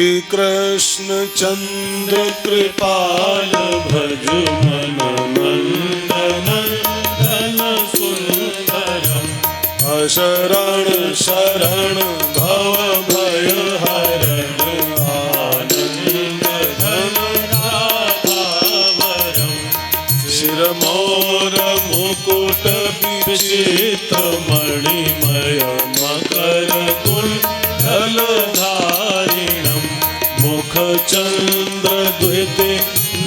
कृष्ण चंद्र कृपाल भज मन नंदन धन सुंदरम अशरण शरण भव भय हरण आनंद धन राधावरम शिरमोर मुकुट विचित मणिमय मकर कुंडल धारिणम मुख चंद्र द्विते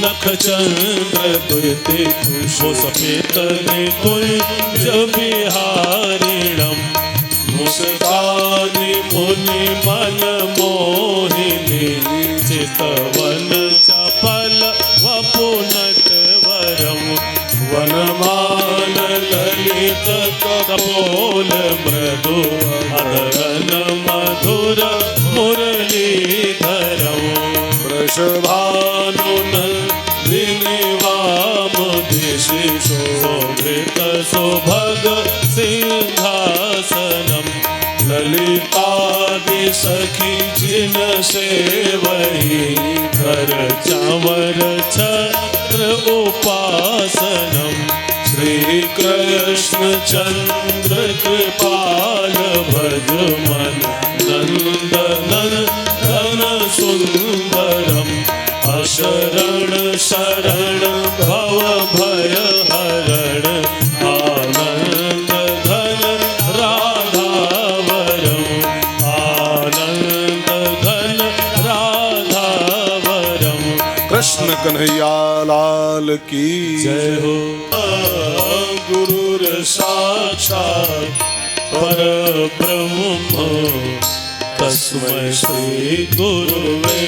नख चंद्र द्विते पुष्पित निकुंज विहारिणम मुस्कानि मुनि मन मोहिनी चितवन चपल वपुनटवरम वनमाल ललित कपोल मृदु अदरन मधुर मुरलीधरम वृषभानुनन्दिनी वामदिशि शोभित सुभग सिंहासनम ललितादि सखी जिन सेवहि कर चावर छत्र उपासनम श्री कृष्ण चंद्र कृपाल भज मन नंदन धन सुंदरम अशरण शरण भव भय हरण आनंद धन राधावरम आनंद धन राधावरम। कृष्ण कन्हैया लाल की जय हो। गुरुर साक्षात् परब्रह्म तस्मै श्री गुरुवे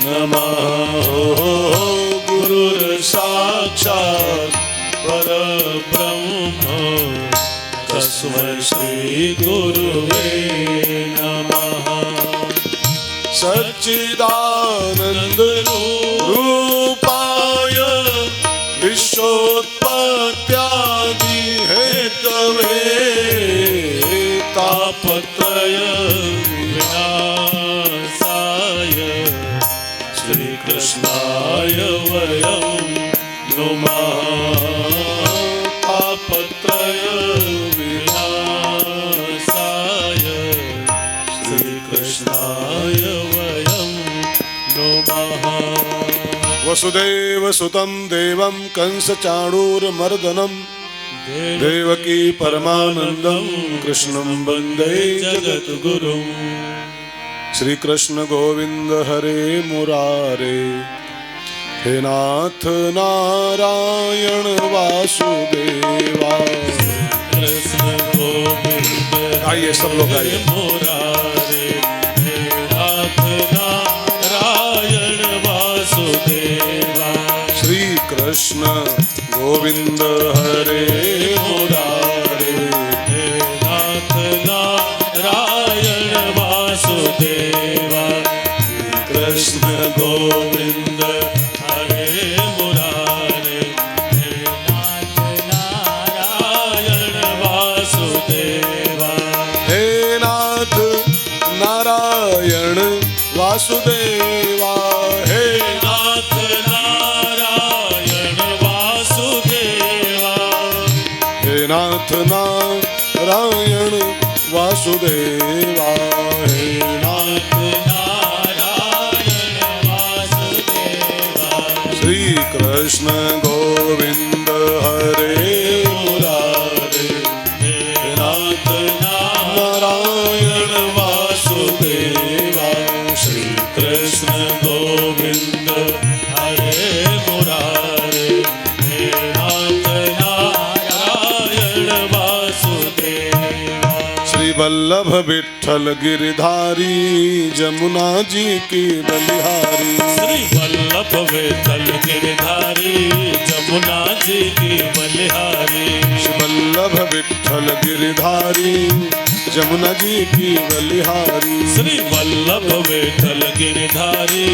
नमः। गुरुर साक्षात् परब्रह्म तस्मै श्री गुरुवे नमः। सच्चिदानंद रूपाय विश्वोत्पत्त्यादि हेतवे तापत्रय विनाशाय श्री कृष्णाय वयं नुमः। तापत्रय विनाशाय श्री कृष्णाय वयं नुमः। वसुदेव सुतं देवं कंस चाणूरमर्दनं देवकी परमानंदं कृष्णं वंदे जगद्गुरुं। श्री कृष्ण गोविंद हरे मुरारे हे नाथ नारायण वासुदेवा। कृष्ण गोविंद आइए सब लोग आइए। मुरारे हे नाथ नारायण वासुदेवा। श्री कृष्ण गोविंद हरे मुरारे हे नाथ नारायण वासुदेवा। कृष्ण गोविंद हरे मुरारे हे नाथ नारायण वासुदेवा। हे नाथ नारायण वासुदेवा। हे नाथ नारायण वासुदेवा। हे नाथ नारायण वासुदेवा। हे नाथ नारायण वासुदेवा। श्री कृष्ण गोविंद हरे मुरारे हे नाथ नारायण वासुदेवा। श्री कृष्ण गोविंद हरे मुरारे हे नाथ नारायण वासुदेवा। श्री वल्लभ विठ्ठल गिरधारी जमुना जी की बलिहारी। श्री वल्लभ विठ्ठल गिरधारी जमुना जी की बलिहारी। श्री वल्लभ विठ्ठल गिरधारी जमुना जी की बलिहारी। श्री वल्लभ विठ्ठल गिरधारी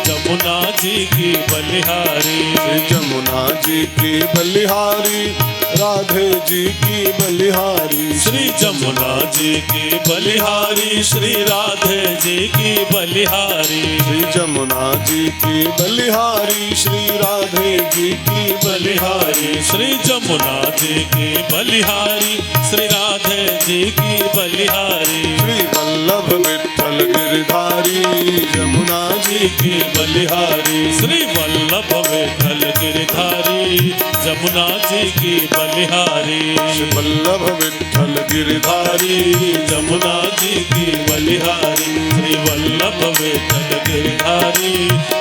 जमुना जी की बलिहारी। श्री जमुना जी की बलिहारी राधे जी की बलिहारी, श्री जमुना जी की बलिहारी, श्री राधे जी की बलिहारी, श्री जमुना जी की बलिहारी, श्री राधे जी की बलिहारी, श्री जमुना जी की बलिहारी, श्री राधे जी की बलिहारी, श्री वल्लभ विठ्ठल गिरधारी, जमुना जी की बलिहारी, श्री वल्लभ विठ्ठल गिरधारी, जमुना जी की बलिहारी, श्री वल्लभ विठ्ठल गिरधारी, जमुना जी की बलिहारी, श्री वल्लभ विठ्ठल गिरधारी,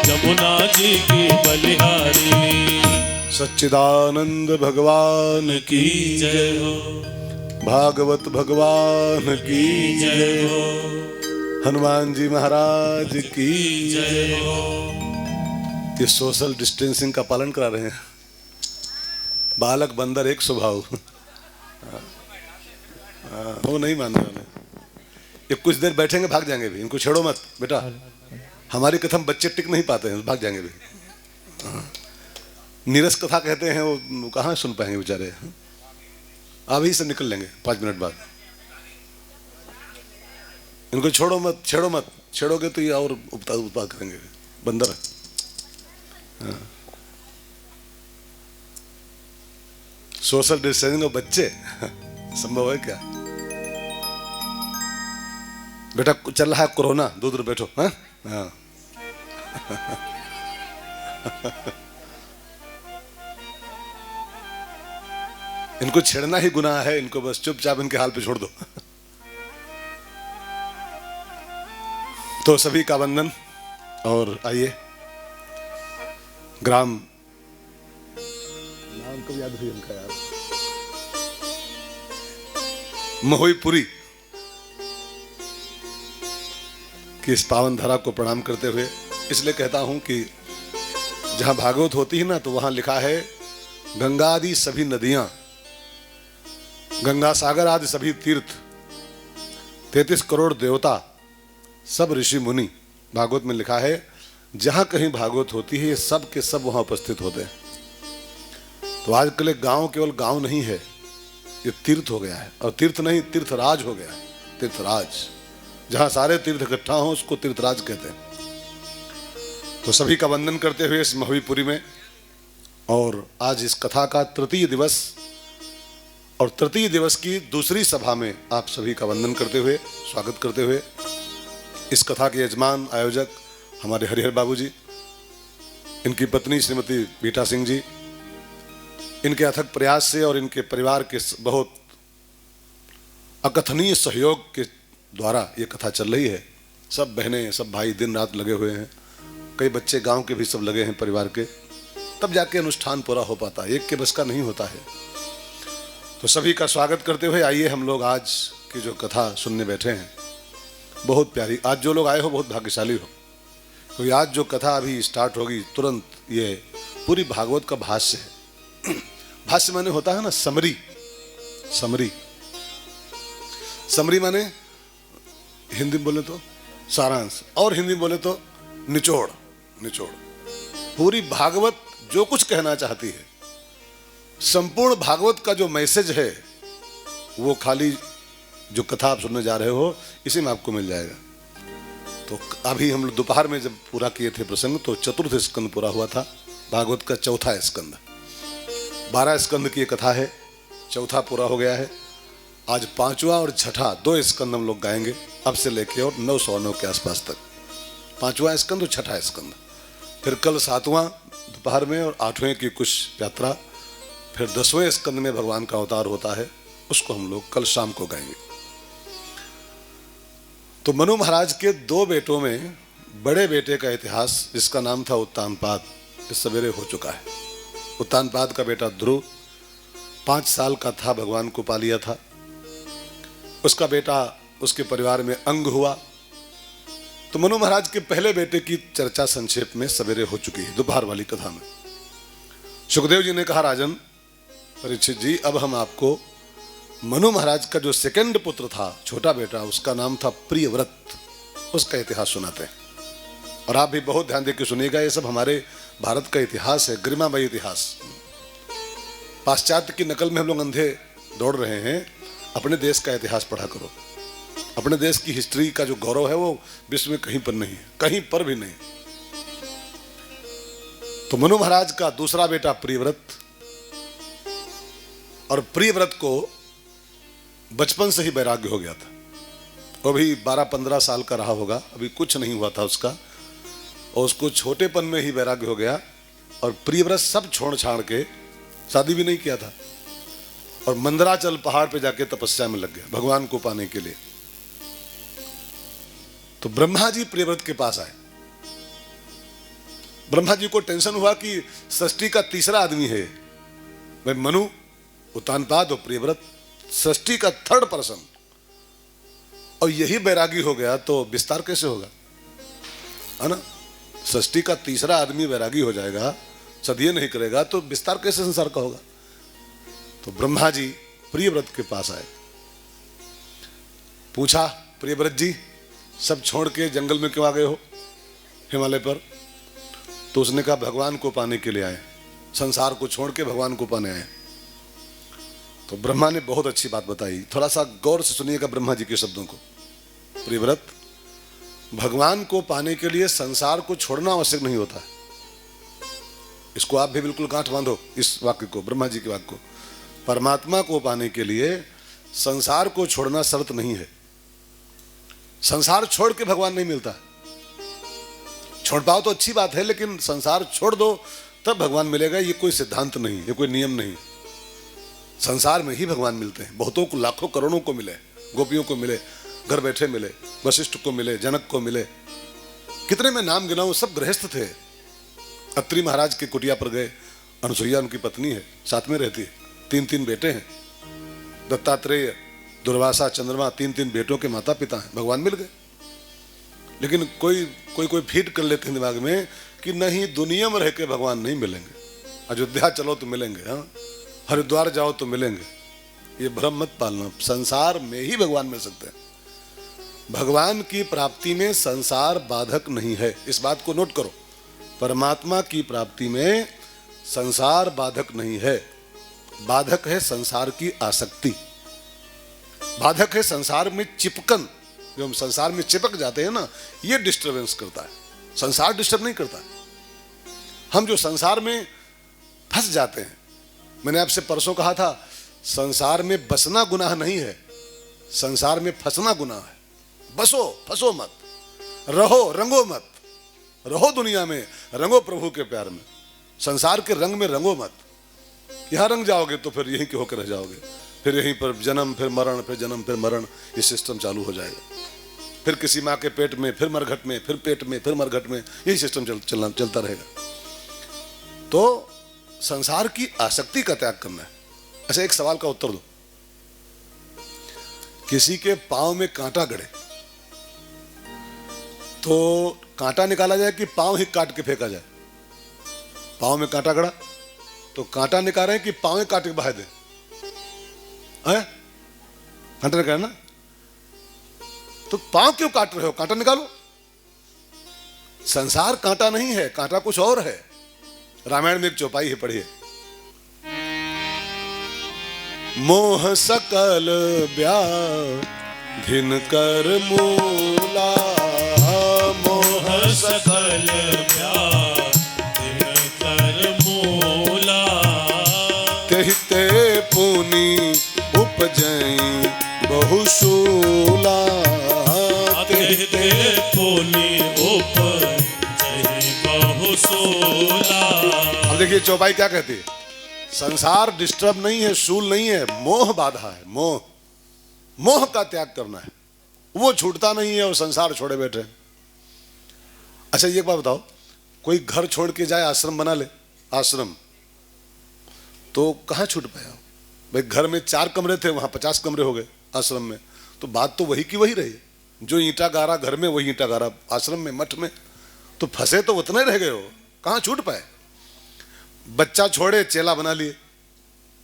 जमुना जी की बलिहारी। सच्चिदानंद भगवान की जय हो, भागवत भगवान की जय हो, हनुमान जी महाराज की जय हो। ये सोशल डिस्टेंसिंग का पालन करा रहे हैं। बालक बंदर एक स्वभाव। वो नहीं मानने वाले, ये कुछ देर बैठेंगे भाग जाएंगे भी। इनको छेड़ो मत बेटा, हमारी कथा में बच्चे टिक नहीं पाते हैं, भाग जाएंगे भी। नीरस कथा कहते हैं, वो कहाँ सुन पाएंगे बेचारे। अभी से निकल लेंगे 5 मिनट बाद। इनको छोड़ो मत, छेड़ो मत, छेड़ोगे तो ये और उत्पाद करेंगे बंदर। सोशल डिस्टेंसिंग और बच्चे संभव है क्या बेटा? चल रहा है कोरोना, दूर बैठो। हाँ हाँ। इनको छेड़ना ही गुनाह है, इनको बस चुपचाप इनके हाल पे छोड़ दो। तो सभी का वंदन। और आइए, ग्राम नाम कब याद हुई उनका यार, महोईपुरी की इस पावन धरा को प्रणाम करते हुए इसलिए कहता हूं कि जहां भागवत होती है ना, तो वहां लिखा है गंगा आदि सभी नदियां, गंगा सागर आदि सभी तीर्थ, 33 करोड़ देवता, सब ऋषि मुनि। भागवत में लिखा है जहां कहीं भागवत होती है ये सब के सब वहां उपस्थित होते हैं। तो आजकल गांव केवल गांव नहीं है, ये तीर्थ हो गया है। और तीर्थ नहीं, तीर्थराज हो गया है। तीर्थराज, जहां सारे तीर्थ इकट्ठा हो उसको तीर्थराज कहते हैं। तो सभी का वंदन करते हुए इस महोईपुरी में, और आज इस कथा का तृतीय दिवस, और तृतीय दिवस की दूसरी सभा में आप सभी का वंदन करते हुए, स्वागत करते हुए, इस कथा के यजमान आयोजक हमारे हरिहर बाबू जी, इनकी पत्नी श्रीमती बीटा सिंह जी, इनके अथक प्रयास से और इनके परिवार के बहुत अकथनीय सहयोग के द्वारा ये कथा चल रही है। सब बहनें, सब भाई दिन रात लगे हुए हैं, कई बच्चे गांव के भी सब लगे हैं परिवार के, तब जाके अनुष्ठान पूरा हो पाता है, एक के बस का नहीं होता है। तो सभी का स्वागत करते हुए आइए हम लोग आज की जो कथा सुनने बैठे हैं, बहुत प्यारी। आज जो लोग आए हो बहुत भाग्यशाली हो, क्योंकि आज जो कथा अभी स्टार्ट होगी तुरंत ये पूरी भागवत का भाष्य है। भाष्य माने होता है ना समरी, समरी, समरी माने हिंदी में बोले तो सारांश, और हिंदी में बोले तो निचोड़, निचोड़। पूरी भागवत जो कुछ कहना चाहती है, संपूर्ण भागवत का जो मैसेज है, वो खाली जो कथा आप सुनने जा रहे हो इसी में आपको मिल जाएगा। तो अभी हम लोग दोपहर में जब पूरा किए थे प्रसंग, तो चतुर्थ स्कंद पूरा हुआ था, भागवत का चौथा स्कंद। 12 स्कंद की कथा है, चौथा पूरा हो गया है। आज 5वां और छठा 2 स्कंद हम लोग गाएंगे अब से लेके और 909 के आसपास तक। 5वां स्कंद और छठा स्कंद, फिर कल 7वां दोपहर में और 8वें की कुछ यात्रा, फिर 10वें स्कंद में भगवान का अवतार होता है, उसको हम लोग कल शाम को गाएंगे। तो मनु महाराज के 2 बेटों में बड़े बेटे का इतिहास, जिसका नाम था उत्तानपाद, इस सवेरे हो चुका है। उत्तानपाद का बेटा ध्रुव 5 साल का था, भगवान को पा लिया था। उसका बेटा उसके परिवार में अंग हुआ। तो मनु महाराज के पहले बेटे की चर्चा संक्षेप में सवेरे हो चुकी है दोपहर वाली कथा में। सुखदेव जी ने कहा, राजन परीक्षित जी, अब हम आपको मनु महाराज का जो सेकंड पुत्र था, छोटा बेटा, उसका नाम था प्रियव्रत, उसका इतिहास सुनाते हैं। और आप भी बहुत ध्यान देकर सुनिएगा, ये सब हमारे भारत का इतिहास है, गरिमामय इतिहास। पाश्चात्य की नकल में हम लोग अंधे दौड़ रहे हैं। अपने देश का इतिहास पढ़ा करो। अपने देश की हिस्ट्री का जो गौरव है वो विश्व में कहीं पर नहीं है, कहीं पर भी नहीं। तो मनु महाराज का दूसरा बेटा प्रियव्रत, और प्रियव्रत को बचपन से ही वैराग्य हो गया था। वो भी 12-15 साल का रहा होगा, अभी कुछ नहीं हुआ था उसका, और उसको छोटेपन में ही वैराग्य हो गया। और प्रियव्रत सब छोड़ छाड़ के, शादी भी नहीं किया था, और मंदराचल पहाड़ पे जाके तपस्या में लग गया भगवान को पाने के लिए। तो ब्रह्मा जी प्रियव्रत के पास आए। ब्रह्मा जी को टेंशन हुआ कि सृष्टि का तीसरा आदमी है भाई, मनु, उत्तानपाद और प्रियव्रत, सृष्टि का थर्ड पर्सन, और यही बैरागी हो गया तो विस्तार कैसे होगा, है ना। सृष्टि का तीसरा आदमी बैरागी हो जाएगा, सदिये नहीं करेगा, तो विस्तार कैसे संसार का होगा। तो ब्रह्मा जी प्रियव्रत के पास आए, पूछा, प्रियव्रत जी सब छोड़ के जंगल में क्यों आ गए हो हिमालय पर। तो उसने कहा भगवान को पाने के लिए आए, संसार को छोड़ के भगवान को पाने आए। तो ब्रह्मा ने बहुत अच्छी बात बताई, थोड़ा सा गौर से सुनिएगा ब्रह्मा जी के शब्दों को। प्रियव्रत, भगवान को पाने के लिए संसार को छोड़ना आवश्यक नहीं होता है। इसको आप भी बिल्कुल गांठ बांधो, इस वाक्य को, ब्रह्मा जी के वाक्य को। परमात्मा को पाने के लिए संसार को छोड़ना शर्त नहीं है। संसार छोड़ के भगवान नहीं मिलता। छोड़ पाओ तो अच्छी बात है, लेकिन संसार छोड़ दो तब भगवान मिलेगा, ये कोई सिद्धांत नहीं, ये कोई नियम नहीं। संसार में ही भगवान मिलते हैं। बहुतों को, लाखों करोड़ों को मिले, गोपियों को मिले, घर बैठे मिले, वशिष्ठ को मिले, जनक को मिले, कितने में नाम गिनाऊं, सब गृहस्थ थे। अत्रि महाराज के कुटिया पर गए, अनुसुईया उनकी पत्नी है, साथ में रहती है, 3 बेटे हैं, दत्तात्रेय, दुर्वासा, चंद्रमा, 3 बेटों के माता पिता हैं। भगवान मिल गए। लेकिन कोई फीड कर लेते हैं दिमाग में कि नहीं, दुनिया में रह के भगवान नहीं मिलेंगे, अयोध्या चलो तो मिलेंगे, हाँ, हरिद्वार जाओ तो मिलेंगे। ये भ्रम मत पालना, संसार में ही भगवान मिल सकते हैं। भगवान की प्राप्ति में संसार बाधक नहीं है, इस बात को नोट करो। परमात्मा की प्राप्ति में संसार बाधक नहीं है। बाधक है संसार की आसक्ति, बाधक है संसार में चिपकन। जो हम संसार में चिपक जाते हैं ना, ये डिस्टर्बेंस करता है। संसार डिस्टर्ब नहीं करता है। हम जो संसार में फंस जाते हैं, मैंने आपसे परसों कहा था, संसार में बसना गुनाह नहीं है, संसार में फंसना गुनाह है। बसो, फंसो मत, रहो, रंगो मत, रहो दुनिया में, रंगो प्रभु के प्यार में। संसार के रंग में रंगो मत। यहां रंग जाओगे तो फिर यहीं के होकर रह जाओगे, फिर यहीं पर जन्म, फिर मरण, फिर जन्म, फिर मरण, ये सिस्टम चालू हो जाएगा। फिर किसी माँ के पेट में, फिर मरघट में, फिर पेट में, फिर मरघट में, यही सिस्टम चलता रहेगा। तो संसार की आसक्ति का त्याग करना है। अच्छा, एक सवाल का उत्तर दो। किसी के पांव में कांटा गड़े तो कांटा निकाला जाए कि पांव ही काट के फेंका जाए। पांव में कांटा गड़ा तो कांटा निकालें कि पांव ही काट के बहा दे, कांटा निकाले ना, तो पांव क्यों काट रहे हो, कांटा निकालो। संसार कांटा नहीं है, कांटा कुछ और है। रामायण में एक चौपाई है, पढ़िए। मोह सकल व्याधिन कर मूला, मोह सकल व्याधिन कर मूला, कहते पुनि उपजई बहुशूला, कहते पुनि उपजई बहुशूला। अब देखिए चौपाई क्या कहती है। संसार डिस्टर्ब नहीं है, शूल नहीं है, मोह बाधा है। मोह, मोह का त्याग करना है, वो छूटता नहीं है और संसार छोड़े बैठे। अच्छा ये बात बताओ, कोई घर छोड़ के जाए, आश्रम बना ले, आश्रम, तो कहां छूट पाया भाई। घर में 4 कमरे थे, वहां 50 कमरे हो गए आश्रम में, तो बात तो वही की वही रही। जो ईंटा गारा घर में, वही ईंटा गारा आश्रम में, मठ में, तो फंसे तो उतने रह गए हो, कहां छूट पाए। बच्चा छोड़े, चेला बना लिए।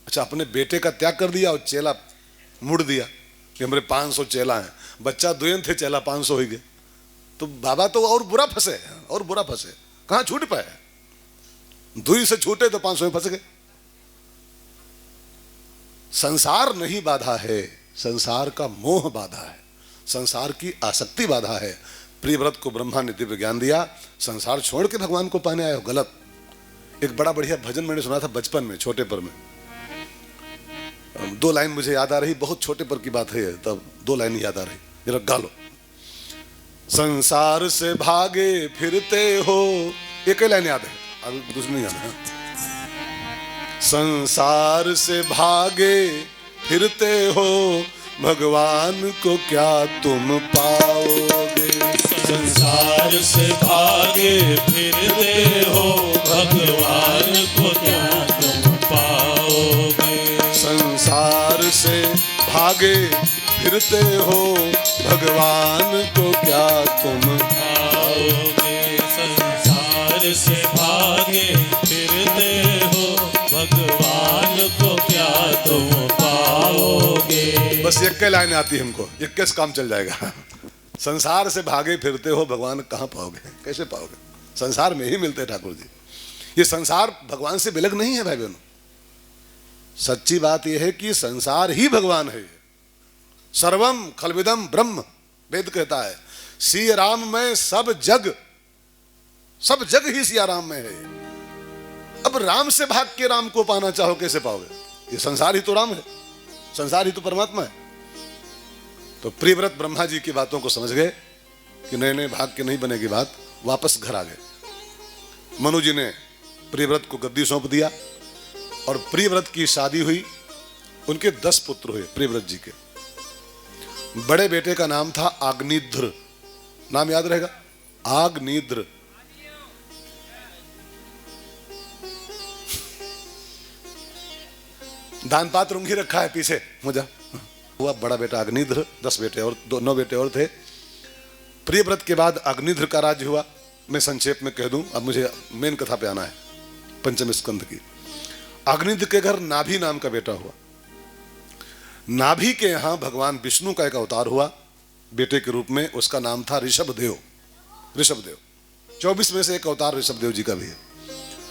अच्छा, अपने बेटे का त्याग कर दिया और चेला मुड़ दिया कि हमारे 500 चेला हैं। बच्चा 2 थे, चेला 500 हो गए, तो बाबा तो और बुरा फंसे, और बुरा फंसे, कहां छूट पाए। 2 से छूटे तो 500 में फंस गए। संसार नहीं बाधा है, संसार का मोह बाधा है, संसार की आसक्ति बाधा है। प्रियव्रत को ब्रह्मा ने दिव्य ज्ञान दिया, संसार छोड़ के भगवान को पाने आए हो, गलत। एक बड़ा बढ़िया भजन मैंने सुना था बचपन में, छोटे पर में। 2 लाइन मुझे याद आ रही, बहुत छोटे पर की बात है तब 2 लाइन याद आ रही, जरा गा लो। संसार से भागे फिरते हो, एक ही लाइन याद है, अभी दूसरी नहीं याद है। संसार से भागे फिरते हो, भगवान को क्या तुम पाओगे। संसार से भागे फिरते हो, भगवान को क्या तुम पाओगे। संसार से भागे फिरते हो, भगवान को क्या तुम पाओगे। संसार से भागे फिरते हो, भगवान को क्या तुम पाओगे। बस एक के लाइन आती है हमको, एक के काम चल जाएगा। संसार से भागे फिरते हो, भगवान कहाँ पाओगे, कैसे पाओगे। संसार में ही मिलते हैं ठाकुर जी। ये संसार भगवान से विलग नहीं है भाई बहनों। सच्ची बात यह है कि संसार ही भगवान है। सर्वम खलविदम ब्रह्म, वेद कहता है। सिया राम में सब जग ही सिया राम में है। अब राम से भाग के राम को पाना चाहो, कैसे पाओगे। ये संसार ही तो राम है, संसार ही तो परमात्मा है। तो प्रियव्रत ब्रह्मा जी की बातों को समझ गए कि नए नए भाग के नहीं बनेगी बात, वापस घर आ गए। मनु जी ने प्रियव्रत को गद्दी सौंप दिया और प्रियव्रत की शादी हुई। उनके 10 पुत्र हुए प्रियव्रत जी के। बड़े बेटे का नाम था आग्निध्र, नाम याद रहेगा, आग्निध्र। दान पात्र रुंगी रखा है पीछे मुझे। हुआ बड़ा बेटा अग्निध्र, 10 बेटे और 9 बेटे और थे। प्रियव्रत के बाद अग्निध्र का राज्य हुआ। मैं संक्षेप में कह दूं, अब मुझे मेन कथा पे आना है, पंचम स्कंद की। अग्निध्र के घर नाभि नाम का बेटा हुआ। नाभि के यहां भगवान विष्णु का एक अवतार हुआ बेटे के रूप में, उसका नाम था ऋषभदेव। ऋषभदेव 24 में से एक अवतार ऋषभदेव जी का भी है।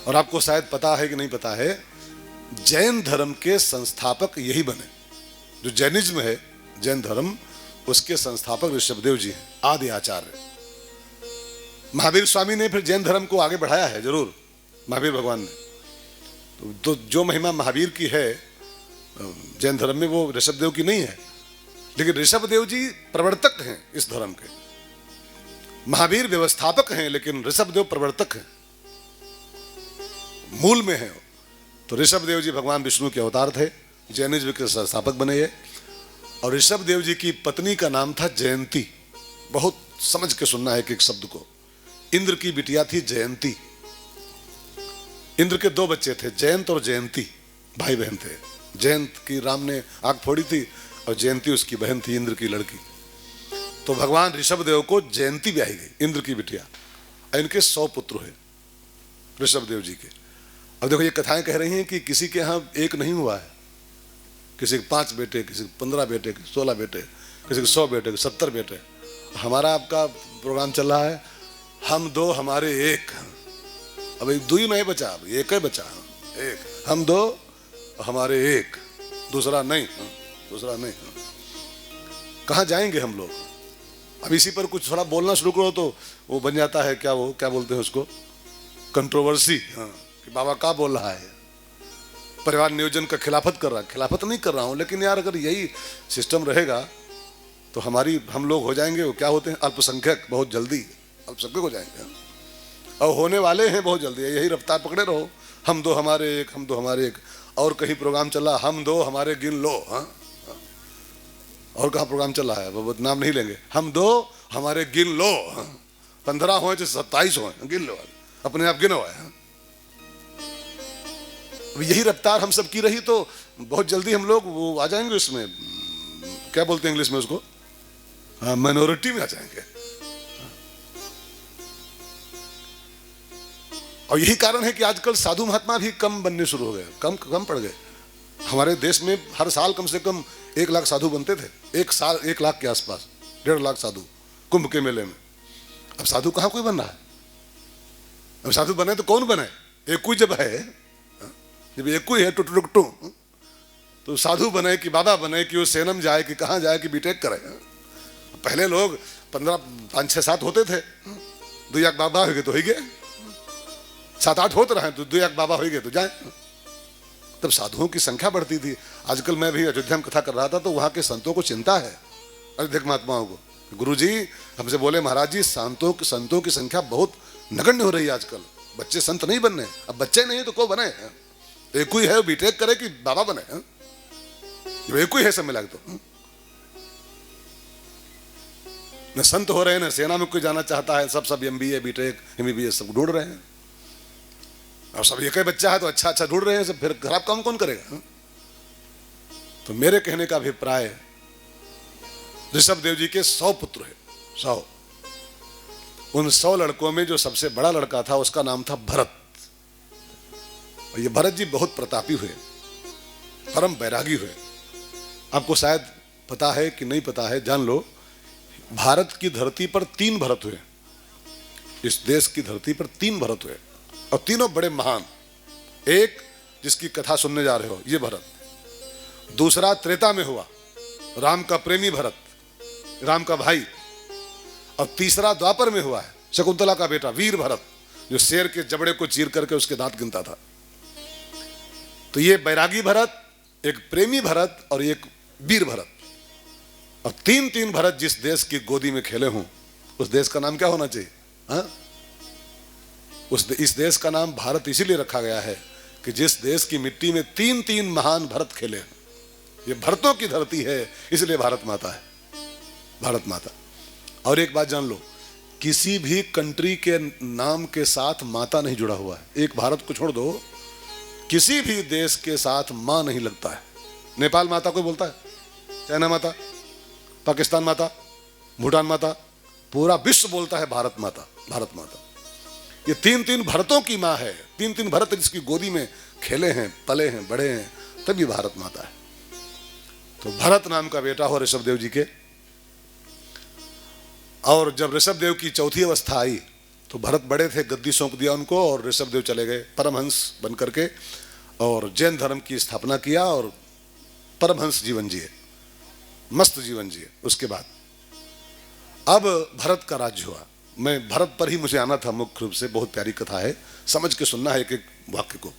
और आपको शायद पता है कि नहीं पता है, जैन धर्म के संस्थापक यही बने। जो जैनिज्म है, जैन धर्म, उसके संस्थापक ऋषभदेव जी हैं, आदि आचार्य। महावीर स्वामी ने फिर जैन धर्म को आगे बढ़ाया है, जरूर, महावीर भगवान ने। तो जो महिमा महावीर की है जैन धर्म में, वो ऋषभदेव की नहीं है। लेकिन ऋषभदेव जी प्रवर्तक हैं इस धर्म के। महावीर व्यवस्थापक हैं, लेकिन ऋषभदेव प्रवर्तक हैं, मूल में है। तो ऋषभदेव जी भगवान विष्णु के अवतार थे, जैनिज्म के संस्थापक बने ये। और ऋषभदेव जी की पत्नी का नाम था जयंती। बहुत समझ के सुनना है एक एक शब्द को। इंद्र की बिटिया थी जयंती। इंद्र के 2 बच्चे थे, जयंत और जयंती, भाई बहन थे। जयंत की राम ने आंख फोड़ी थी और जयंती उसकी बहन थी, इंद्र की लड़की। तो भगवान ऋषभदेव को जयंती ब्याही गई, इंद्र की बिटिया। इनके 100 पुत्र हुए ऋषभदेव जी के। अब देखो, ये कथाएं कह रही हैं कि किसी के यहाँ एक नहीं हुआ है, किसी के 5 बेटे, किसी के 15 बेटे, 16 बेटे, किसी के 100 बेटे, 70 बेटे। हमारा आपका प्रोग्राम चल रहा है, हम 2 हमारे 1। अब 2 ही नहीं बचा, अब 1 ही बचा। एक हम 2 हमारे 1, दूसरा नहीं, दूसरा नहीं। कहाँ जाएंगे हम लोग। अब इसी पर कुछ थोड़ा बोलना शुरू करो तो वो बन जाता है, क्या वो क्या बोलते हैं उसको, कंट्रोवर्सी। कि बाबा क्या बोल रहा है, परिवार नियोजन का खिलाफत कर रहा है। खिलाफत नहीं कर रहा हूं, लेकिन यार अगर यही सिस्टम रहेगा तो हम लोग हो जाएंगे, वो क्या होते हैं, अल्पसंख्यक, बहुत जल्दी अल्पसंख्यक हो जाएंगे, और होने वाले हैं बहुत जल्दी। यही रफ्तार पकड़े रहो, हम 2 हमारे 1, हम 2 हमारे 1। और कहीं प्रोग्राम चल रहा, हम 2 हमारे गिन लो। और कहाँ प्रोग्राम चल रहा है, वो नाम नहीं लेंगे। हम 2 हमारे गिन लो। 15 हो चाहे 27 हो, गिन लो, अपने आप गिनो है। यही रफ्तार हम सब की रही तो बहुत जल्दी हम लोग वो आ जाएंगे, उसमें क्या बोलते हैं इंग्लिश में उसको, माइनॉरिटी में आ जाएंगे। और यही कारण है कि आजकल साधु महात्मा भी कम बनने शुरू हो गए, कम पड़ गए। हमारे देश में हर साल कम से कम 1 लाख साधु बनते थे, एक साल 1 लाख के आसपास, 1.5 लाख साधु कुंभ के मेले में। अब साधु कहाँ कोई बन रहा है। अब साधु बने तो कौन बने, एक कोई जब है, जब एक कोई है टुटुटुटु, तो साधु बने कि बाबा बने कि वो सेना में जाए कि कहाँ जाए कि बीटेक करे। पहले लोग 15 5 6 7 होते थे, 2 एक बाबा हो गए तो हो गए, 7 8 होते रहे तो 2 एक बाबा हो गए तो जाए। तब साधुओं की संख्या बढ़ती थी। आजकल मैं भी अयोध्या में कथा कर रहा था तो वहाँ के संतों को चिंता है, अयोध्या महात्माओं को। गुरुजी हमसे बोले महाराज जी संतों की संख्या बहुत नगण्य हो रही है आजकल, बच्चे संत नहीं बनने। अब बच्चे नहीं तो को बने, एक ही है बीटेक करे कि बाबा बने, एक ही है सब मिला तो। न संत हो रहे हैं न सेना में कोई जाना चाहता है, सब MBA बीटेक MBBS सब ढूंढ रहे हैं। और सब एक ही बच्चा है तो अच्छा ढूंढ रहे हैं सब, फिर खराब काम कौन करेगा। तो मेरे कहने का अभिप्राय, ऋषभ देव जी के 100 पुत्र है, 100। उन 100 लड़कों में जो सबसे बड़ा लड़का था उसका नाम था भरत। और ये भरत जी बहुत प्रतापी हुए, परम बैरागी हुए। आपको शायद पता है कि नहीं पता है, जान लो, भारत की धरती पर 3 भरत हुए। इस देश की धरती पर 3 भरत हुए और तीनों बड़े महान। एक जिसकी कथा सुनने जा रहे हो ये भरत, दूसरा त्रेता में हुआ राम का प्रेमी भरत, राम का भाई, और तीसरा द्वापर में हुआ है शकुंतला का बेटा वीर भरत, जो शेर के जबड़े को चीर करके उसके दांत गिनता था। तो ये बैरागी भरत, एक प्रेमी भरत और एक वीर भरत। और 3 भरत जिस देश की गोदी में खेले हों उस देश का नाम क्या होना चाहिए? हाँ, इस देश का नाम भारत इसीलिए रखा गया है कि जिस देश की मिट्टी में 3 महान भरत खेले हैं। ये भरतों की धरती है, इसलिए भारत माता है, भारत माता। और एक बात जान लो, किसी भी कंट्री के नाम के साथ माता नहीं जुड़ा हुआ है। एक भारत को छोड़ दो, किसी भी देश के साथ मां नहीं लगता है। नेपाल माता कोई बोलता है? चाइना माता, पाकिस्तान माता, भूटान माता, पूरा विश्व बोलता है भारत माता, भारत माता। ये 3 भरतों की माँ है, 3 भरत जिसकी गोदी में खेले हैं, पले हैं, बड़े हैं, तभी भारत माता है। तो भरत नाम का बेटा हो ऋषभ देव जी के। और जब ऋषभ देव की चौथी अवस्था आई तो भरत बड़े थे, गद्दी सौंप दिया उनको और ऋषभ देव चले गए परमहंस बन करके और जैन धर्म की स्थापना किया और परमहंस जीवन जिए, मस्त जीवन जिए। उसके बाद अब भरत का राज्य हुआ। मैं भरत पर ही मुझे आना था मुख्य रूप से, बहुत प्यारी कथा है, समझ के सुनना है एक एक वाक्य को।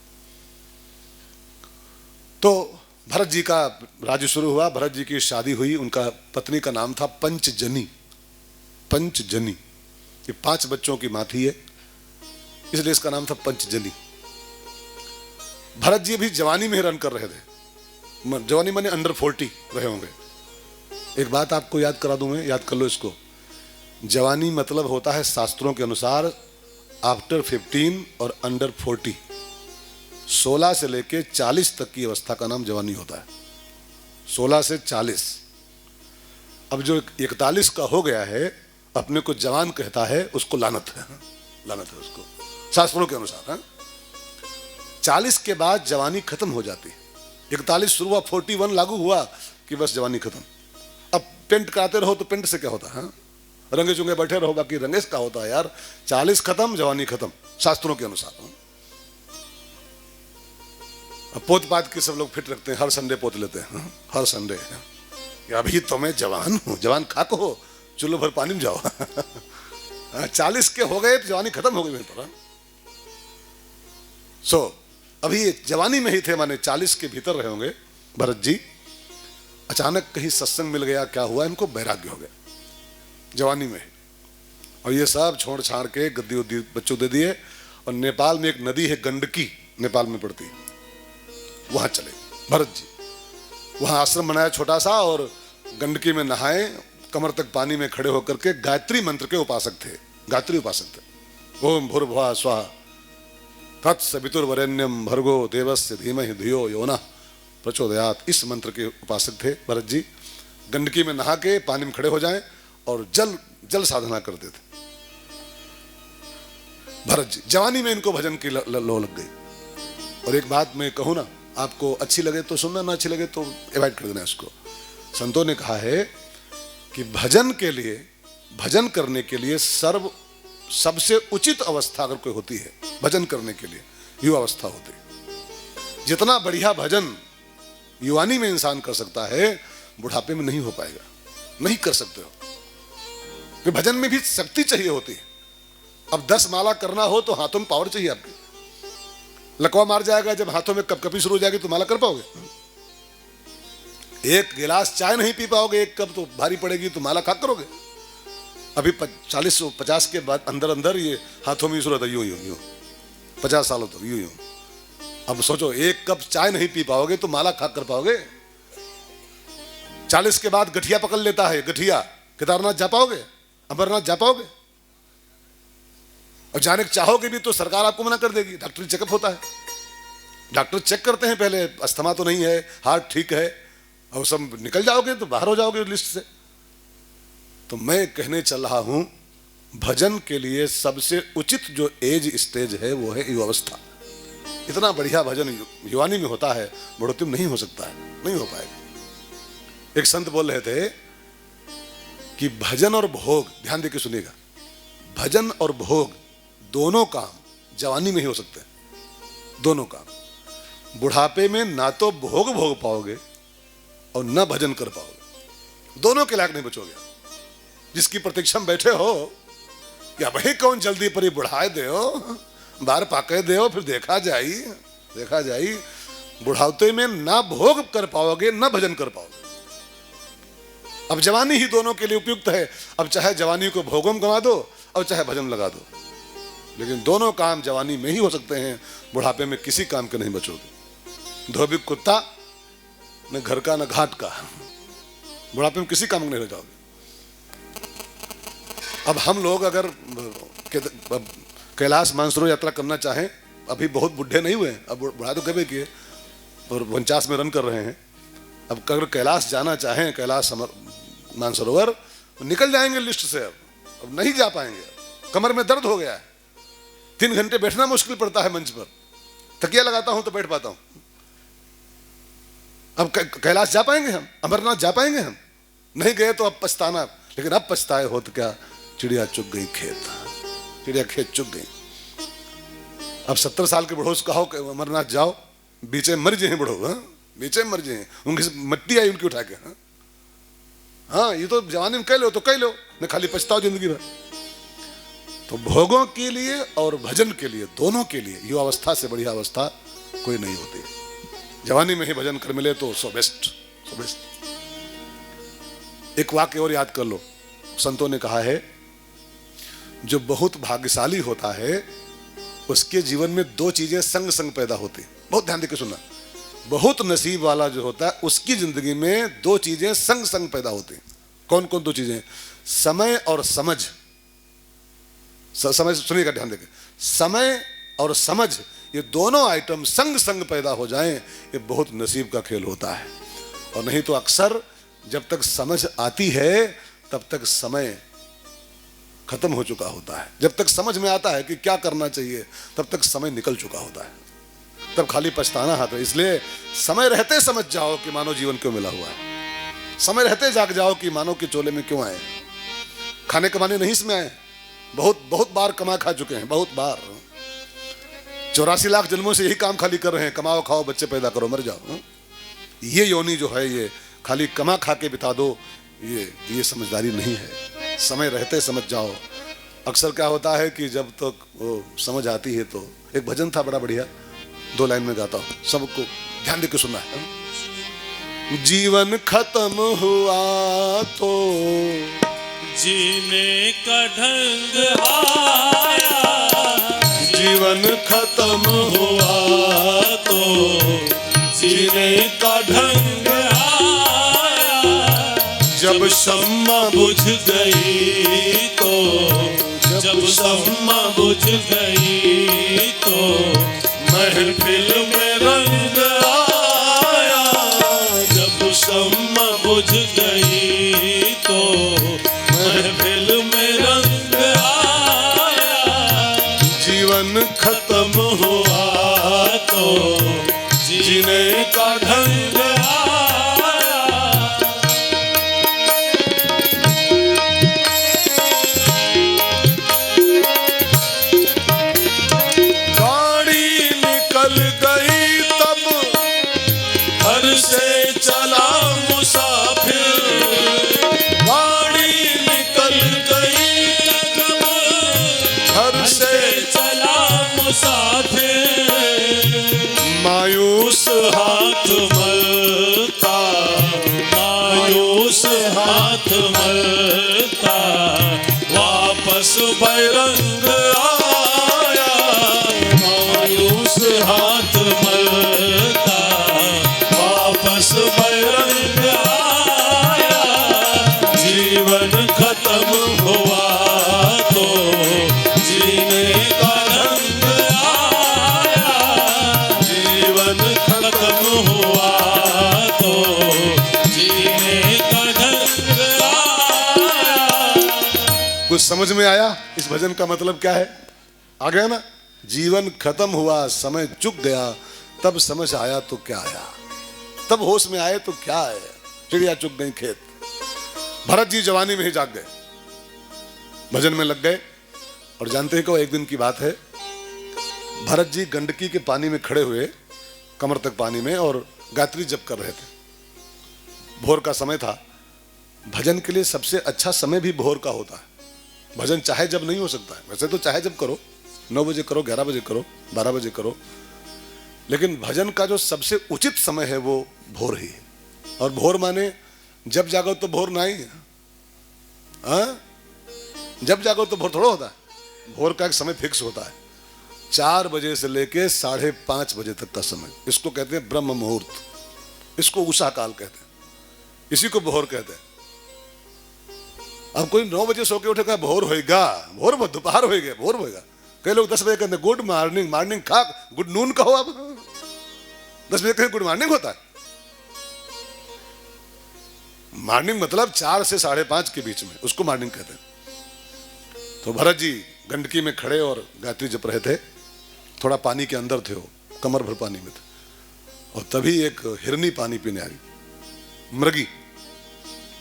तो भरत जी का राज्य शुरू हुआ, भरत जी की शादी हुई, उनका पत्नी का नाम था पंचजनी। पंचजनी, ये 5 बच्चों की माँ थी, इसलिए इसका नाम था पंचजनी। भरत जी भी जवानी में ही रन कर रहे थे, जवानी माने अंडर 40 रहे होंगे। एक बात आपको याद करा दूं मैं, याद कर लो इसको। जवानी मतलब होता है शास्त्रों के अनुसार आफ्टर 15 और अंडर 40, 16 से लेके 40 तक की अवस्था का नाम जवानी होता है, 16 से 40। अब जो 41 का हो गया है अपने को जवान कहता है, उसको लानत है, लानत है उसको शास्त्रों के अनुसार। 40 के बाद जवानी खत्म हो जाती है, 41 शुरू हुआ, 41 लागू हुआ कि बस जवानी खत्म। अब पेंट कराते रहो तो पेंट से क्या होता है, रंगे चुंगे बैठे रहो, बाकी रंगे से क्या होता है यार। 40 खत्म, जवानी खत्म शास्त्रों के अनुसार। अब पोत पात के सब लोग फिट रखते हैं, हर संडे पोत लेते हैं, हर संडे। अभी तो मैं जवान हूं, जवान खाक हो, चुल्लू भर पानी में जाओ। 40 के हो गए तो जवानी खत्म हो गई मेरे पर। अभी जवानी में ही थे, माने 40 के भीतर रहे होंगे भरत जी। अचानक कहीं सत्संग मिल गया, क्या हुआ, इनको वैराग्य हो गया जवानी में। और ये सब छोड़ छाड़ के गद्दी उद्दी बच्चों दे दिए और नेपाल में एक नदी है गंडकी, नेपाल में पड़ती, वहां चले भरत जी। वहां आश्रम बनाया छोटा सा और गंडकी में नहाए, कमर तक पानी में खड़े होकर के गायत्री मंत्र के उपासक थे, गायत्री उपासक थे। ओम भूर्भुवः स्वः तत्सवितुर्वरेण्यम भर्गो देवस्य धीमहि धियो यो नः प्रचोदयात्, इस मंत्र के उपासक थे भरत जी। गंडकी में नहा के पानी में खड़े हो जाएं और जल साधना करते थे भरत जी। जवानी में इनको भजन की लो लग गई। और एक बात मैं कहूँ ना, आपको अच्छी लगे तो सुनना, ना अच्छी लगे तो अवॉइड कर देना इसको। संतों ने कहा है कि भजन के लिए, भजन करने के लिए सबसे उचित अवस्था अगर कोई होती है भजन करने के लिए, युवा अवस्था होती है। जितना बढ़िया भजन युवानी में इंसान कर सकता है, बुढ़ापे में नहीं हो पाएगा, नहीं कर सकते हो। कि भजन में भी शक्ति चाहिए होती है। अब 10 माला करना हो तो हाथों में पावर चाहिए आपके। लकवा मार जाएगा जब हाथों में कपकपी शुरू हो जाएगी तो माला कर पाओगे? एक गिलास चाय नहीं पी पाओगे, एक कप तो भारी पड़ेगी तो माला खा करोगे? अभी 40-50 के बाद अंदर अंदर ये हाथों में शुरू होता है, यूं यूं यूं, 50 सालों तक यूं यूं। अब सोचो, एक कप चाय नहीं पी पाओगे तो माला खा कर पाओगे? 40 के बाद गठिया पकड़ लेता है, गठिया। केदारनाथ जा पाओगे? अमरनाथ जा पाओगे? और जाने चाहोगे भी तो सरकार आपको मना कर देगी। डॉक्टरी चेकअप होता है, डॉक्टर चेक करते हैं पहले, अस्थमा तो नहीं है, हार्ट ठीक है, और सब निकल जाओगे तो बाहर हो जाओगे लिस्ट से। तो मैं कहने चल रहा हूं, भजन के लिए सबसे उचित जो एज स्टेज है वो है युवावस्था। इतना बढ़िया भजन युवानी में होता है, बढ़ोतरी में नहीं हो सकता है, नहीं हो पाएगा। एक संत बोल रहे थे कि भजन और भोग, ध्यान देके सुनिएगा, भजन और भोग दोनों काम जवानी में ही हो सकते हैं। दोनों काम। बुढ़ापे में ना तो भोग पाओगे और ना भजन कर पाओगे, दोनों के लायक नहीं बचोगे। जिसकी प्रतीक्षा में बैठे हो या वही कौन जल्दी पर ही बुढ़ाए दे, बार पाके दे, फिर देखा जाई। बुढ़ाते में ना भोग कर पाओगे ना भजन कर पाओगे। अब जवानी ही दोनों के लिए उपयुक्त है। अब चाहे जवानी को भोगों में गवा दो और चाहे भजन लगा दो, लेकिन दोनों काम जवानी में ही हो सकते हैं। बुढ़ापे में किसी काम के नहीं बचोगे। धोबी कुत्ता न घर का न घाट का, बुढ़ापे में किसी काम में नहीं रह जाओगे। अब हम लोग अगर कैलाश मानसरोवर यात्रा करना चाहें, अभी बहुत बुढ़े नहीं हुए, अब बुढ़ा तो कभी किए और 49 में रन कर रहे हैं। अब अगर कैलाश जाना चाहें, कैलाश मानसरोवर, निकल जाएंगे लिस्ट से। अब नहीं जा पाएंगे, कमर में दर्द हो गया है, 3 घंटे बैठना मुश्किल पड़ता है मंच पर, तकिया लगाता हूं तो बैठ पाता हूं। अब कैलाश जा पाएंगे हम? अमरनाथ जा पाएंगे हम? नहीं गए तो अब पछताना। लेकिन अब पछताए हो तो क्या, चिड़िया चुग गई खेत, चिड़िया खेत चुग गई। अब 70 साल के बुढ़ो से कहो कि अमरनाथ जाओ, बीचे मर जाए बुढ़ो, बीचे मर जाए, उनकी मट्टी आई उनकी उठा के। हाँ, ये तो जवानी में कह लो तो कह लो, न खाली पछताओ जिंदगी भर। तो भोगों के लिए और भजन के लिए, दोनों के लिए युवावस्था से बढ़िया अवस्था कोई नहीं होती। जवानी में ही भजन कर मिले तो सो बेस्ट, सो बेस्ट। एक वाक्य और याद कर लो, संतों ने कहा है, जो बहुत भाग्यशाली होता है उसके जीवन में 2 चीजें संग संग पैदा होती। बहुत ध्यान देकर सुनना, बहुत नसीब वाला जो होता है उसकी जिंदगी में 2 चीजें संग संग पैदा होती। कौन कौन 2 चीजें? समय और समझ। समझ, सुनिएगा ध्यान देकर, समय और समझ, ये दोनों आइटम संग संग पैदा हो जाएं, ये बहुत नसीब का खेल होता है। और नहीं तो अक्सर जब तक समझ आती है तब तक समय खत्म हो चुका होता है। जब तक समझ में आता है कि क्या करना चाहिए तब तक समय निकल चुका होता है, तब खाली पछताना हाथ है। इसलिए समय रहते समझ जाओ कि मानव जीवन क्यों मिला हुआ है। समय रहते जाग जाओ कि मानव के चोले में क्यों आए। खाने कमाने नहीं इसमें आए, बहुत बार कमा खा चुके हैं, बहुत बार। 84 लाख जन्मों से यही काम खाली कर रहे हैं, कमाओ खाओ बच्चे पैदा करो मर जाओ। ये योनि जो है ये खाली कमा खा के बिता दो, ये समझदारी नहीं है। समय रहते समझ जाओ। अक्सर क्या होता है कि जब तक वो समझ आती है तो, एक भजन था बड़ा बढ़िया, 2 लाइन में गाता हूं, सबको ध्यान देकर सुनना है। जीवन खत्म हुआ तो जीने का ढंग आया, जीवन खत्म हुआ तो जीने का ढंग आया। जब शम्मा बुझ गई तो, जब शम्मा बुझ गई तो महफिल में रंग आया। जब शम्मा बुझ गई तो महफिल में रंग आया। जीवन खत्म हुआ तो जीने का ढंग आया। गाड़ी निकल गई तब घर से साथे मायूस हाथ मलता, मायूस हाथ मलता, वापस बैरंग आया, मायूस हाथ मलता, वापस बैरंग आया, जीवन खत्म हुआ तो जीने का ढंग आया, जीवन खत्म हुआ तो जीने का ढंग आया। कुछ समझ में आया इस भजन का मतलब क्या है? आ गया ना? जीवन खत्म हुआ, समय चुक गया, तब समझ आया तो क्या आया, तब होश में आए तो क्या है, चिड़िया चुग गई खेत। भरत जी जवानी में ही जाग गए, भजन में लग गए। और जानते हैं को एक दिन की बात है, भरत जी गंडकी के पानी में खड़े हुए, कमर तक पानी में, और गायत्री जप कर रहे थे। भोर का समय था। भजन के लिए सबसे अच्छा समय भी भोर का होता है। भजन चाहे जब नहीं हो सकता है, वैसे तो चाहे जब करो, 9 बजे करो, 11 बजे करो, 12 बजे करो, लेकिन भजन का जो सबसे उचित समय है वो भोर ही है। और भोर माने जब जागो तो भोर नहीं है, हाँ? जब जागो तो भोर थोड़ा होता है। भोर का एक समय फिक्स होता है, 4 बजे से लेके 5:30 बजे तक का समय, इसको कहते हैं ब्रह्म मुहूर्त, इसको उषा काल कहते हैं, इसी को भोर कहते हैं। अब कोई 9 बजे सो के उठेगा भोर होएगा, भोर दोपहर होएगा, भोर होएगा। कई लोग 10 बजे कहते हैं गुड मॉर्निंग, मॉर्निंग खा, गुड नून कहो। अब 10 बजे कहते गुड मॉर्निंग होता है। मॉर्निंग मतलब 4 से 5:30 के बीच में, उसको मॉर्निंग कहते हैं। तो भरत जी गंडकी में खड़े और गायत्री जप रहे थे। थोड़ा पानी के अंदर थे, वो कमर भर पानी में थे, और तभी एक हिरनी पानी पीने आई, मृगी।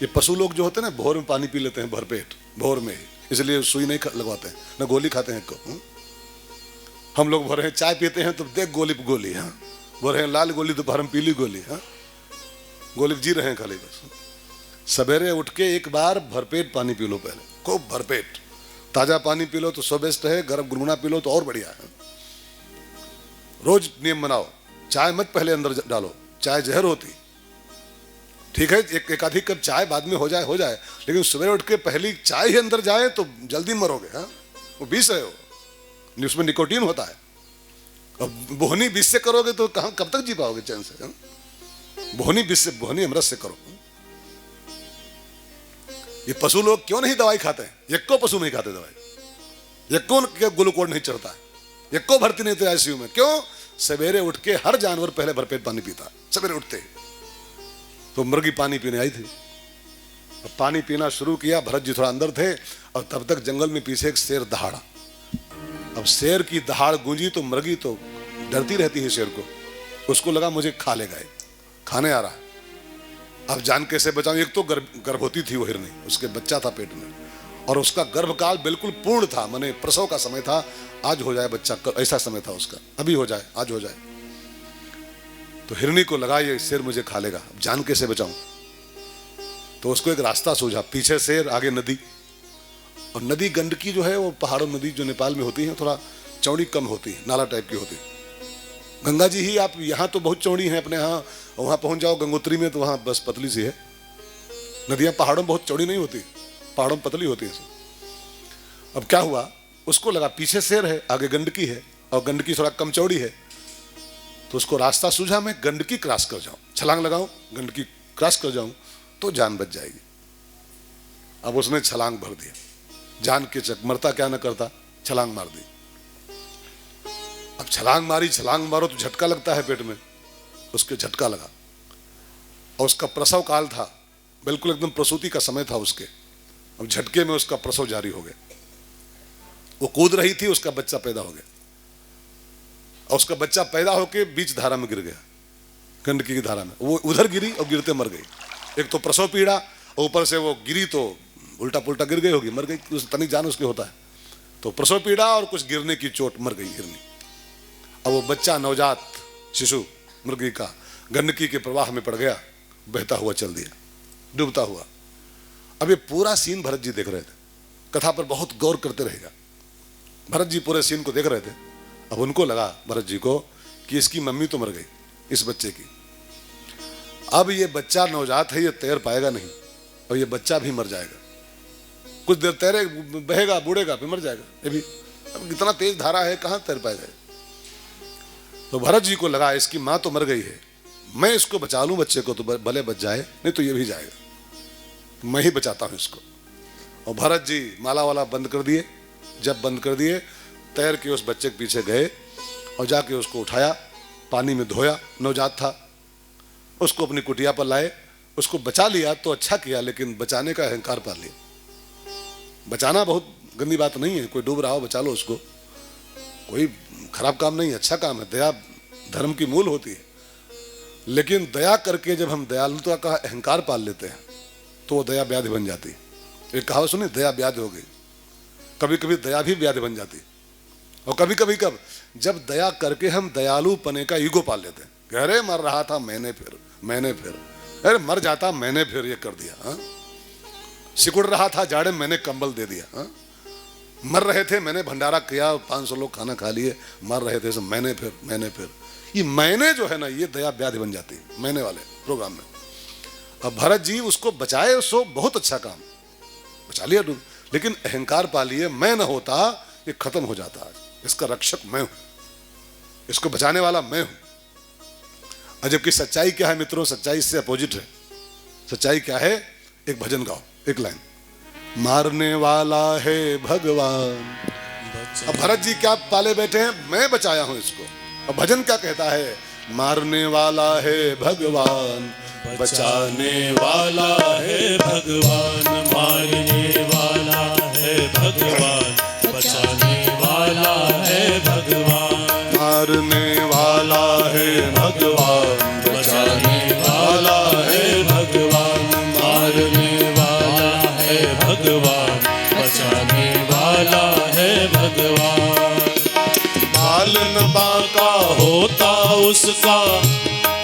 ये पशु लोग जो होते हैं ना, भोर में पानी पी लेते हैं भरपेट, भोर में ही, इसलिए सुई नहीं लगवाते हैं, ना गोली खाते हैं। हम लोग भोर हैं चाय पीते हैं तो देख गोली पे गोली, हाँ, भोर हैं लाल गोली, दोपहर में पीली गोली, हाँ, गोली जी रहे हैं खाली बस। सवेरे उठ के एक बार भरपेट पानी पी लो, पहले खूब भरपेट। ताजा पानी पी लो तो सो बेस्ट है, गर्म गुनगुना पी लो तो और बढ़िया है। रोज नियम बनाओ, चाय मत पहले अंदर डालो, चाय जहर होती। ठीक है, एक आधी कप चाय बाद में हो जाए, लेकिन सवेरे उठ के पहली चाय ही अंदर जाए तो जल्दी मरोगे, हाँ? वो विष है, वो उसमें निकोटीन होता है। और बोहनी विष से करोगे तो कहाँ कब तक जी पाओगे चैन से, हाँ? बोहनी विष से, बोहनी अमृत से करो। ये पशु लोग क्यों नहीं दवाई खाते हैं? एको पशु नहीं खाते दवाई, एको ग्लूकोज नहीं चढ़ता है, एको भर्ती नहीं थे आईसीयू में। क्यों? सवेरे उठ के हर जानवर पहले भरपेट पानी पीता, सवेरे उठते ही। तो मुर्गी पानी पीने आई थी, अब पानी पीना शुरू किया। भरत जी थोड़ा अंदर थे, और तब तक जंगल में पीछे एक शेर दहाड़ा। अब शेर की दहाड़ गूंजी तो मुर्गी तो डरती रहती है शेर को, उसको लगा मुझे खा लेगा, खाने आ रहा है। अब जान कैसे बचाऊं? एक तो गर्भवती थी वो हिरनी, उसके बच्चा था पेट में, और उसका गर्भकाल बिल्कुल पूर्ण था, माने प्रसव का समय था। आज हो जाए बच्चा, ऐसा समय था उसका, अभी हो जाए, आज हो जाए। तो हिरनी को लगा ये शेर मुझे खा लेगा, अब जान कैसे बचाऊं? तो उसको एक रास्ता सूझा, पीछे शेर, आगे नदी। और नदी गंडकी जो है वो पहाड़ों नदी जो नेपाल में होती है, थोड़ा चौड़ी कम होती है, नाला टाइप की होती है। गंगा जी ही आप यहाँ तो बहुत चौड़ी हैं अपने यहाँ, वहाँ पहुँच जाओ गंगोत्री में तो वहाँ बस पतली सी है। नदियाँ पहाड़ों में बहुत चौड़ी नहीं होती, पहाड़ों में पतली होती है। अब क्या हुआ, उसको लगा पीछे शेर है, आगे गंडकी है, और गंडकी थोड़ा कम चौड़ी है। तो उसको रास्ता सूझा, मैं गंडकी क्रॉस कर जाऊं, छलांग लगाऊं, गंडकी क्रॉस कर जाऊं तो जान बच जाएगी। अब उसने छलांग भर दिया, जान के चक, मरता क्या न करता, छलांग मार दी। अब छलांग मारी, छलांग मारो तो झटका लगता है पेट में, उसके झटका लगा। और उसका प्रसव काल था, बिल्कुल एकदम प्रसूति का समय था उसके। अब झटके में उसका प्रसव जारी हो गया। वो कूद रही थी, उसका बच्चा पैदा हो गया, और उसका बच्चा पैदा होके बीच धारा में गिर गया, गंडकी की धारा में। वो उधर गिरी और गिरते मर गई। एक तो प्रसव पीड़ा, और ऊपर से वो गिरी तो उल्टा पुल्टा गिर गई होगी, मर गई, उस तनिक जान उसके होता है। तो प्रसव पीड़ा और कुछ गिरने की चोट, मर गई हिरनी। अब वो बच्चा नवजात शिशु मुर्गी का गंडकी के प्रवाह में पड़ गया, बहता हुआ चल दिया, डूबता हुआ। अब ये पूरा सीन भरत जी देख रहे थे, कथा पर बहुत गौर करते रहेगा। भरत जी पूरे सीन को देख रहे थे, अब उनको लगा भरत जी को कि इसकी मम्मी तो मर गई इस बच्चे की, अब ये बच्चा नवजात है, ये तैर पाएगा नहीं और ये बच्चा भी मर जाएगा, कुछ देर तैरे बहेगा बूढ़ेगा फिर मर जाएगा, ये भी अब इतना तेज धारा है कहाँ तैर पाएगा। तो भरत जी को लगा इसकी माँ तो मर गई है, मैं इसको बचा लूं बच्चे को तो भले बच जाए, नहीं तो ये भी जाएगा, तो मैं ही बचाता हूं इसको। और भरत जी माला वाला बंद कर दिए, जब बंद कर दिए तैर के उस बच्चे के पीछे गए और जाके उसको उठाया, पानी में धोया, नवजात था, उसको अपनी कुटिया पर लाए, उसको बचा लिया तो अच्छा किया, लेकिन बचाने का अहंकार पाल लिया। बचाना बहुत गंदी बात नहीं है, कोई डूब रहा हो बचा लो उसको, कोई खराब काम नहीं, अच्छा काम है, दया धर्म की मूल होती है। लेकिन दया करके जब हम दयालुता का अहंकार पाल लेते हैं तो वो दया व्याधि बन जाती है। एक कहावत सुनी, दया व्याधि हो गई। कभी कभी दया भी व्याधि बन जाती है, और कभी कभी कब जब दया करके हम दयालु पने का ईगो पाल लेते हैं, अरे मर रहा था मैंने फिर, अरे मर जाता मैंने फिर ये कर दिया, हाँ? सिकुड़ रहा था जाड़े मैंने कंबल दे दिया, हाँ? मर रहे थे मैंने भंडारा किया, 500 लोग खाना खा लिए, मर रहे थे सब मैंने फिर ये मैंने जो है ना, ये दया व्याधि बन जाती है मैंने वाले प्रोग्राम में। अब भरत जी उसको बचाए, सो बहुत अच्छा काम बचा लिया, लेकिन अहंकार पा लिए, मैं न होता ये खत्म हो जाता, आज इसका रक्षक मैं हूं, इसको बचाने वाला मैं हूं। और जबकि सच्चाई क्या है मित्रों, सच्चाई इससे अपोजिट है। सच्चाई क्या है, एक भजन गाओ, एक लाइन, मारने वाला है भगवान। अब भरत जी क्या पाले बैठे हैं, मैं बचाया हूं इसको। अब भजन क्या कहता है, मारने वाला है भगवान, बचाने वाला है भगवान, मारने वाला है भगवान, बचाने वाला है भगवान, मारने वाला है भगवान, बचाने वाला है भगवान, मारने वाला है भगवान, बचाने वाला है भगवान। पालन बाका होता उसका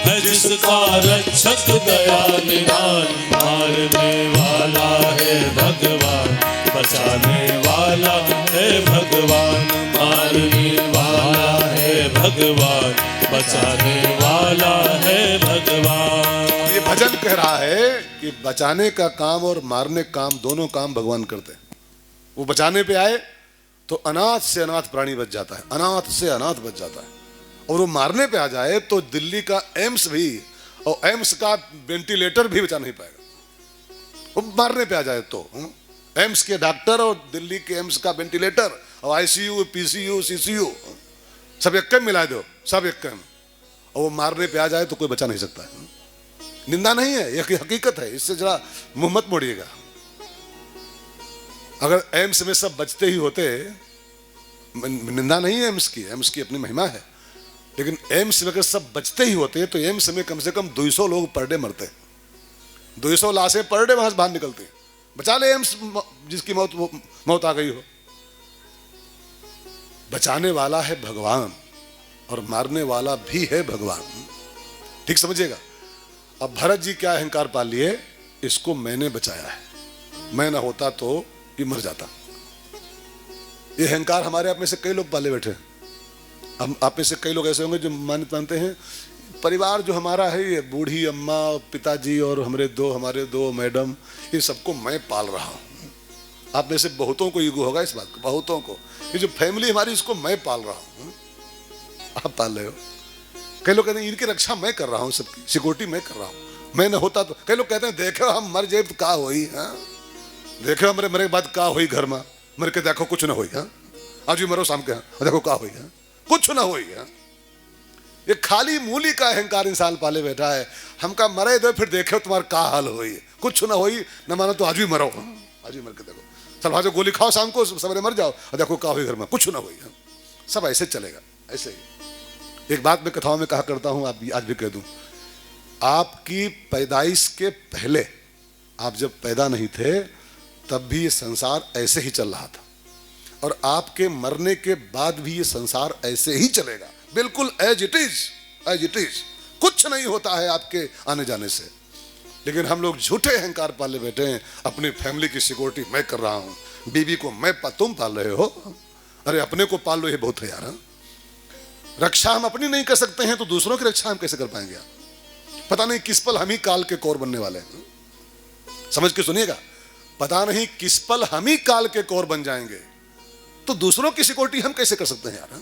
है जिसका रक्षक दया निधान, मारने वाला है भगवान, बचाने वाला है भगवान, मारने वाला है भगवान, बचाने वाला है भगवान। ये भजन कह रहा है कि बचाने का काम और मारने का काम दोनों काम भगवान करते हैं। वो बचाने पे आए तो अनाथ से अनाथ प्राणी बच जाता है, अनाथ से अनाथ बच जाता है, और वो मारने पे आ जाए तो दिल्ली का एम्स भी और एम्स का वेंटिलेटर भी बचा नहीं पाएगा। वो मारने पे आ जाए तो एम्स के डॉक्टर और दिल्ली के एम्स का वेंटिलेटर और आईसीयू, पीसीयू, सीसीयू सब एक कम मिला दो, सब एक कम, और वो मारने पे आ जाए तो कोई बचा नहीं सकता है। निंदा नहीं है, यह हकीकत है, इससे जरा मुंह मत मोड़िएगा। अगर एम्स में सब बचते ही होते, निंदा नहीं है एम्स की अपनी महिमा है, लेकिन एम्स में अगर सब बचते ही होते तो एम्स में कम से कम 200 लोग पर डे मरते, 200 लाशें पर डे वहां से बाहर निकलती। बचा ले एम्स जिसकी मौत आ गई हो। बचाने वाला है भगवान और मारने वाला भी है भगवान, ठीक समझिएगा। अब भरत जी क्या अहंकार पाल लिए, इसको मैंने बचाया है, मैं ना होता तो ये मर जाता। ये अहंकार हमारे आप में से कई लोग पाले बैठे हैं। हम आप में से कई लोग ऐसे होंगे जो मानते हैं परिवार जो हमारा है, ये बूढ़ी अम्मा, पिताजी और हमारे दो मैडम, ये सबको मैं पाल रहा हूँ। आप में से बहुतों को ईगो होगा इस बात को, बहुतों को, ये जो फैमिली हमारी इसको मैं पाल रहा हूँ, आप पाल रहे हो। कई लोग कहते हैं इनकी रक्षा मैं कर रहा हूँ, सबकी सिक्योरिटी मैं कर रहा हूँ, मैं न होता तो। कई लोग कहते हैं देखो हम मर जाए तो का होई, हाँ देखो हमारे मरे के बाद का होई, घर में मर के देखो कुछ ना होई, हाँ आज भी मरो शाम के, हाँ देखो का होई, हाँ कुछ ना होई। हाँ ये खाली मूली का अहंकार इंसान पाले बैठा है, हमका मरे दो फिर देखो तुम्हारा का हाल होई, कुछ ना होई, न मानो तो आज भी मरो, हाँ आज भी मर के देखो, चल आज गोली खाओ शाम को सवेरे मर जाओ और देखो का होई घर में, कुछ ना होई। हाँ सब ऐसे चलेगा, ऐसे ही। एक बात मैं कथाओं में कहा करता हूं, आप आज भी कह दूं, आपकी पैदाइश के पहले, आप जब पैदा नहीं थे तब भी ये संसार ऐसे ही चल रहा था, और आपके मरने के बाद भी ये संसार ऐसे ही चलेगा, बिल्कुल एज इट इज, कुछ नहीं होता है आपके आने जाने से। लेकिन हम लोग झूठे अहंकार पाले बैठे हैं, अपनी फैमिली की सिक्योरिटी मैं कर रहा हूं, बीवी को मैं तुम पाल रहे हो, अरे अपने को पाल लो, ये बहुत है यार। रक्षा हम अपनी नहीं कर सकते हैं तो दूसरों की रक्षा हम कैसे कर पाएंगे आप? पता नहीं किस पल हम ही काल के कौर बनने वाले हैं। समझ के सुनिएगा, पता नहीं किस पल हम ही काल के कौर बन जाएंगे, तो दूसरों की सिक्योरिटी हम कैसे कर सकते हैं यार?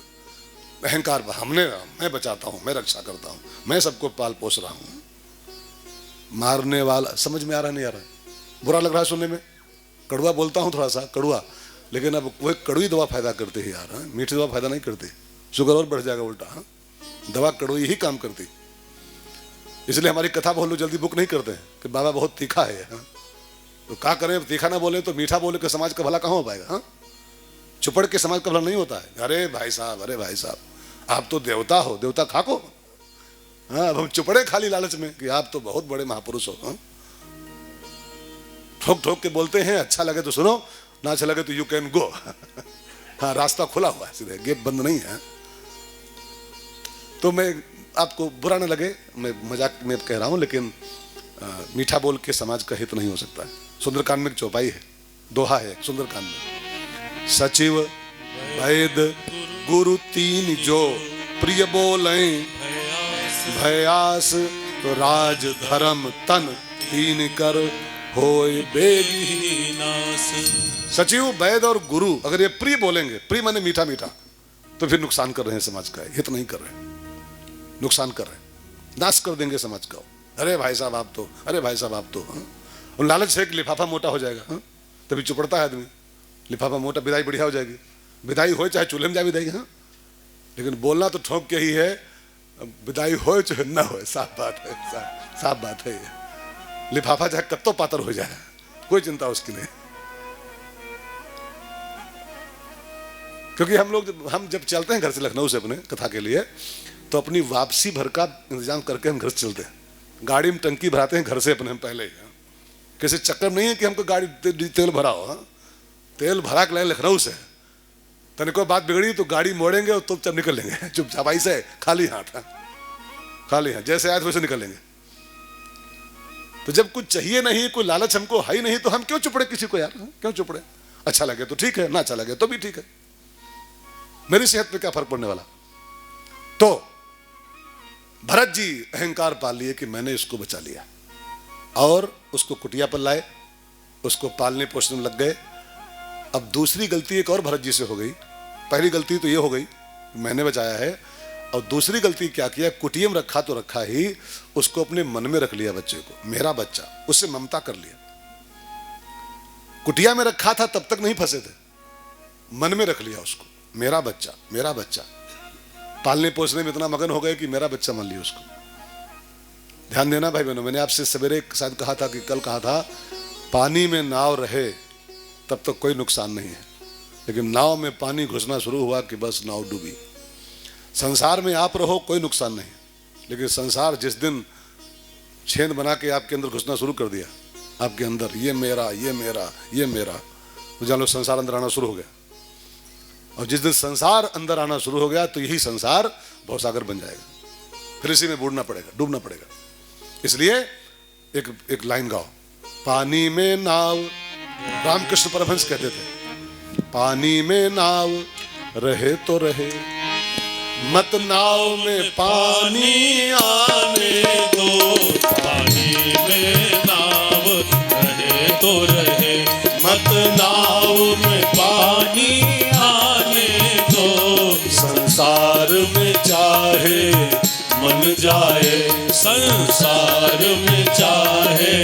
अहंकार, मैं बचाता हूं, मैं रक्षा करता हूं, मैं सबको पाल पोस रहा हूं। मारने वाला, समझ में आ रहा नहीं आ रहा? बुरा लग रहा है सुनने में, कड़वा बोलता हूं थोड़ा सा कड़वा, लेकिन अब वह कड़वी दवा फायदा करती है यार, मीठी दवा फायदा नहीं करती, शुगर और बढ़ जाएगा उल्टा। दवा कड़वी ही काम करती, इसलिए हमारी कथा बहुत लोग जल्दी बुक नहीं करते हैं कि बाबा बहुत तीखा है। तो क्या करें, तीखा ना बोले तो मीठा बोले कि समाज का भला कहाँ हो पाएगा? चुपड़ के समाज का भला नहीं होता है। अरे भाई साहब, आप तो देवता हो, देवता खाको। हाँ, अब हम चुपड़े खाली लालच में कि आप तो बहुत बड़े महापुरुष हो। ठोक ठोक के बोलते हैं, अच्छा लगे तो सुनो, ना अच्छा लगे तो यू कैन गो। हाँ, रास्ता खुला हुआ है, सीधे गेट बंद नहीं है। तो मैं आपको बुरा न लगे, मैं मजाक में कह रहा हूं, लेकिन मीठा बोल के समाज का हित नहीं हो सकता है। सुंदरकांड में एक चौपाई है, दोहा है सुंदरकांड में, सचिव वैद गुरु तीन जो प्रिय बोले भयास, तो राज धर्म तन तीन कर होए बेगी नास। सचिव वैद और गुरु अगर ये प्रिय बोलेंगे, प्रिय माने मीठा मीठा, तो फिर नुकसान कर रहे हैं समाज का, हित नहीं कर रहे, नुकसान कर रहे हैं, नाश कर देंगे समाज का। अरे भाई साहब आप तो, अरे भाई साहब आप तो, और लालच से लिफाफा मोटा हो जाएगा, तभी चुपड़ता है आदमी। लिफाफा मोटा, विदाई बढ़िया हो जाएगी, विदाई हो चाहे चूल्हे में जाए विदाई। लेकिन बोलना तो ठोक के ही है, विदाई हो चाहे ना हो, साफ बात है, साफ बात है ये। लिफाफा चाहे कत्तो पातर हो जाए, कोई चिंता उसकी नहीं। क्योंकि हम जब चलते हैं घर से लखनऊ से अपने कथा के लिए, तो अपनी वापसी भर का इंतजाम करके हम घर से चलते हैं। गाड़ी में टंकी भराते हैं घर से अपने हम पहले ही। किसी चक्कर नहीं है कि हमको गाड़ी तेल भरा हो, तेल भरा के लाए लखनऊ से, तने कोई बात बिगड़ी तो गाड़ी मोड़ेंगे और तो निकल लेंगे चुपचाप से, खाली हाथ, खाली हाथ, जैसे आए वैसे निकल लेंगे। तो जब कुछ चाहिए नहीं, कोई लालच हमको है ही नहीं, तो हम क्यों चुपड़े किसी को यार? क्यों चुपड़े? अच्छा लगे तो ठीक है, ना अच्छा लगे तो भी ठीक है, मेरी सेहत पे क्या फर्क पड़ने वाला। तो भरत जी अहंकार पाल लिए कि मैंने इसको बचा लिया, और उसको कुटिया पर लाए, उसको पालने पोषने में लग गए। अब दूसरी गलती एक और भरत जी से हो गई। पहली गलती तो ये हो गई मैंने बचाया है, और दूसरी गलती क्या किया, कुटिया में रखा तो रखा ही, उसको अपने मन में रख लिया बच्चे को, मेरा बच्चा, उससे ममता कर लिया। कुटिया में रखा था तब तक नहीं फंसे थे, मन में रख लिया उसको, मेरा बच्चा, मेरा बच्चा। पालने पोसने में इतना मगन हो गए कि मेरा बच्चा मान लिया उसको। ध्यान देना भाई बहनों, मैंने आपसे सवेरे शायद कहा था कि कल कहा था, पानी में नाव रहे तब तक कोई नुकसान नहीं है, लेकिन नाव में पानी घुसना शुरू हुआ कि बस नाव डूबी। संसार में आप रहो कोई नुकसान नहीं, लेकिन संसार जिस दिन छेद बना के आपके अंदर घुसना शुरू कर दिया, आपके अंदर ये मेरा, ये मेरा, ये मेरा, तो जान लो संसार अंदर आना शुरू हो गया। और जिस दिन संसार अंदर आना शुरू हो गया तो यही संसार भवसागर बन जाएगा, फिर इसी में बूढ़ना पड़ेगा, डूबना पड़ेगा। इसलिए एक लाइन गाओ, पानी में नाव, रामकृष्ण परमहंस कहते थे, पानी में नाव रहे तो रहे, मत नाव में पानी आने दो, पानी में नाव रहे तो रहे, मत नाव में पानी आने दो। संसार में चाहे मन जाए, संसार में चाहे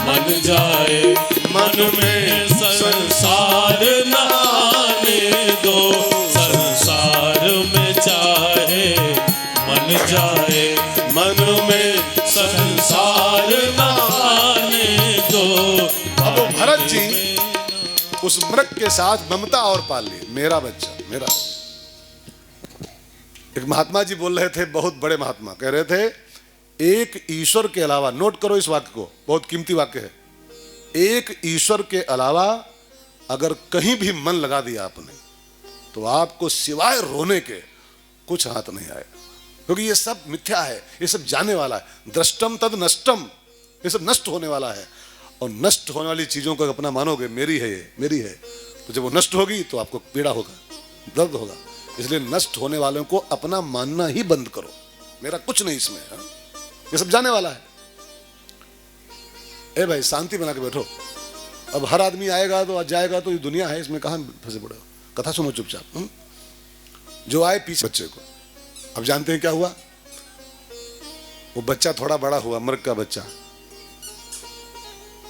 मन जाए, मन में संसार न आने दो। संसार में चाहे मन जाए, मन में संसार न आने दो। अब भरत जी उस मृग के साथ ममता और पाल लिए, मेरा बच्चा, मेरा। एक महात्मा जी बोल रहे थे, बहुत बड़े महात्मा कह रहे थे, एक ईश्वर के अलावा, नोट करो इस वाक्य को, बहुत कीमती वाक्य है, एक ईश्वर के अलावा अगर कहीं भी मन लगा दिया आपने, तो आपको सिवाय रोने के कुछ हाथ नहीं आएगा, क्योंकि ये सब मिथ्या है, ये सब जाने वाला है, दृष्टम तद नष्टम, ये सब नष्ट होने वाला है। और नष्ट होने वाली चीजों को अपना मानोगे, मेरी है ये, मेरी है, तो जब वो नष्ट होगी तो आपको पीड़ा होगा, दर्द होगा। इसलिए नष्ट होने वालों को अपना मानना ही बंद करो, मेरा कुछ नहीं इसमें, हाँ? ये सब जाने वाला है। ए भाई शांति बना के बैठो। अब हर आदमी आएगा तो जाएगा, तो ये दुनिया है, इसमें कहाँ फंसे पड़े हो। कथा सुनो चुपचाप। जो आए पीछे बच्चे को, अब जानते हैं क्या हुआ? वो बच्चा थोड़ा बड़ा हुआ, मृग का बच्चा।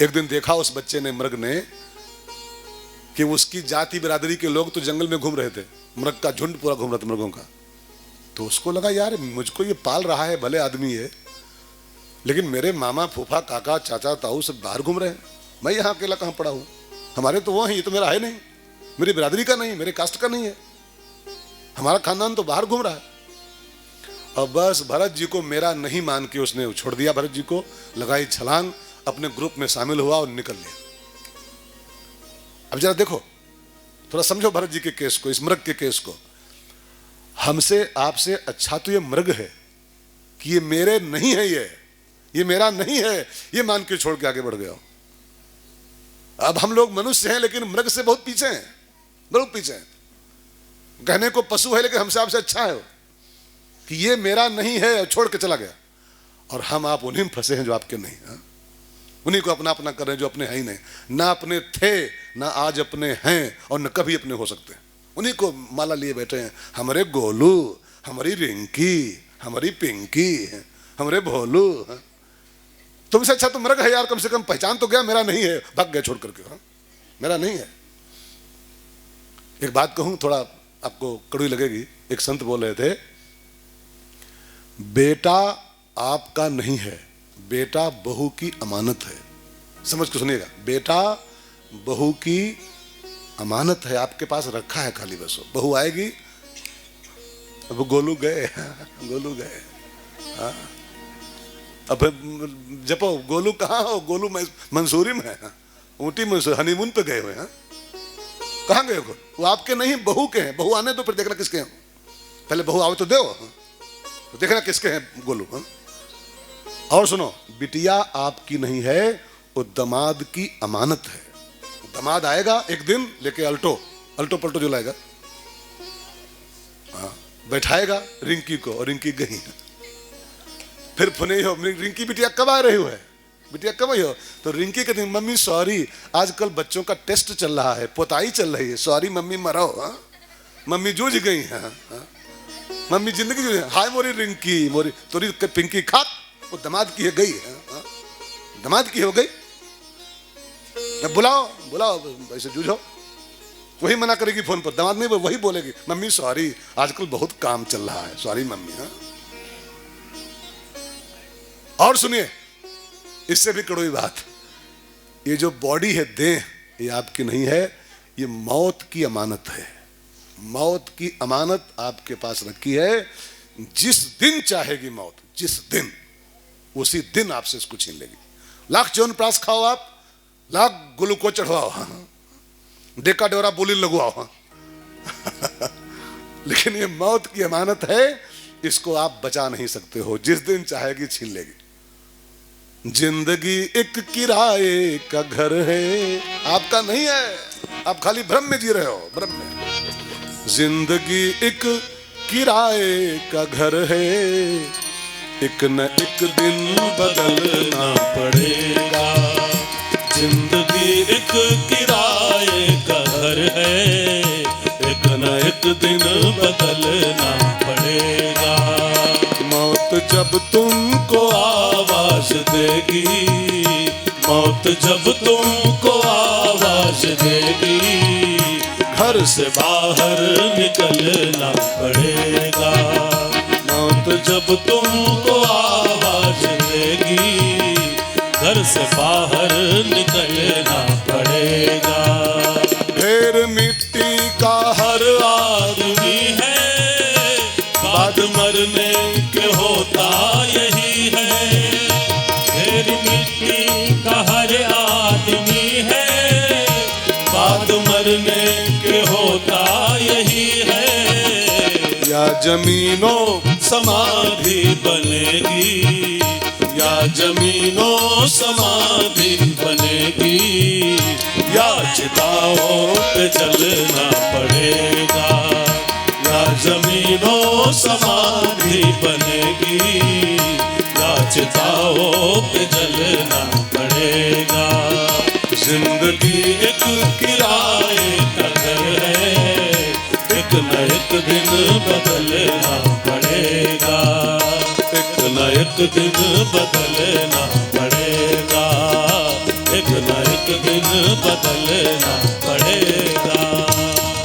एक दिन देखा उस बच्चे ने, मृग ने, कि उसकी जाति बिरादरी के लोग तो जंगल में घूम रहे थे, मृग का झुंड पूरा घूम रहा था मृगों का। तो उसको लगा यार मुझको ये पाल रहा है, भले आदमी है, लेकिन मेरे मामा फूफा काका चाचा ताऊ सब बाहर घूम रहे हैं, मैं यहाँ अकेला कहाँ पड़ा हूँ। हमारे तो वो हैं, ये तो मेरा है नहीं, मेरी बिरादरी का नहीं, मेरे कास्ट का नहीं है, हमारा खानदान तो बाहर घूम रहा है। और बस भरत जी को मेरा नहीं मान के उसने छोड़ दिया, भरत जी को लगाई छलांग, अपने ग्रुप में शामिल हुआ और निकल लिया। अब जरा देखो, थोड़ा समझो भरत जी के केस को, इस मृग के केस को। हमसे आपसे अच्छा तो ये मृग है कि ये मेरे नहीं है, ये मेरा नहीं है, ये मान के छोड़ के आगे बढ़ गया। अब हम लोग मनुष्य हैं लेकिन मृग से बहुत पीछे हैं, बहुत पीछे हैं। कहने को पशु है लेकिन हमसे आपसे अच्छा है कि ये मेरा नहीं है और छोड़ के चला गया। और हम आप उन्हीं में फंसे हैं जो आपके नहीं, हाँ? उन्हीं को अपना अपना कर रहे हैं जो अपने हैं ही नहीं, ना अपने थे, ना आज अपने हैं और न कभी अपने हो सकते हैं। उन्हीं को माला लिए बैठे हैं, हमारे गोलू, हमारी रिंकी, हमारी पिंकी, हमारे भोलू। तुमसे अच्छा तो मृग है यार, कम से कम पहचान तो गया मेरा नहीं है, भाग गया छोड़ करके, हाँ? मेरा नहीं है। एक बात कहूं, थोड़ा आपको कड़वी लगेगी। एक संत बोल रहे थे, बेटा आपका नहीं है, बेटा बहू की अमानत है। समझ के सुनिएगा, बेटा बहू की अमानत है, आपके पास रखा है खाली, बस बहू आएगी। अब गोलू गए, गोलू गए, हाँ? अब जपो गोलू कहाँ हो, गोलू मंसूरी में है, ऊटी मंसूरी, हनीमून पे गए हुए हैं। कहाँ गए गोलू? वो आपके नहीं, बहू के हैं। बहू आने तो फिर देखना किसके हैं, पहले बहू आओ तो दो, तो देखना किसके हैं गोलू, हाँ? और सुनो, बिटिया आपकी नहीं है, वो दमाद की अमानत है। दमाद आएगा एक दिन लेके अल्टो पल्टो जो लाएगा, हाँ, बैठाएगा रिंकी को, और रिंकी गई। फिर फुने हो, रिंकी बिटिया कब आ रही हो है, बिटिया कब आई हो? तो रिंकी कहती मम्मी सॉरी, आजकल बच्चों का टेस्ट चल रहा है, पोताई चल रही है, सॉरी मम्मी मरो, हाँ? मम्मी जूझ गई है, हाँ? मम्मी जिंदगी जूझ, हाय मोरी रिंकी, मोरी तोरी पिंकी खात, वो दमाद की है गई है, हाँ? दमाद की हो गई, बुलाओ बुलाओ, ऐसे जूझो। वही मना करेगी फोन पर, दमाद नहीं, वही बोलेगी मम्मी सॉरी, आजकल बहुत काम चल रहा है, सॉरी मम्मी, हाँ? और सुनिए, इससे भी कड़वी बात, ये जो बॉडी है, देह, ये आपकी नहीं है, ये मौत की अमानत है। मौत की अमानत आपके पास रखी है, जिस दिन चाहेगी मौत, जिस दिन, उसी दिन आपसे इसको छीन लेगी। लाख च्यवनप्राश खाओ आप, लाख ग्लूकोज चढ़वाओ, हाँ? डेका डोरा बोली लगवाओ, हाँ? लेकिन ये मौत की अमानत है, इसको आप बचा नहीं सकते हो, जिस दिन चाहेगी छीन लेगी। जिंदगी एक किराए का घर है, आपका नहीं है, आप खाली भ्रम में जी रहे हो, भ्रम में। जिंदगी एक किराए का घर है, एक न एक दिन बदलना पड़ेगा। जिंदगी एक किराए का घर है, एक न एक दिन बदलना पड़ेगा। मौत जब तुमको आवाज देगी, मौत जब तुमको आवाज देगी, घर से बाहर निकलना पड़ेगा। मौत जब तुमको आवाज देगी, घर से बाहर निकलना पड़ेगा। ढेर मिट्टी का हर आदमी है, बाद मरने के होता यही है। ढेर मिट्टी का हर आदमी है, बाद मरने के होता यही है। या जमीनों समाधि बनेगी, या जमीनों समाधि बनेगी, या चिताओं पे जलना पड़ेगा, या जमीनों समाधि बनेगी, या चिताओं पे जलना पड़ेगा। जिंदगी एक किराए का घर है, एक न एक दिन बदलना पड़ेगा, एक न एक दिन बदलना पड़ेगा, एक न एक दिन बदलना पड़ेगा।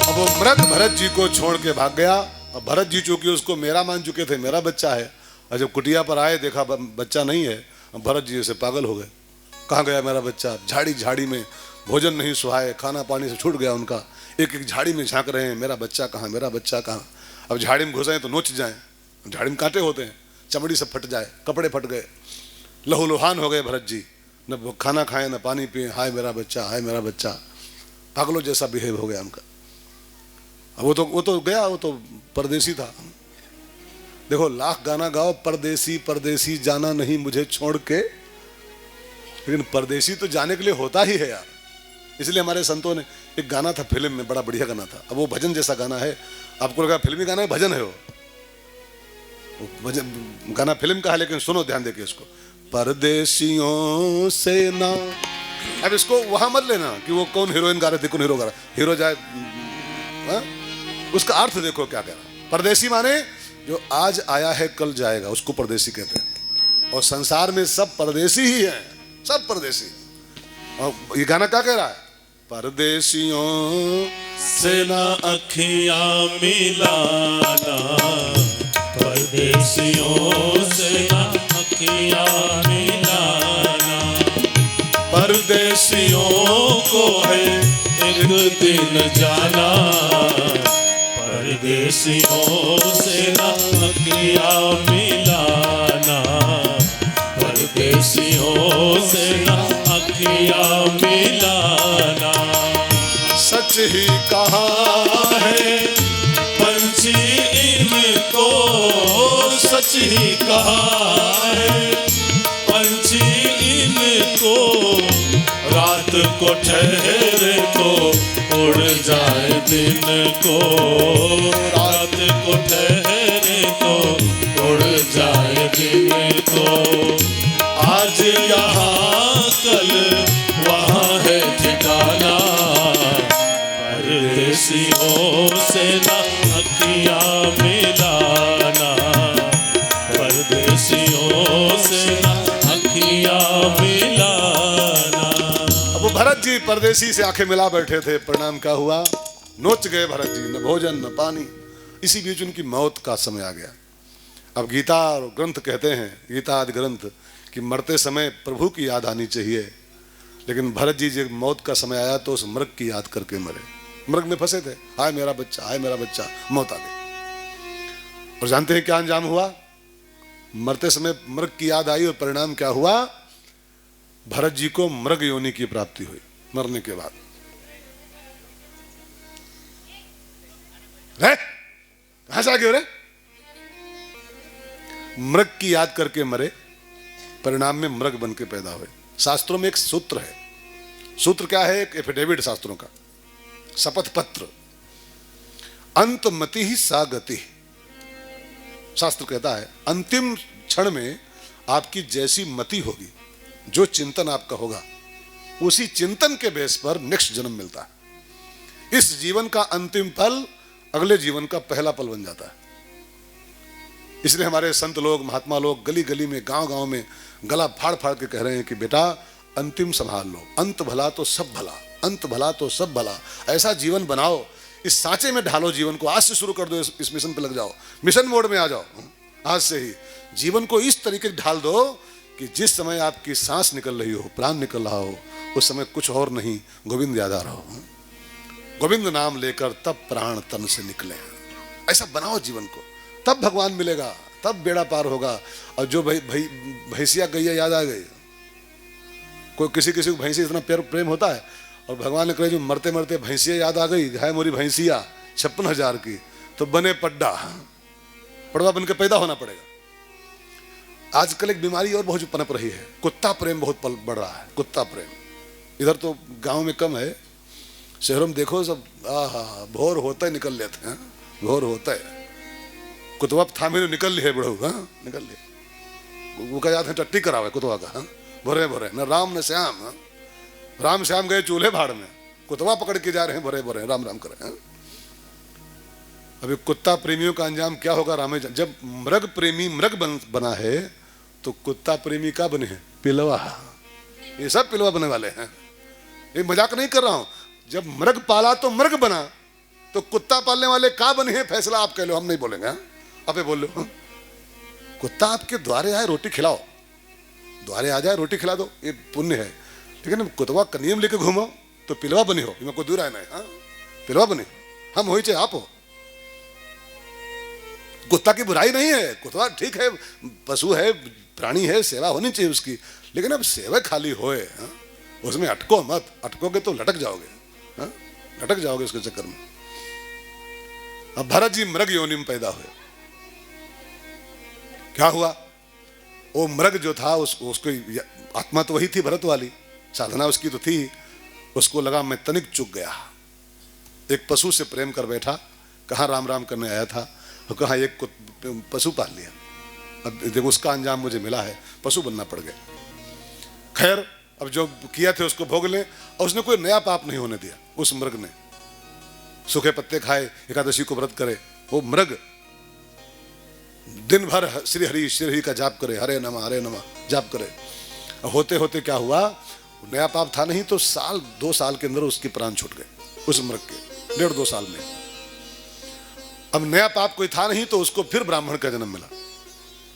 अब वो मृग भरत जी को छोड़ के भाग गया। अब भरत जी चूंकि उसको मेरा मान चुके थे, मेरा बच्चा है, और जब कुटिया पर आए देखा बच्चा नहीं है, अब भरत जी से पागल हो गए। कहाँ गया मेरा बच्चा? झाड़ी झाड़ी में भोजन नहीं सुहाए, खाना पानी से छूट गया उनका, एक एक झाड़ी में झांक रहे हैं, मेरा बच्चा कहाँ, मेरा बच्चा कहाँ। अब झाड़ी में घुसे तो नोच जाए, झाड़ी में कांटे होते हैं, चमड़ी सब फट जाए, कपड़े फट गए, लहूलुहान हो गए भरत जी, न खाना खाए न पानी पिए, हाय मेरा बच्चा, हाय मेरा बच्चा, पागलों जैसा बिहेव हो गया उनका। वो तो गया, वो तो परदेसी था। देखो लाख गाना गाओ, परदेसी परदेसी जाना नहीं मुझे छोड़ के, लेकिन परदेसी तो जाने के लिए होता ही है यार। इसलिए हमारे संतों ने एक गाना था फिल्म में, बड़ा बढ़िया गाना था। अब वो भजन जैसा गाना है, आपको लगा फिल्मी गाना है, भजन है वो भजन गाना फिल्म का है, लेकिन सुनो ध्यान देके इसको। परदेसियों से ना, अब इसको वहां मत लेना कि वो कौन हीरोइन गा रहे थे, कौन हीरो गा रहा, हीरो जाए, उसका अर्थ देखो क्या कह रहा। परदेसी माने जो आज आया है कल जाएगा, उसको परदेसी कहते हैं। और संसार में सब परदेसी ही हैं, सब परदेसी। और ये गाना क्या कह रहा है? परदेसियों से ना अखियां मिलाना, परदेसियों से ना अखियां मिलाना, परदेसियों को है एक दिन जाना, परदेसियों से ना अखियां मिलाना, परदेसियों से ना अखियां मिलाना। सच ही कहा है पंछी इनको, सच ही कहा है पंछी इनको, रात को ठहरे तो उड़ जाए दिन को, रात को ठहरे तो उड़ जाए दिन को। आज यहाँ कल वहाँ है ठिकाना, परदेसियों से ना अखियां मिलाना, परदेसियों से ना अखियां मिलाना। अब वो भरत जी परदेसी से आंखें मिला बैठे थे, परिणाम क्या हुआ? नोच गए भरत जी, न भोजन न पानी। इसी बीच उनकी मौत का समय आ गया। अब गीता और ग्रंथ कहते हैं, गीता आदि ग्रंथ, कि मरते समय प्रभु की याद आनी चाहिए, लेकिन भरत जी जब मौत का समय आया तो उस मृग की याद करके मरे। मृग में फंसे थे, हाय मेरा बच्चा, हाय मेरा बच्चा, मौत आ गई। और जानते हैं क्या अंजाम हुआ? मरते समय मृग की याद आई और परिणाम क्या हुआ? भरत जी को मृग योनि की प्राप्ति हुई मरने के बाद। रे कहां से आ गए रे? मृग की याद करके मरे, परिणाम में मृग बन के पैदा हुए। शास्त्रों में एक सूत्र है, सूत्र क्या है? एक एफिडेविट शास्त्रों का, शपथ पत्र। अंतमति ही सा गति। शास्त्र कहता है अंतिम क्षण में आपकी जैसी मति होगी, जो चिंतन आपका होगा, उसी चिंतन के बेस पर नेक्स्ट जन्म मिलता है। इस जीवन का अंतिम फल अगले जीवन का पहला पल बन जाता है। इसलिए हमारे संत लोग, महात्मा लोग गली गली में, गांव गांव में गला फाड़ फाड़ के कह रहे हैं कि बेटा अंतिम संभाल लो, अंत भला तो सब भला, अंत भला तो सब भला। ऐसा जीवन बनाओ, इस सांचे में ढालो जीवन को। आज से शुरू कर दो, इस मिशन पे लग जाओ, मिशन मोड में आ जाओ। आज से ही जीवन को इस तरीके ढाल दो कि जिस समय आपकी सांस निकल रही हो, प्राण निकल रहा हो, उस समय कुछ और नहीं, गोविंद याद आ रहा हो। गोविंद नाम लेकर तब प्राण तन से निकले। ऐसा बनाओ जीवन को, तब भगवान मिलेगा, तब बेड़ा पार होगा। और जो भैंसिया गैया याद आ गई, कोई किसी किसी को भैंसी इतना प्रेम होता है, और भगवान ने कहा जो मरते मरते भैंसिया याद आ गई, है मोरी भैंसिया 56,000 की, तो बने पड्डा, पड़वा बन के पैदा होना पड़ेगा। आजकल एक बीमारी और बहुत पनप रही है, कुत्ता प्रेम बहुत बढ़ रहा है। कुत्ता प्रेम इधर तो गांव में कम है, शहरों में देखो सब भोर होता ही निकल लेते हैं, भोर होता है। कुतवा थामे निकल लिए बड़ो, हाँ निकल लिए। वो कह जाते हैं टट्टी करावे कुतवा का, हाँ भरे भरे न राम न श्याम, हाँ राम श्याम गए चूल्हे भाड़ में, कुतवा पकड़ के जा रहे हैं भरे भरे, राम राम करें, हाँ? अभी कुत्ता प्रेमियों का अंजाम क्या होगा रामे। जब मृग प्रेमी मृग बना है तो कुत्ता प्रेमी का बने हैं पिलवा। ये सब पिलवा बनने वाले हैं, ये मजाक नहीं कर रहा हूं। जब मृग पाला तो मृग बना, तो कुत्ता पालने वाले का बने हैं फैसला आप कह लो, हम नहीं बोलेंगे, हाँ? आप बोल लो, हाँ? कुत्ता आपके द्वारे आए रोटी खिलाओ, द्वारे आ जाए रोटी खिला दो, ये पुण्य है। लेकिन कुतवा का नियम लेके घूमो तो पिलवा बने हो, मैं कोई दूर आए नहीं, हाँ पिलवा बने हम हो चाहे आप हो। कुत्ता की बुराई नहीं है, कुत्ता ठीक है, पशु है, प्राणी है, सेवा होनी चाहिए उसकी, लेकिन अब सेवा खाली होए, हाँ? उसमें अटको मत, अटकोगे तो लटक जाओगे, हाँ? लटक जाओगे उसके चक्कर में। अब भरत जी मृग योनि में पैदा हुए, क्या हुआ, वो मृग जो था उसको आत्मा तो वही थी भरत वाली, साधना उसकी तो थी, उसको लगा मैं तनिक चूक गया, एक पशु से प्रेम कर बैठा, कहाँ राम राम करने आया था, तो कहाँ एक पशु पाल लिया। अब देखो उसका अंजाम मुझे मिला है, पशु बनना पड़ गया। खैर अब जो किया थे उसको भोग लें, और उसने कोई नया पाप नहीं होने दिया। उस मृग ने सूखे पत्ते खाए, एकादशी को व्रत करे, वो मृग दिन भर श्री हरि का जाप करे, हरे नमः जाप करे। होते होते क्या हुआ, नया पाप था नहीं तो साल 2 साल के अंदर उसके प्राण छूट गए, उस मृग के 1.5-2 साल में। अब नया पाप कोई था नहीं तो उसको फिर ब्राह्मण का जन्म मिला।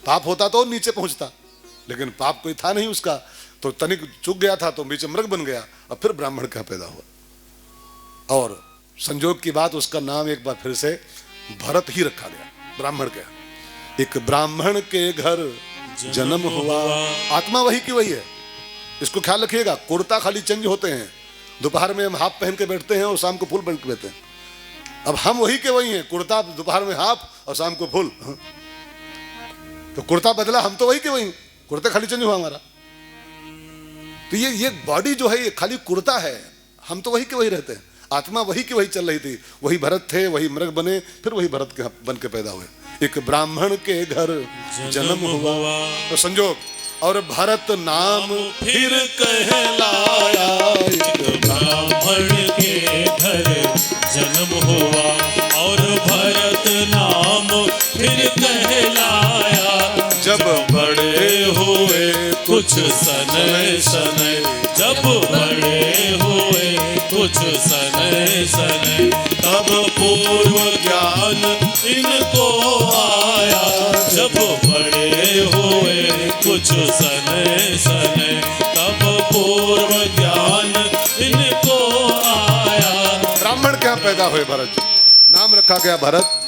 पाप होता तो नीचे पहुंचता, लेकिन पाप कोई था नहीं उसका, तो तनिक चूक गया था तो बीच मृग बन गया, और फिर ब्राह्मण का पैदा हुआ। और संजोग की बात, उसका नाम एक बार फिर से भरत ही रखा गया, ब्राह्मण का। एक ब्राह्मण के घर जन्म हुआ, आत्मा वही की वही है, इसको ख्याल रखिएगा। कुर्ता खाली चेंज होते हैं, दोपहर में हम हाफ पहन के बैठते हैं और शाम को फुल पहन के बैठते हैं। अब हम वही के वही हैं, कुर्ता दोपहर में हाफ और शाम को फुल, तो कुर्ता बदला, हम तो वही के वही, कुर्ता खाली चेंज हुआ हमारा। तो ये बॉडी जो है ये खाली कुर्ता है, हम तो वही के वही रहते हैं, आत्मा वही की वही चल रही थी। वही भरत थे, वही मृग बने, फिर वही भरत के बन के पैदा हुए। एक ब्राह्मण के घर जन्म हुआ, तो संजोग, और भरत नाम फिर कहलाया। एक ब्राह्मण के घर जन्म हुआ, और भरत नाम फिर कहलाया। जब बड़े हुए कुछ सनय सनय, जब बड़े हुए कुछ सनय सनय, तब पूर्व ज्ञान इनको आया। जब बड़े हुए कुछ सनय सनय, तब पूर्व ज्ञान इनको आया। ब्राह्मण क्या पैदा हुए भरत जी, नाम रखा गया भरत।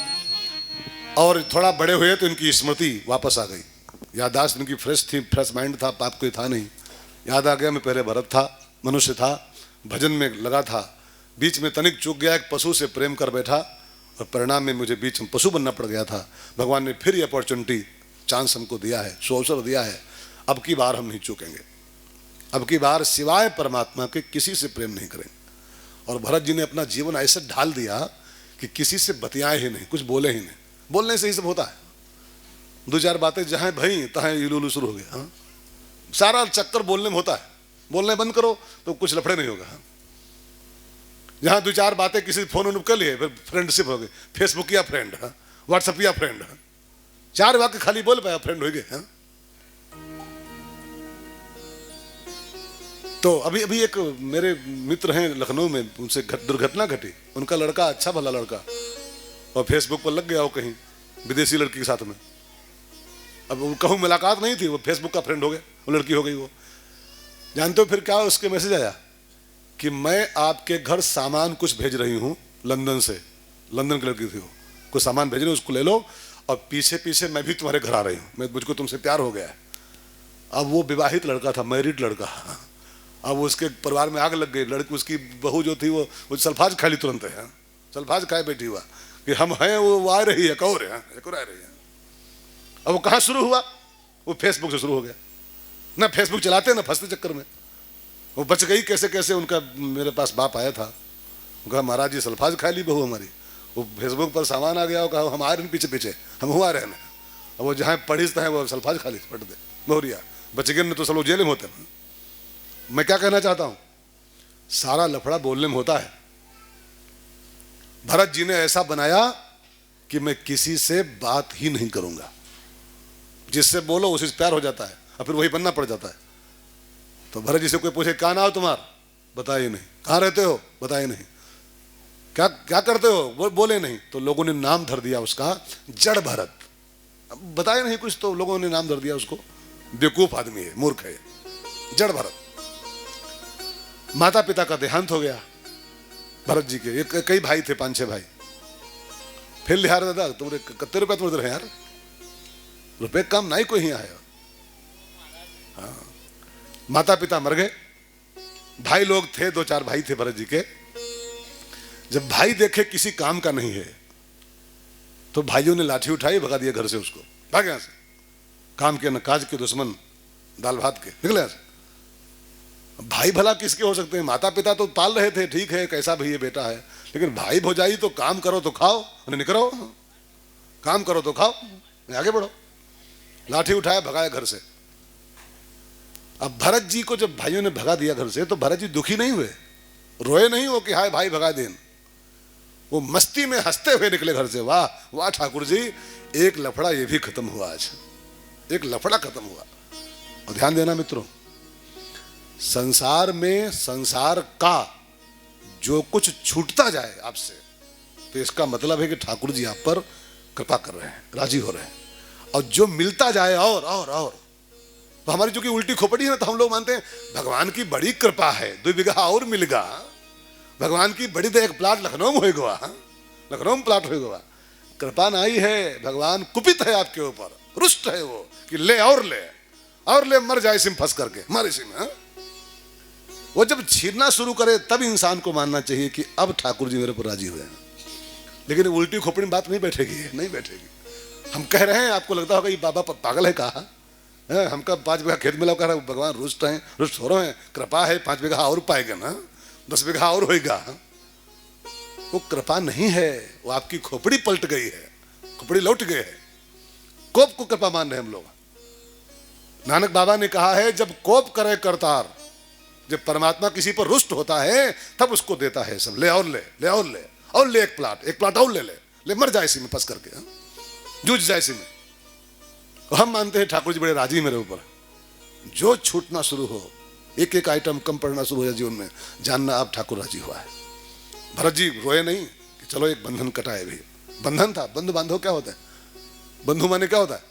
और थोड़ा बड़े हुए तो इनकी स्मृति वापस आ गई, याददाश्त इनकी फ्रेश थी, फ्रेश माइंड था, पाप कोई था नहीं। याद आ गया मैं पहले भरत था, मनुष्य था, भजन में लगा था, बीच में तनिक चूक गया, एक पशु से प्रेम कर बैठा, और परिणाम में मुझे बीच में पशु बनना पड़ गया था। भगवान ने फिर ये अपॉर्चुनिटी, चांस हमको दिया है, अवसर दिया है। अब की बार हम नहीं चूकेंगे, अब की बार सिवाय परमात्मा के किसी से प्रेम नहीं करेंगे। और भरत जी ने अपना जीवन ऐसे ढाल दिया कि किसी से बतियाए ही नहीं, कुछ बोले ही नहीं। बोलने से ही सब होता है, 2-4 बातें जहां भई तहां इलू शुरू हो गया, हाँ? सारा चक्कर बोलने में होता है, बोलने बंद करो तो कुछ लफड़े नहीं होगा। जहां 2-4 बातें किसी फोन उन कर लिए, फिर फ्रेंडशिप हो गई, फेसबुक या फ्रेंड, व्हाट्सएप या फ्रेंड, 4 वाक्य खाली बोल पाया, फ्रेंड हो गए। तो अभी एक मेरे मित्र हैं लखनऊ में, उनसे दुर्घटना घटी, उनका लड़का अच्छा भला लड़का, और फेसबुक पर लग गया वो कहीं विदेशी लड़की के साथ में। अब वो कहूँ मुलाकात नहीं थी, वो फेसबुक का फ्रेंड हो गया, वो लड़की हो गई। वो जानते हो फिर क्या उसके मैसेज आया कि मैं आपके घर सामान कुछ भेज रही हूँ लंदन से, लंदन की लड़की थी वो, कुछ सामान भेज रही हूँ, उसको ले लो, और पीछे पीछे मैं भी तुम्हारे घर आ रही हूँ, मुझको तुमसे प्यार हो गया है। अब वो विवाहित लड़का था, मैरिड लड़का, अब उसके परिवार में आग लग गई। लड़की, उसकी बहू जो थी वो सल्फाज खा ली तुरंत है, सल्फाज खाए बैठी हुआ कि हम हैं, वो आ रही है, एक और आ रही है। अब वो कहाँ शुरू हुआ, वो फेसबुक से शुरू हो गया। ना फेसबुक चलाते ना फंसते चक्कर में, वो बच गई कैसे कैसे। उनका मेरे पास बाप आया था, उनका महाराज जी सल्फाज खा ली बहू हमारी, वो फेसबुक पर सामान आ गया हो, कहा हम आ रहे पीछे पीछे, हम हुआ रहे हैं। अब वो जहाँ पढ़िस्ता है वो सल्फाज खाली पट दे बहुरिया बच गए, तो सब लोग जेल में होते हैं। मैं क्या कहना चाहता हूँ, सारा लफड़ा बोलने में होता है। भरत जी ने ऐसा बनाया कि मैं किसी से बात ही नहीं करूंगा, जिससे बोलो उसी से प्यार हो जाता है और फिर वही बनना पड़ जाता है। तो भरत जी से कोई पूछे कहाँ नाम तुम्हारा, बताइए नहीं, कहाँ रहते हो, बताइए नहीं, क्या क्या करते हो, बोले नहीं। तो लोगों ने नाम धर दिया उसका जड़ भरत। अब बताए नहीं कुछ तो लोगों ने नाम धर दिया उसको, बेवकूफ आदमी है, मूर्ख है, जड़ भरत। माता पिता का देहांत हो गया भरत जी के, कई भाई थे, 5-6 भाई। फिर लिहार दादा तुमने कितने रुपए तुम रहे यार, रुपए कम नहीं कोई आया। हाँ, माता पिता मर गए, भाई लोग थे, 2-4 भाई थे भरत जी के। जब भाई देखे किसी काम का नहीं है तो भाइयों ने लाठी उठाई, भगा दिया घर से उसको, भाग यहां से, काम के न काज के दुश्मन, दाल भात के, निकले यहां से। भाई भला किसके हो सकते हैं, माता पिता तो पाल रहे थे, ठीक है कैसा भी ये बेटा है, लेकिन भाई भौजाई तो काम करो तो खाओ, निकलो, काम करो तो खाओ, आगे बढ़ो। लाठी उठाया, भगाया घर से। अब भरत जी को जब भाइयों ने भगा दिया घर से तो भरत जी दुखी नहीं हुए, रोए नहीं हो कि हाय भाई भगा देन, वो मस्ती में हंसते हुए निकले घर से। वाह वाह ठाकुर जी, एक लफड़ा ये भी खत्म हुआ, आज एक लफड़ा खत्म हुआ। और ध्यान देना मित्रों, संसार में संसार का जो कुछ छूटता जाए आपसे, तो इसका मतलब है कि ठाकुर जी आप पर कृपा कर रहे हैं, राजी हो रहे हैं। और जो मिलता जाए और तो हमारी जो कि उल्टी खोपड़ी है ना, तो हम लोग मानते हैं भगवान की बड़ी कृपा है, 2 बीघा और मिल गया, भगवान की बड़ी तो एक प्लाट लखनऊ में हो गया, लखनऊ में प्लाट हो गया। कृपा नहीं है, भगवान कुपित है आपके ऊपर, रुष्ट है वो कि ले और ले, मर जाए इसी में फंस करके, मर इसी में। वो जब छीनना शुरू करे तब इंसान को मानना चाहिए कि अब ठाकुर जी मेरे पर राजी हुए हैं। लेकिन उल्टी खोपड़ी में बात नहीं बैठेगी, नहीं बैठेगी। हम कह रहे हैं, आपको लगता होगा ये बाबा पागल है, कहा हमका 5 बीघा खेत मिला, कह रहा है भगवान रुष्ट हैं, रुष्ट हो रहे हैं, कृपा है 5 बीघा और पाएगा ना, 10 बीघा और होगा। वो कृपा नहीं है, वो आपकी खोपड़ी पलट गई है, खोपड़ी लौट गई है। कोप को कृपा मान रहे हम लोग। नानक बाबा ने कहा है, जब कोप करे करतार, जब परमात्मा किसी पर रुष्ट होता है तब उसको देता है सब, ले और ले एक प्लाट और ले, मर जाए इसी में फंस करके, जूझ जाए इसी में। हम मानते हैं ठाकुर जी बड़े राजी मेरे ऊपर। जो छूटना शुरू हो, एक आइटम कम पड़ना शुरू हो जाए जीवन में, जानना आप ठाकुर राजी हुआ है। भरत जी रोए नहीं कि चलो एक बंधन कटाए भी, बंधन था। बंधु बांधव क्या होता है, बंधु माने क्या होता है,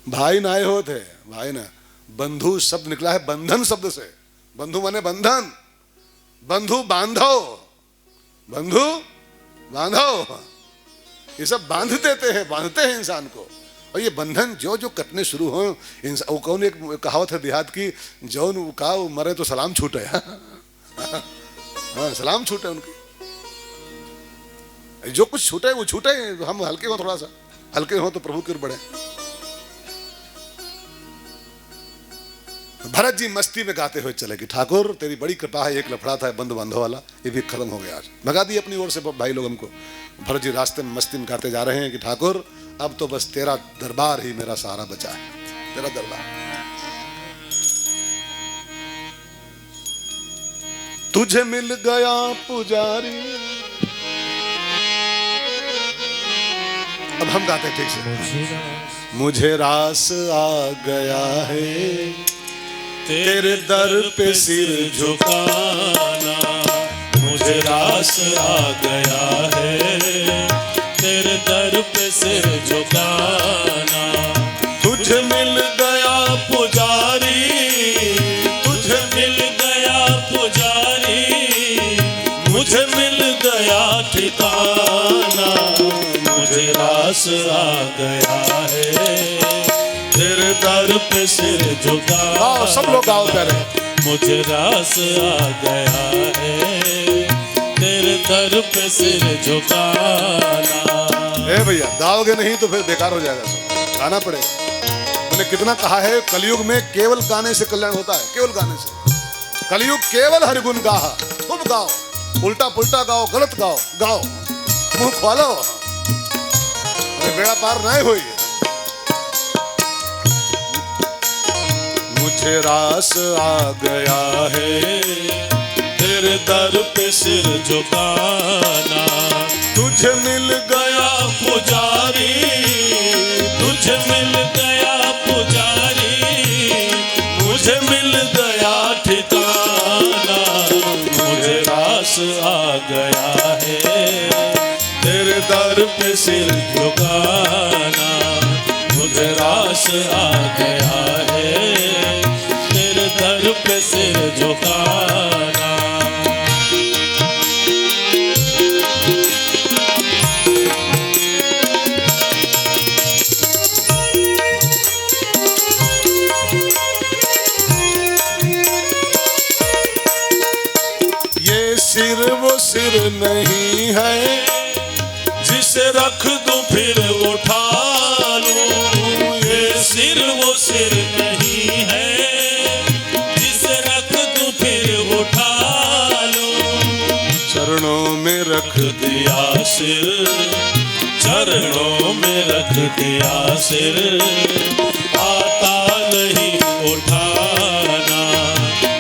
भाई ना आए होते, भाई ना, बंधु शब्द निकला है बंधन शब्द से, बंधु माने बंधन, बंधु बांधो, ये सब बांध देते हैं, बांधते हैं इंसान को। और ये बंधन जो जो कटने शुरू हो, वो कौन, एक कहावत है देहात की, जौन का मरे तो सलाम छूटे, हाँ सलाम छूटे उनकी, जो कुछ छूटे वो छूटे। हम हल्के हो, थोड़ा सा हल्के हो तो प्रभु की ओर बढ़े। भरत जी मस्ती में गाते हुए चले कि ठाकुर तेरी बड़ी कृपा है, एक लफड़ा था बंधु बांधव वाला, ये भी खत्म हो गया, आज भगा दी अपनी ओर से भाई लोग हमको। भरत जी रास्ते में मस्ती में गाते जा रहे हैं कि ठाकुर अब तो बस तेरा दरबार ही मेरा सहारा बचा है, तेरा दरबार। तुझे मिल गया पुजारी, अब हम गाते ठीक से, मुझे रास आ गया है तेरे दर पे सिर झुकाना, मुझे रास आ गया है तेरे दर पे सिर झुकाना। तुझे मिल गया पुजारी, तुझे मिल गया पुजारी, मुझे मिल गया ठिकाना, मुझे रास आ गया है तेरे दर पे सिर झुकाना। सब लोग गाओ प्यारे, मुझे रास आ गया है तेरे दर पे सिर झुकाना। ए भैया गाओगे नहीं तो फिर बेकार हो जाएगा, सब गाना पड़ेगा। मैंने कितना कहा है, कलयुग में केवल गाने से कल्याण होता है, केवल गाने से। कलयुग केवल हरिगुण गाहा, खूब गाओ, उल्टा पुल्टा गाओ, गलत गाओ, मुंह खोलो, बेड़ा पार नहीं हुई। मुझे रास आ गया है तेरे दर पे सिर झुकाना, तुझे मिल गया पुजारी, तुझे मिल गया पुजारी, मुझे मिल गया ठिकाना। मुझे रास आ गया है तेरे दर पे सिर झुकाना, मुझे रास आ गया है तेरे दर पे सिर झुकाना। ये सिर वो सिर नहीं है जिसे रख दूं फिर उठा लूं, ये सिर वो सिर नहीं है जिसे रख दूं फिर उठा लूं। चरणों में रख दिया सिर, चरणों में रख दिया सिर, आता नहीं उठाना,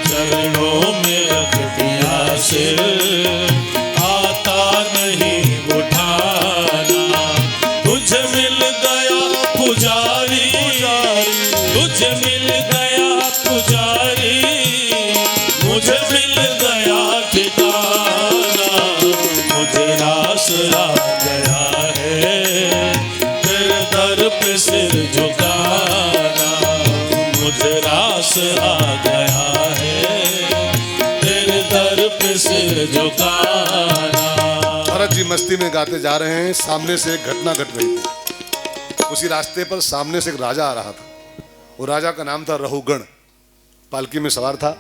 चरणों में रख दिया सिर, आता नहीं उठाना। तुझे मिल गया पुजारी, तुझे मिल गया पुजारी, मुझे मिल गया ठिकाना। मुझे रास आ गया है तेरे दर पे सिर झुकाना, मुझे रास आ गया है तेरे दर पे सिर झुकाना। भरत जी मस्ती में गाते जा रहे हैं, सामने से एक घटना घट रही थी। उसी रास्ते पर सामने से एक राजा आ रहा था। वो राजा का नाम था रहुगण। पालकी में सवार था,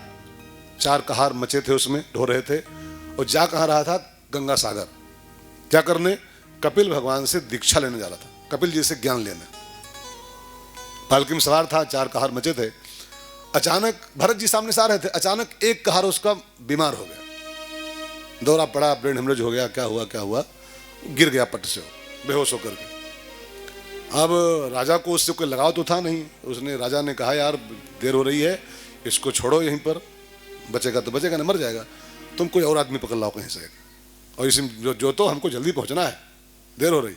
4 कहार मचे थे उसमें, ढो रहे थे, और जा कहाँ रहा था? गंगा सागर। क्या करने? कपिल भगवान से दीक्षा लेने जा रहा था, कपिल जी से ज्ञान लेने। पालकी में सवार था, 4 कहार मचे थे। अचानक भरत जी सामने से आ रहे थे, अचानक एक कहार उसका बीमार हो गया, दौरा पड़ा, ब्रेन हेमरेज हो गया। क्या हुआ क्या हुआ? गिर गया पट से, बेहोश होकर के। अब राजा को उससे कोई लगाव तो था नहीं। उसने, राजा ने कहा यार देर हो रही है, इसको छोड़ो यहीं पर, बचेगा तो बचेगा, नहीं मर जाएगा। तुम कोई और आदमी पकड़ लाओ कहीं से, और इसी जो तो हमको जल्दी पहुंचना है, देर हो रही।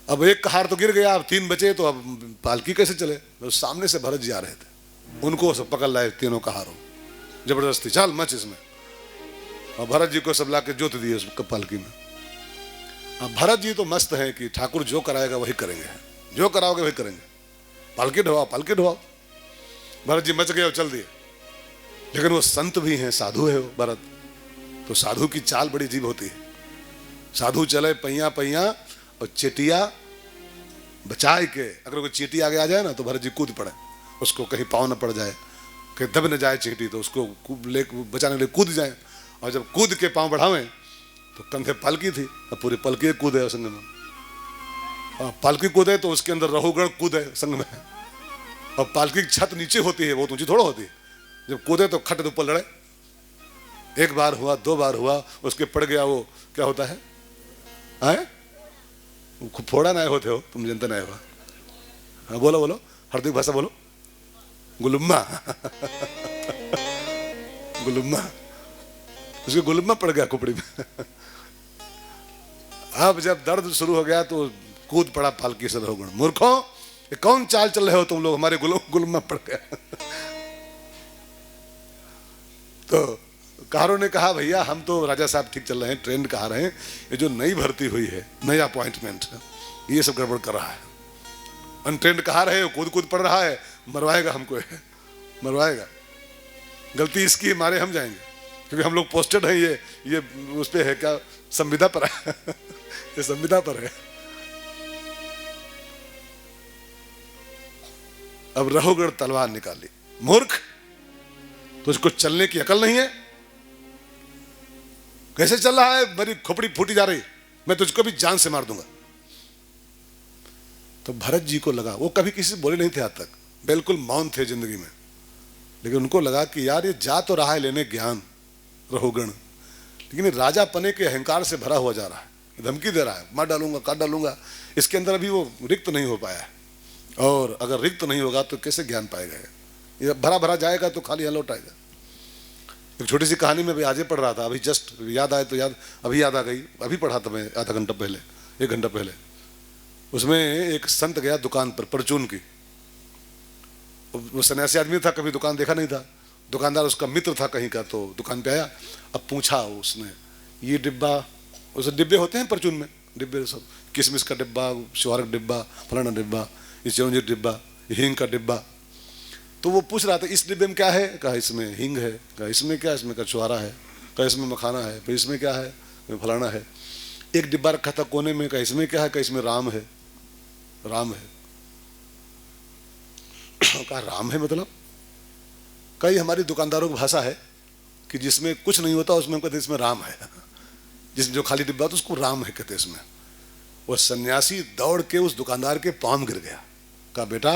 अब एक कहार तो गिर गया, अब 3 बचे, तो अब पालकी कैसे चले? तो सामने से भरत जी आ रहे थे, उनको सब पकड़ लाए, तीनों कहारों, जबरदस्ती, चल मच इसमें। और भरत जी को सब ला के जोत दिए उस पालकी में। अब भरत जी तो मस्त हैं कि ठाकुर जो कराएगा वही करेंगे, जो कराओगे वही करेंगे, पालकी ढोवाओ पालकी ढोवाओ। भरत जी मच गए और चल दिए। लेकिन वो संत भी हैं, साधु है वो भरत, तो साधु की चाल बड़ी अजीब होती है। साधु चले पैया पैया और चेटिया बचाए के, अगर कोई चींटी आगे आ जाए ना तो भरत जी कूद पड़े, उसको कहीं पाँव न पड़ जाए, कहीं दब न जाए चींटी, तो उसको बचाने के लिए कूद जाए। और जब कूद के पाँव बढ़ावें तो कंधे पालकी थी, अब पूरी पालकी कूदे संग में, और पालकी कूदे तो उसके अंदर रहुगण कूदे संग में, और पालकी की छत नीचे होती है, वो ऊंची थोड़ा होती है। जब कूदे तो खट ऊपर लड़े। 1 बार हुआ, 2 बार हुआ, उसके पड़ गया वो, क्या होता है आए? फोड़ा ना होते हो तुम, जनता ना हुआ। हाँ बोलो बोलो, हार्दिक भाषा बोलो, गुलुम्मा गुलुम्मा, उसके गुलुम्मा पड़ गया खोपड़ी में। अब जब दर्द शुरू हो गया तो कूद पड़ा पालकी से रहुगण। मूर्खों, ये कौन चाल चल रहे हो तुम लोग, हमारे गुलुम्मा पड़ गया। तो कहारों ने कहा भैया हम तो राजा साहब ठीक चल रहे हैं, ट्रेंड कहा रहे हैं, ये जो नई भर्ती हुई है, नया अपॉइंटमेंट, ये सब गड़बड़ कर रहा है। अनट्रेंड कहा रहे हो, कूद कूद पड़ रहा है, मरवाएगा हमको, मरवाएगा। गलती इसकी, मारे हम जाएंगे, क्योंकि हम लोग पोस्टेड हैं, ये उस पे है, क्या संविदा पर है। ये संविदा पर है। अब रहुगण तलवार निकाली। मूर्ख, तुझको चलने की अकल नहीं है? कैसे चल रहा है? मेरी खोपड़ी फूटी जा रही, मैं तुझको भी जान से मार दूंगा। तो भरत जी को लगा, वो कभी किसी से बोले नहीं थे आज तक, बिल्कुल मौन थे जिंदगी में, लेकिन उनको लगा कि यार ये जा तो रहा है लेने ज्ञान रहुगण, लेकिन ये राजा पने के अहंकार से भरा हुआ जा रहा है, धमकी दे रहा है, मार डालूंगा, काट डालूंगा। इसके अंदर अभी वो रिक्त नहीं हो पाया है, और अगर रिक्त नहीं होगा तो कैसे ज्ञान पाएगा? ये भरा भरा जाएगा तो खाली लौट आएगा। एक छोटी सी कहानी में भी आज ही पढ़ रहा था, अभी जस्ट याद आए तो अभी याद आ गई, अभी पढ़ा था मैं आधा घंटा पहले, 1 घंटा पहले। उसमें एक संत गया दुकान पर परचून की, वो सन्यासी आदमी था, कभी दुकान देखा नहीं था, दुकानदार उसका मित्र था कहीं का, तो दुकान पे आया। अब पूछा उसने, ये डिब्बा, उसे डिब्बे होते हैं परचून में, डिब्बे सब, किशमिश का डिब्बा, शुहार का डिब्बा, फलाना डिब्बा, ये चिरंजीव डिब्बा, हींग का डिब्बा। तो वो पूछ रहा था इस डिब्बे में क्या है? कहा इसमें हींग है। कहा इसमें क्या? इसमें का छुहारा है। कहा इसमें मखाना है। फिर इसमें क्या है? फलाना है। एक डिब्बा रखा था कोने में, कहा इसमें क्या है? कहा इसमें राम है। राम है। कहा राम है मतलब? कई हमारी दुकानदारों की भाषा है कि जिसमें कुछ नहीं होता उसमें कहते इसमें राम है, जिसमें जो खाली डिब्बा तो उसको राम है कहते इसमें। वो सन्यासी दौड़ के उस दुकानदार के पाँव में गिर गया। कहा बेटा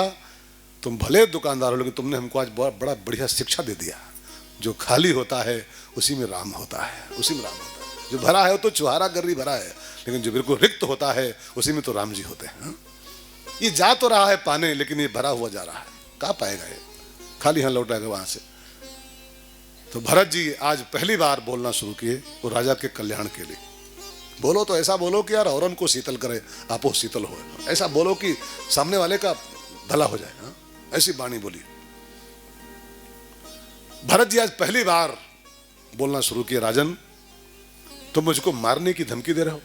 तुम भले दुकानदार हो, लेकिन तुमने हमको आज बड़ा बढ़िया शिक्षा दे दिया। जो खाली होता है उसी में राम होता है, उसी में राम होता है। जो भरा है तो चुहारा गर्री भरा है, लेकिन जो बिल्कुल रिक्त होता है उसी में तो राम जी होते हैं। ये जा तो रहा है पाने, लेकिन ये भरा हुआ जा रहा है, कहाँ पाएगा ये? खाली यहाँ लौट आएगा वहां से। तो भरत जी आज पहली बार बोलना शुरू किए, वो राजा के कल्याण के लिए। बोलो तो ऐसा बोलो कि यार औरन को शीतल करे, आपो शीतल हो। ऐसा बोलो कि सामने वाले का भला हो जाए। ऐसी वाणी बोली। भरत जी आज पहली बार बोलना शुरू किया, राजन तुम मुझको मारने की धमकी दे रहे हो,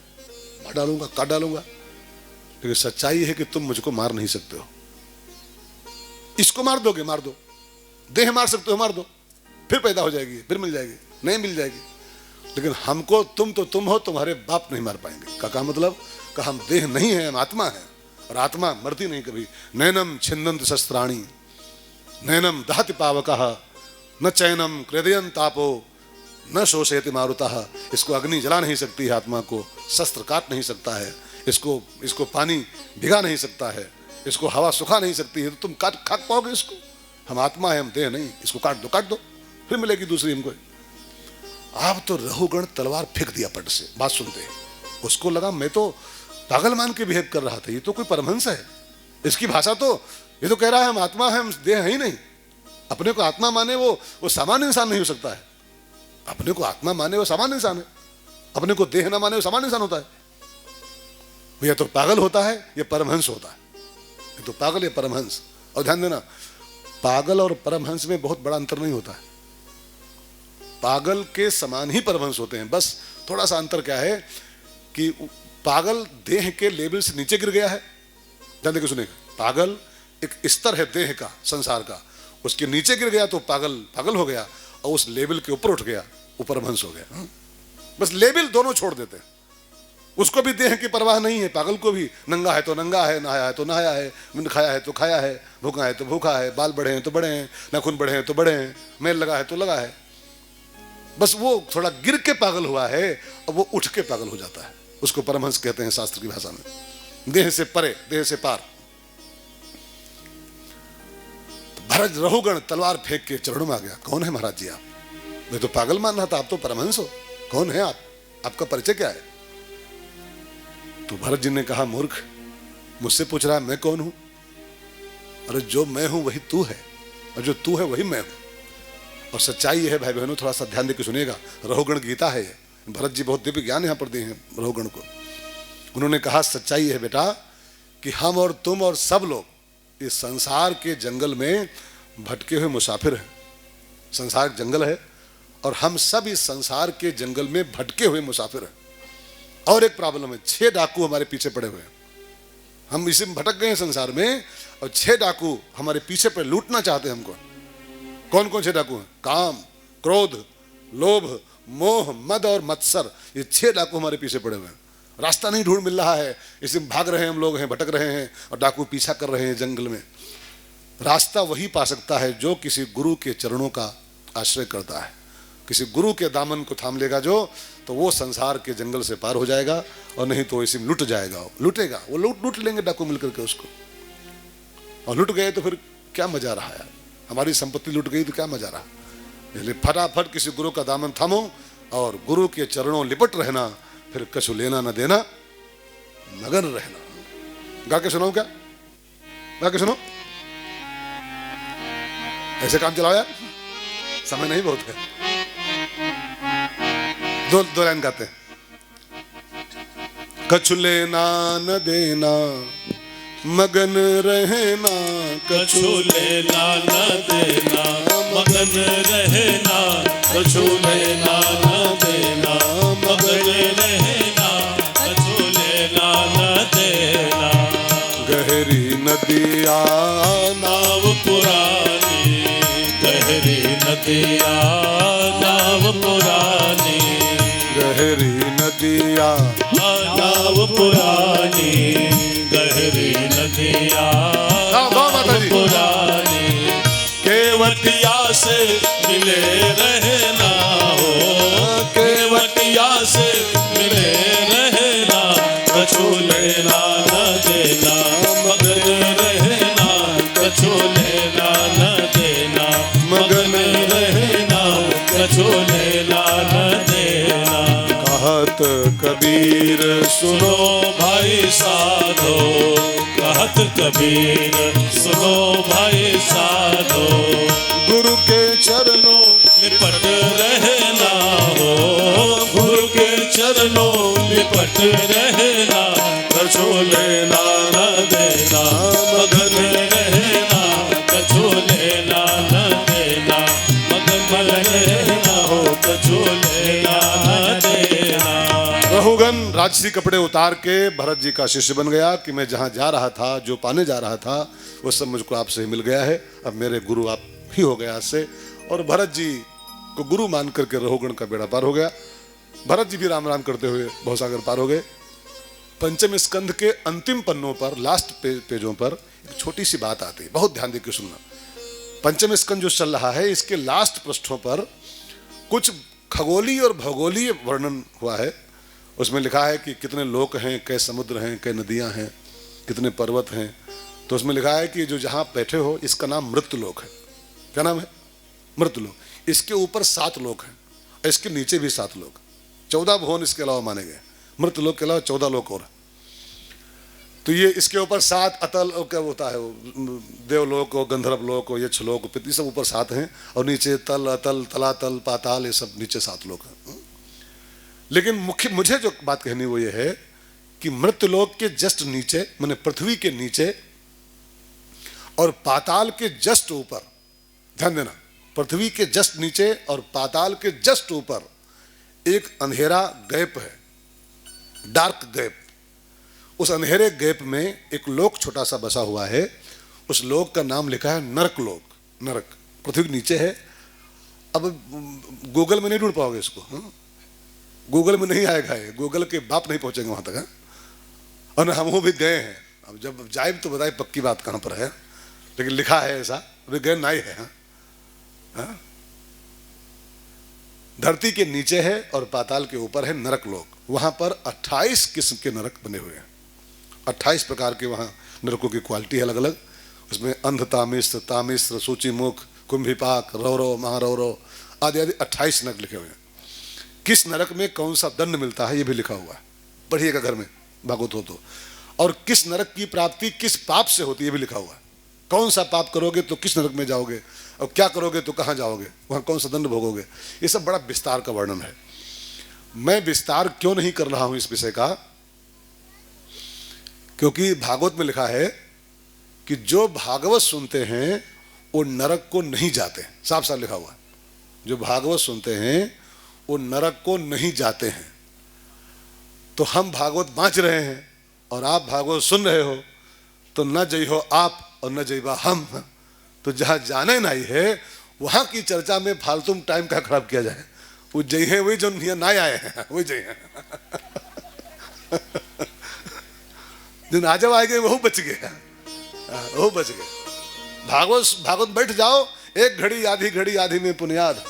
मार डालूंगा, काट डालूंगा, लेकिन सच्चाई है कि तुम मुझको मार नहीं सकते हो। इसको मार दोगे, मार दो, देह मार सकते हो, मार दो, फिर पैदा हो जाएगी, फिर मिल जाएगी, नहीं मिल जाएगी, लेकिन हमको तुम तो तुम हो, तुम्हारे बाप नहीं मार पाएंगे। का मतलब? का हम देह नहीं है, हम आत्मा है, और आत्मा मरती नहीं कभी। नैनम छिन्दन्ति शस्त्राणि नैनम दहति पावकः न चैनम क्रेदयन् तापो न शोषयति मारुतः। इसको अग्नि जला नहीं सकती है, आत्मा को शस्त्र काट नहीं सकता है, इसको पानी भिगा नहीं सकता है, इसको हवा सुखा नहीं सकती है। तो तुम खाक पाओगे इसको? हम आत्मा है, हम देह नहीं। इसको काट दो, फिर मिलेगी दूसरी हमको। आप तो रहुगण तलवार फेंक दिया पट से बात सुनते। उसको लगा मैं तो पागल मान के बिहेव कर रहा था, ये तो कोई परमहंस है, इसकी भाषा तो, ये तो कह रहा है हम आत्मा है, हम देह है ही नहीं। अपने को आत्मा माने वो सामान्य इंसान नहीं हो सकता है। अपने को आत्मा माने वो सामान्य इंसान है, अपने को देह ना माने वो सामान्य इंसान होता है। ये तो पागल होता है, ये परमहंस होता है। ये तो पागल, ये परमहंस। और ध्यान देना, पागल और परमहंस में बहुत बड़ा अंतर नहीं होता है। पागल के समान ही परमहंस होते हैं, बस थोड़ा सा अंतर क्या है कि पागल देह के लेवल से नीचे गिर गया है। ध्यान देकर सुनेगा, पागल एक स्तर है देह का, संसार का, उसके नीचे गिर गया तो पागल हो गया, और उस लेवल के ऊपर उठ गया, ऊपर परमहंस हो गया। बस लेवल दोनों छोड़ देते हैं। उसको भी देह की परवाह नहीं है, पागल को भी। नंगा है तो नंगा है, नहाया है तो नहाया है, खाया है तो खाया है, भूखा है तो भूखा है, बाल बढ़े हैं तो बढ़े हैं, नाखून बढ़े हैं तो बढ़े हैं, मेल लगा है तो लगा है। बस वो थोड़ा गिर के पागल हुआ है, और वो उठ के पागल हो जाता है। उसको परमहंस कहते हैं शास्त्र की भाषा में, देह से परे, देह से पार। भरत रहुगण तलवार फेंक के चरणों में आ गया। कौन है महाराज जी आप? मैं तो पागल मान रहा था, आप तो परमहंस हो। कौन है आप? आपका परिचय क्या है? तो भरत जी ने कहा, मूर्ख, मुझसे पूछ रहा है मैं कौन हूं? अरे जो मैं हूं वही तू है, और जो तू है वही मैं हूं। और सच्चाई है भाई बहनों, थोड़ा सा ध्यान देकर सुनिएगा। रहुगण गीता है। भरत जी बहुत दिव्य ज्ञान यहां पर दिए हैं रहुगण को। उन्होंने कहा सच्चाई है बेटा कि हम और तुम और सब लोग इस संसार के जंगल में भटके हुए मुसाफिर हैं। संसार जंगल है, और हम सब इस संसार के जंगल में भटके हुए मुसाफिर हैं। और एक प्रॉब्लम है, 6 डाकू हमारे पीछे पड़े हुए हैं। हम इसी में भटक गए हैं संसार में, और 6 डाकू हमारे पीछे पे लूटना चाहते हैं हमको। कौन कौन 6 डाकू हैं? काम, क्रोध, लोभ, मोह, मद और मत्सर। ये 6 डाकू हमारे पीछे पड़े हुए हैं। रास्ता नहीं ढूंढ मिल रहा है, इसमें भाग रहे हैं हम लोग हैं, भटक रहे हैं, और डाकू पीछा कर रहे हैं जंगल में। रास्ता वही पा सकता है जो किसी गुरु के चरणों का आश्रय करता है। किसी गुरु के दामन को थाम लेगा जो, तो वो संसार के जंगल से पार हो जाएगा, और नहीं तो इसी में लुट जाएगा। लुटेगा वो, लूट लेंगे डाकू मिलकर के उसको। और लुट गए तो फिर क्या मजा रहा है? हमारी संपत्ति लुट गई तो क्या मजा रहा? इसलिए फटाफट किसी गुरु का दामन थामो, और गुरु के चरणों लिपट रहना, फिर कछु लेना न देना, मगन रहना। गा के सुनाओ क्या? गा के सुनो। ऐसे काम चलाओ यार, समय नहीं बहुत है। दो लाइन गाते हैं। कछु लेना न देना, मगन रहना, कछु लेना न देना, मगन रहना, कछु लेना न देना, मगन रहना, कछु लेना न देना। गहरी नदिया नाव पुरानी, गहरी नदिया नाव पुरानी, गहरी नदिया नाव पुरानी, गहरी नदिया नाव पुरानी। केवटिया से मिले रहना हो, केवटिया से मिले रहना, कछु लेना न देना, मगन रहना, कछु लेना न देना, मगन रहना, कछु लेना न देना। कहत कबीर सुनो भाई साधो, कहत कबीर सुनो भाई साधो, गुरु के चरणों लिपट रहना हो, गुरु के चरणों लिपट रहना, कछु लेना न देना, मगन रहना, कछु लेना न देना, मगन रहना हो, कछु लेना न देना। रहुगन राजसी कपड़े उतार के भरत जी का शिष्य बन गया कि मैं जहाँ जा रहा था, जो पाने जा रहा था, वो सब मुझको आपसे ही मिल गया है। अब मेरे गुरु आप ही हो गया आज से। और भरत जी को गुरु मान करके रहुगण का बेड़ा पार हो गया। भरत जी भी राम राम करते हुए भवसागर पार हो गए। पंचम स्कंध के अंतिम पन्नों पर, लास्ट पेजों पर एक छोटी सी बात आती है, बहुत ध्यान देकर सुनना। पंचम स्कंध जो चल रहा है, इसके लास्ट पृष्ठों पर कुछ खगोलीय और भौगोलीय वर्णन हुआ है। उसमें लिखा है कि कितने लोक हैं, कै समुद्र हैं, कै नदियां हैं, कितने पर्वत हैं। तो उसमें लिखा है कि जो जहां बैठे हो, इसका नाम मृत्युलोक है। क्या नाम है? मृत्युलोक। इसके ऊपर 7 लोक हैं, इसके नीचे भी 7 लोक, 14 भुवन इसके अलावा माने गए। मृत्युलोक के अलावा 14 लोक और। तो ये इसके ऊपर 7 अतल क्या होता है, देवलोक हो, गंधर्व लोक हो, यक्षलोक, ये सब ऊपर 7 हैं, और नीचे तल, अतल, तलातल, पाताल, ये सब नीचे 7 लोक हैं। लेकिन मुझे जो बात कहनी वो ये है कि मृत्युलोक के जस्ट नीचे, माने पृथ्वी के नीचे और पाताल के जस्ट ऊपर, ध्यान देना, पृथ्वी के जस्ट नीचे और पाताल के जस्ट ऊपर एक अंधेरा गैप है, डार्क गैप। उस अंधेरे गैप में एक लोक छोटा सा बसा हुआ है। उस लोक का नाम लिखा है नरक लोक। नरक पृथ्वी के नीचे है। अब गूगल में नहीं ढूंढ पाओगे इसको, गूगल में नहीं आएगा, ये गूगल के बाप नहीं पहुंचेंगे वहां तक। और हम वो भी गए हैं, अब जब जाए तो बताए पक्की बात कहां पर है, लेकिन लिखा है ऐसा, वे गए नहीं है। हाँ? धरती के नीचे है और पाताल के ऊपर है नरक लोक। वहां पर 28 किस्म के नरक बने हुए हैं। 28 प्रकार के वहां नरकों की क्वालिटी है अलग अलग। उसमें अंध तामिस्र, तामिस्र, सूचीमुख, कुंभिपाक, रौरव, महारौरव आदि आदि 28 नरक लिखे हुए हैं। किस नरक में कौन सा दंड मिलता है ये भी लिखा हुआ है, पढ़िएगा घर में भागवत हो तो। और किस नरक की प्राप्ति किस पाप से होती है ये भी लिखा हुआ है। कौन सा पाप करोगे तो किस नरक में जाओगे, और क्या करोगे तो कहाँ जाओगे, वहाँ कौन सा दंड भोगोगे। ये सब बड़ा विस्तार का वर्णन है। मैं विस्तार क्यों नहीं कर रहा हूं इस विषय का, क्योंकि भागवत में लिखा है कि जो भागवत सुनते हैं वो नरक को नहीं जाते। साफ साफ लिखा हुआ है, जो भागवत सुनते हैं वो नरक को नहीं जाते हैं। तो हम भागवत बाँच रहे हैं और आप भागवत सुन रहे हो, तो न जई हो आप और न जईबा हम। तो जहाँ जाने नहीं है वहाँ की चर्चा में फालतू टाइम का खराब किया जाए। वो जई है वही जो यहाँ ना आए हैं, वही जई हैं। जिन आ जब आएंगे वो बच गए, वो बच गए। भागवत बैठ जाओ, एक घड़ी आधी में पुनियाद,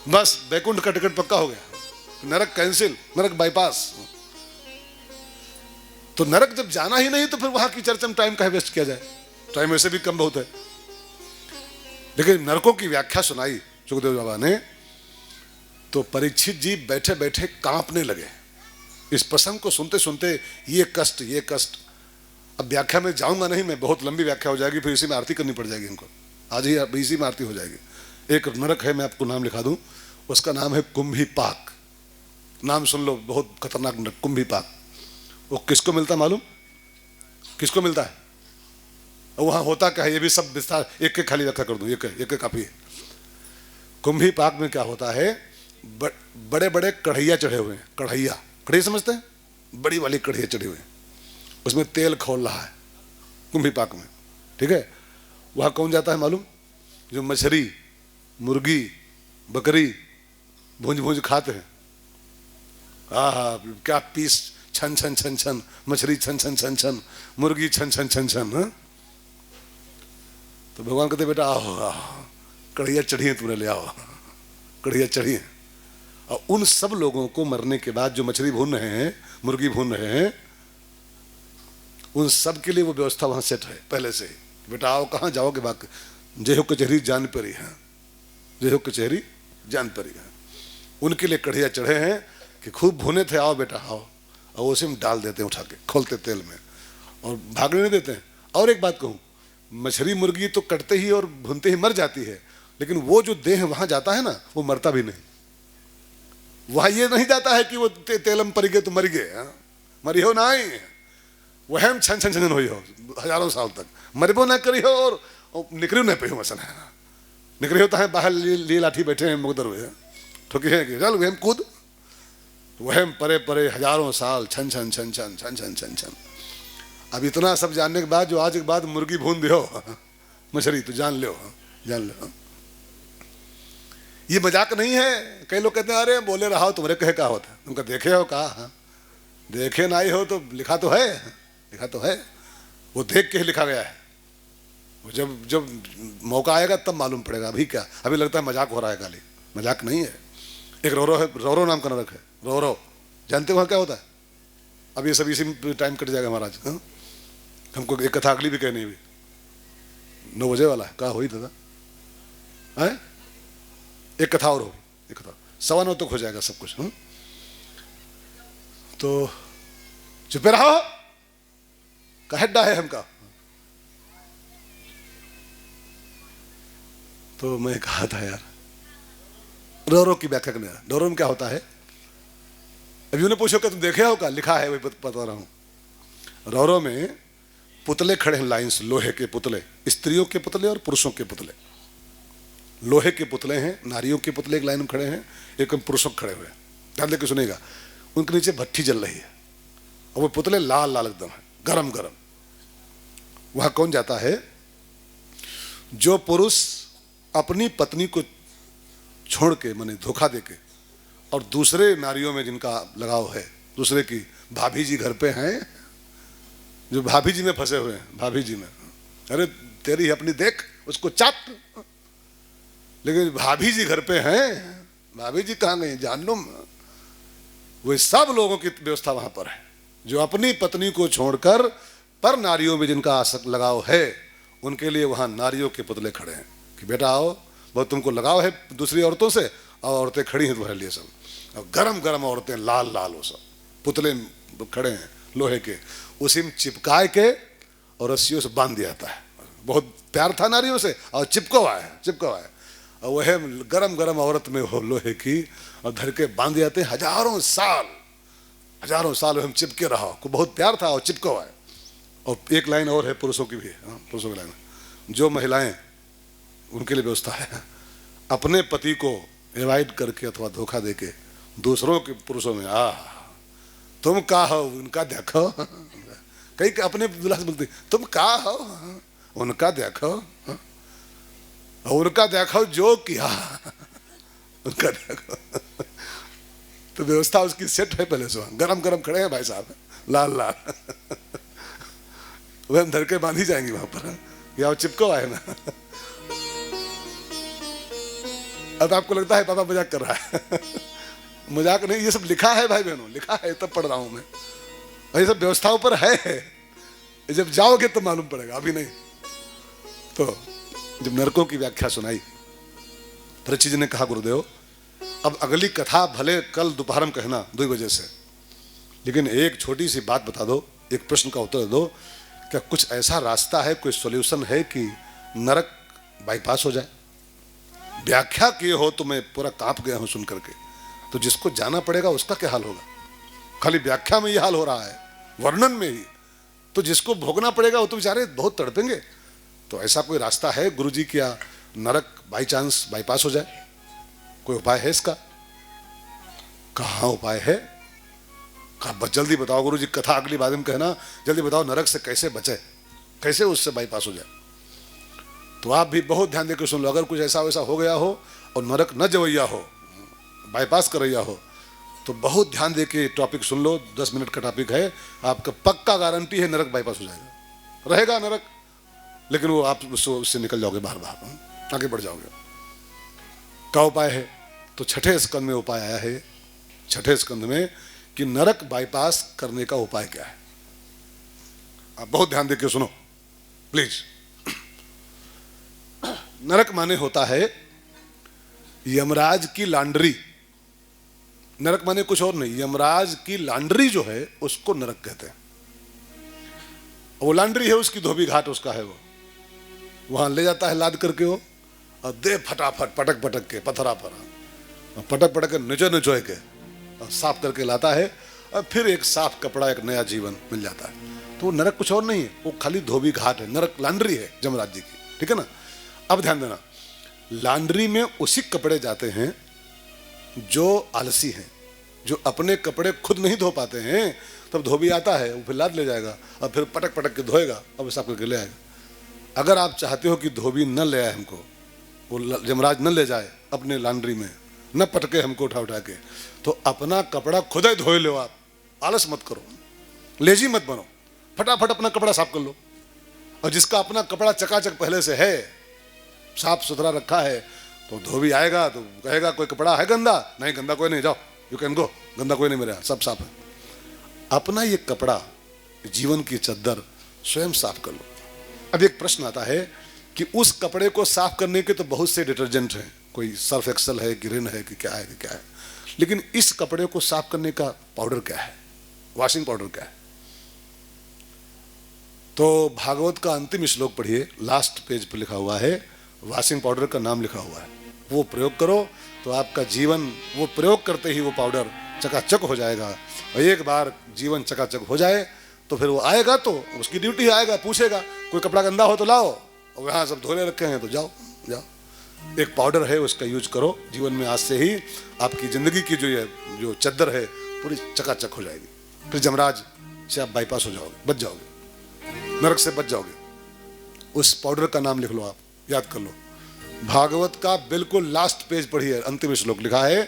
बस बैकुंठ का टिकट पक्का हो गया, नरक कैंसिल, नरक बाईपास। तो नरक जब जाना ही नहीं तो फिर वहां की चर्चा में टाइम का वेस्ट किया जाए, टाइम वैसे भी कम बहुत है। लेकिन नरकों की व्याख्या सुनाई सुखदेव बाबा ने तो परीक्षित जी बैठे बैठे कांपने लगे इस प्रसंग को सुनते सुनते। ये कष्ट, ये कष्ट। अब व्याख्या में जाऊंगा नहीं मैं, बहुत लंबी व्याख्या हो जाएगी, फिर इसी में आरती करनी पड़ जाएगी इनको। आज ही इसी में आरती हो जाएगी। एक नरक है, मैं आपको नाम लिखा दूं, उसका नाम है कुंभीपाक। नाम सुन लो, बहुत खतरनाक नरक, कुंभीपाक। वो किसको मिलता मालूम? किसको मिलता है? और वहां होता क्या है ये भी सब विस्तार, एक एक खाली व्याख्या कर दूं, एक काफी है। कुंभीपाक में क्या होता है, बड़े बड़े कढ़ैया चढ़े हुए हैं। कढ़ैया, कढ़ैया समझते हैं? बड़ी वाली कढ़ैया चढ़ी हुई है, उसमें तेल खौल रहा है कुंभीपाक में, ठीक है। वहां कौन जाता है मालूम? जो मछली, मुर्गी, बकरी भूंज भूंज खाते हैं। आहा, क्या पीस, छन छन छन छन, मछली छन छन छन छन, मुर्गी छन छन छन छन। हाँ, तो भगवान कहते बेटा आओ, कढ़ैया चढ़ी है, तुमने ले आओ, कढ़ैया चढ़ी है। और उन सब लोगों को मरने के बाद जो मछली भून रहे हैं, मुर्गी भून रहे हैं, उन सब के लिए वो व्यवस्था वहां सेट है पहले से ही। बेटा आओ, कहाँ जाओगे? बाकी जय हो कचहरी जान परी है, जय हो कचहरी जान परी है। उनके लिए कढ़ैया चढ़े हैं कि खूब भुने थे, आओ बेटा आओ। और उसी में डाल देते हैं, उठा के खोलते तेल में, और भागने नहीं देते हैं। और एक बात कहूँ, मछली मुर्गी तो कटते ही और भुनते ही मर जाती है, लेकिन वो जो देह वहां जाता है ना, वो मरता भी नहीं। वहां ये नहीं जाता है कि वो तेलम परी गए तो मर गए, मरी हो ना, वह हम छन छन छन हुई हो हजारों साल तक, मरबो ना करी हो और निकरी नहीं पे हो। मसन है निकरी होता है बाहर लिए लाठी बैठे हैं मुकदर हुए, ठोकी है कि चल वह कूद, वह परे परे हजारों साल छन छन छन छन छन छन छन छन। अब इतना सब जानने के बाद जो आज के बाद मुर्गी भून दो मछली, तो जान लो, जान लो ये मजाक नहीं है। कई लोग कहते हैं अरे बोले रहा हो, तुम्हारे कहे का होता है, तुमका देखे हो कहा? हाँ, देखे ना ही हो तो लिखा तो है, लिखा तो है, वो देख के ही लिखा गया है। वो जब जब मौका आएगा तब मालूम पड़ेगा। अभी क्या, अभी लगता है मजाक हो रहा है, खाली मजाक नहीं है। एक रोरो है, रोरो नाम का नरक है, रोरो, जानते हो क्या होता है? अब ये सब इसी टाइम कट जाएगा महाराज। हाँ? हमको एक कथा अगली भी कहनी भी, 9 बजे वाला है, कहा हुई दादा है, एक कथा और होगी, एक कथा 9:15 तक हो जाएगा सब कुछ। हाँ? तो चुपे रहो, कहड्डा है हमका। तो मैं कहा था यार, डोरो की व्याख्या करने, डोरो में क्या होता है? अभी उन्हें पूछो कि तुम देखे हो क्या? लिखा है, वही बता रहा हूं। रोरो में पुतले खड़े हैं, लाइंस, लोहे के पुतले, स्त्रियों के पुतले और पुरुषों के पुतले। लोहे के पुतले हैं, नारियों के पुतले एक लाइन में खड़े हैं, एक पुरुषों खड़े हुए हैं। ध्यान देकर सुनेगा, उनके नीचे भट्ठी जल रही है और वो पुतले लाल लाल एकदम है, गरम गरम। वहां कौन जाता है? जो पुरुष अपनी पत्नी को छोड़ के, माने धोखा देके, और दूसरे नारियों में जिनका लगाव है, दूसरे की भाभी जी घर पे हैं, जो भाभी जी में फंसे हुए हैं, भाभी जी में, अरे तेरी अपनी देख, उसको चाप, लेकिन भाभी जी घर पे हैं, भाभी जी कहाँ गई जान लो। वो सब लोगों की व्यवस्था वहां पर है, जो अपनी पत्नी को छोड़कर पर नारियों में जिनका आसक्त लगाव है, उनके लिए वहां नारियों के पुतले खड़े हैं कि बेटा आओ, बहुत तुमको लगाव है दूसरी औरतों से, और औरतें खड़ी हैं तुम्हारे लिए सब, और गरम गरम औरतें, लाल लाल, वो सब पुतले खड़े हैं लोहे के, उसी में चिपकाए के और रस्सियों से बांध दिया जाता है। बहुत प्यार था नारियों से, और चिपको है, और वह गरम गरम औरत में हो लोहे की, और धर के बांध जाते हैं। हजारों साल हम चिपके रहा, को बहुत प्यार था और चिपको है। और एक लाइन और है पुरुषों की भी, पुरुषों की लाइन, जो महिलाएं, उनके लिए व्यवस्था है, अपने पति को एवॉइड करके अथवा धोखा देके दूसरों के पुरुषों में, तुम का हो उनका देखो, कई अपने दुल्हा से बोलते तुम का हो उनका देखो, उनका देखो जो किया, उनका देखो। तो व्यवस्था उसकी सेट है पहले से, गरम गरम खड़े हैं भाई साहब, लाल लाल, वह हम धर के बांधी जाएंगे वहां पर, या चिपको आए ना। अब आपको लगता है पापा मजाक कर रहा है, मजाक नहीं, ये सब लिखा है भाई बहनों, लिखा है, तब पढ़ रहा हूं मैं, ये सब व्यवस्थाओं पर है, जब जाओगे तो मालूम पड़ेगा, अभी नहीं। तो जब नरकों की व्याख्या सुनाई, परीक्षित जी ने कहा गुरुदेव अब अगली कथा भले कल दोपहर में कहना 2 बजे से, लेकिन एक छोटी सी बात बता दो, एक प्रश्न का उत्तर दो, क्या कुछ ऐसा रास्ता है, कोई सॉल्यूशन है कि नरक बाईपास हो जाए? व्याख्या किए हो तो मैं पूरा कांप गया हूं सुन करके। तो जिसको जाना पड़ेगा उसका क्या हाल होगा? खाली व्याख्या में ये हाल हो रहा है, वर्णन में ही, तो जिसको भोगना पड़ेगा वो तो बेचारे बहुत तड़पेंगे। तो ऐसा कोई रास्ता है गुरुजी, क्या नरक बाई चांस बाईपास हो जाए? कोई उपाय है इसका? कहाँ उपाय है? कहा बस जल्दी बताओ गुरुजी, कथा अगली बार में कहना, जल्दी बताओ नरक से कैसे बचे, कैसे उससे बाईपास हो जाए। तो आप भी बहुत ध्यान देकर सुन लो, अगर कुछ ऐसा वैसा हो गया हो और नरक न जवैया हो, बाईपास करैया हो, तो बहुत ध्यान देके टॉपिक सुन लो। 10 मिनट का टॉपिक है, आपका पक्का गारंटी है नरक बाईपास हो जाएगा। रहेगा नरक, लेकिन वो आप उससे निकल जाओगे, बाहर बाहर आगे बढ़ जाओगे। क्या उपाय है? तो छठे स्कंद में उपाय आया है, छठे स्कंद में, कि नरक बाईपास करने का उपाय क्या है। आप बहुत ध्यान देके सुनो प्लीज। नरक माने होता है यमराज की लांड्री। नरक माने कुछ और नहीं, यमराज की लांड्री जो है उसको नरक कहते हैं। वो लांड्री है, उसकी धोबी घाट उसका है, वो वहां ले जाता है लाद करके वो, और दे फटाफट पटक पटक के पथरा फरा पटक पटक के निचो निचोए के और साफ करके लाता है, और फिर एक साफ कपड़ा, एक नया जीवन मिल जाता है। तो वो नरक कुछ और नहीं है, वो खाली धोबी घाट है, नरक लांड्री है यमराज जी की। ठीक है ना? अब ध्यान देना, लॉन्ड्री में उसी कपड़े जाते हैं जो आलसी हैं, जो अपने कपड़े खुद नहीं धो पाते हैं। तब धोबी आता है, वो फिर लाद ले जाएगा और फिर पटक पटक के धोएगा और साफ करके ले आएगा। अगर आप चाहते हो कि धोबी न ले आए हमको, वो यमराज न ले जाए अपने लॉन्ड्री में, न पटके हमको उठा उठा के, तो अपना कपड़ा खुद ही धोए लो। आप आलस मत करो, लेजी मत बनो, फटाफट अपना कपड़ा साफ कर लो। और जिसका अपना कपड़ा चकाचक पहले से है, साफ सुथरा रखा है, तो धोबी आएगा तो कहेगा कोई कपड़ा है गंदा? नहीं, गंदा कोई नहीं, जाओ यू कैन गो, गंदा कोई नहीं, मेरे यहाँ सब साफ है। अपना ये कपड़ा, जीवन की चद्दर स्वयं साफ कर लो। अब एक प्रश्न आता है कि उस कपड़े को साफ करने के तो बहुत से डिटर्जेंट हैं, कोई सर्फ एक्सल है कि रिन है कि क्या है कि क्या है, लेकिन इस कपड़े को साफ करने का पाउडर क्या है, वॉशिंग पाउडर क्या है? तो भागवत का अंतिम श्लोक पढ़िए, लास्ट पेज पर लिखा हुआ है, वॉशिंग पाउडर का नाम लिखा हुआ है। वो प्रयोग करो तो आपका जीवन, वो प्रयोग करते ही वो पाउडर चकाचक हो जाएगा। और एक बार जीवन चकाचक हो जाए तो फिर वो आएगा, तो उसकी ड्यूटी आएगा, पूछेगा कोई कपड़ा गंदा हो तो लाओ, और वहाँ सब धोने रखे हैं तो जाओ जाओ। एक पाउडर है, उसका यूज करो जीवन में। आज से ही आपकी जिंदगी की जो चद्दर है पूरी चकाचक हो जाएगी। फिर यमराज से आप बाईपास हो जाओगे, बच जाओगे, नरक से बच जाओगे। उस पाउडर का नाम लिख लो, आप याद कर लो। भागवत का बिल्कुल लास्ट पेज पढ़िए, अंतिम श्लोक लिखा है,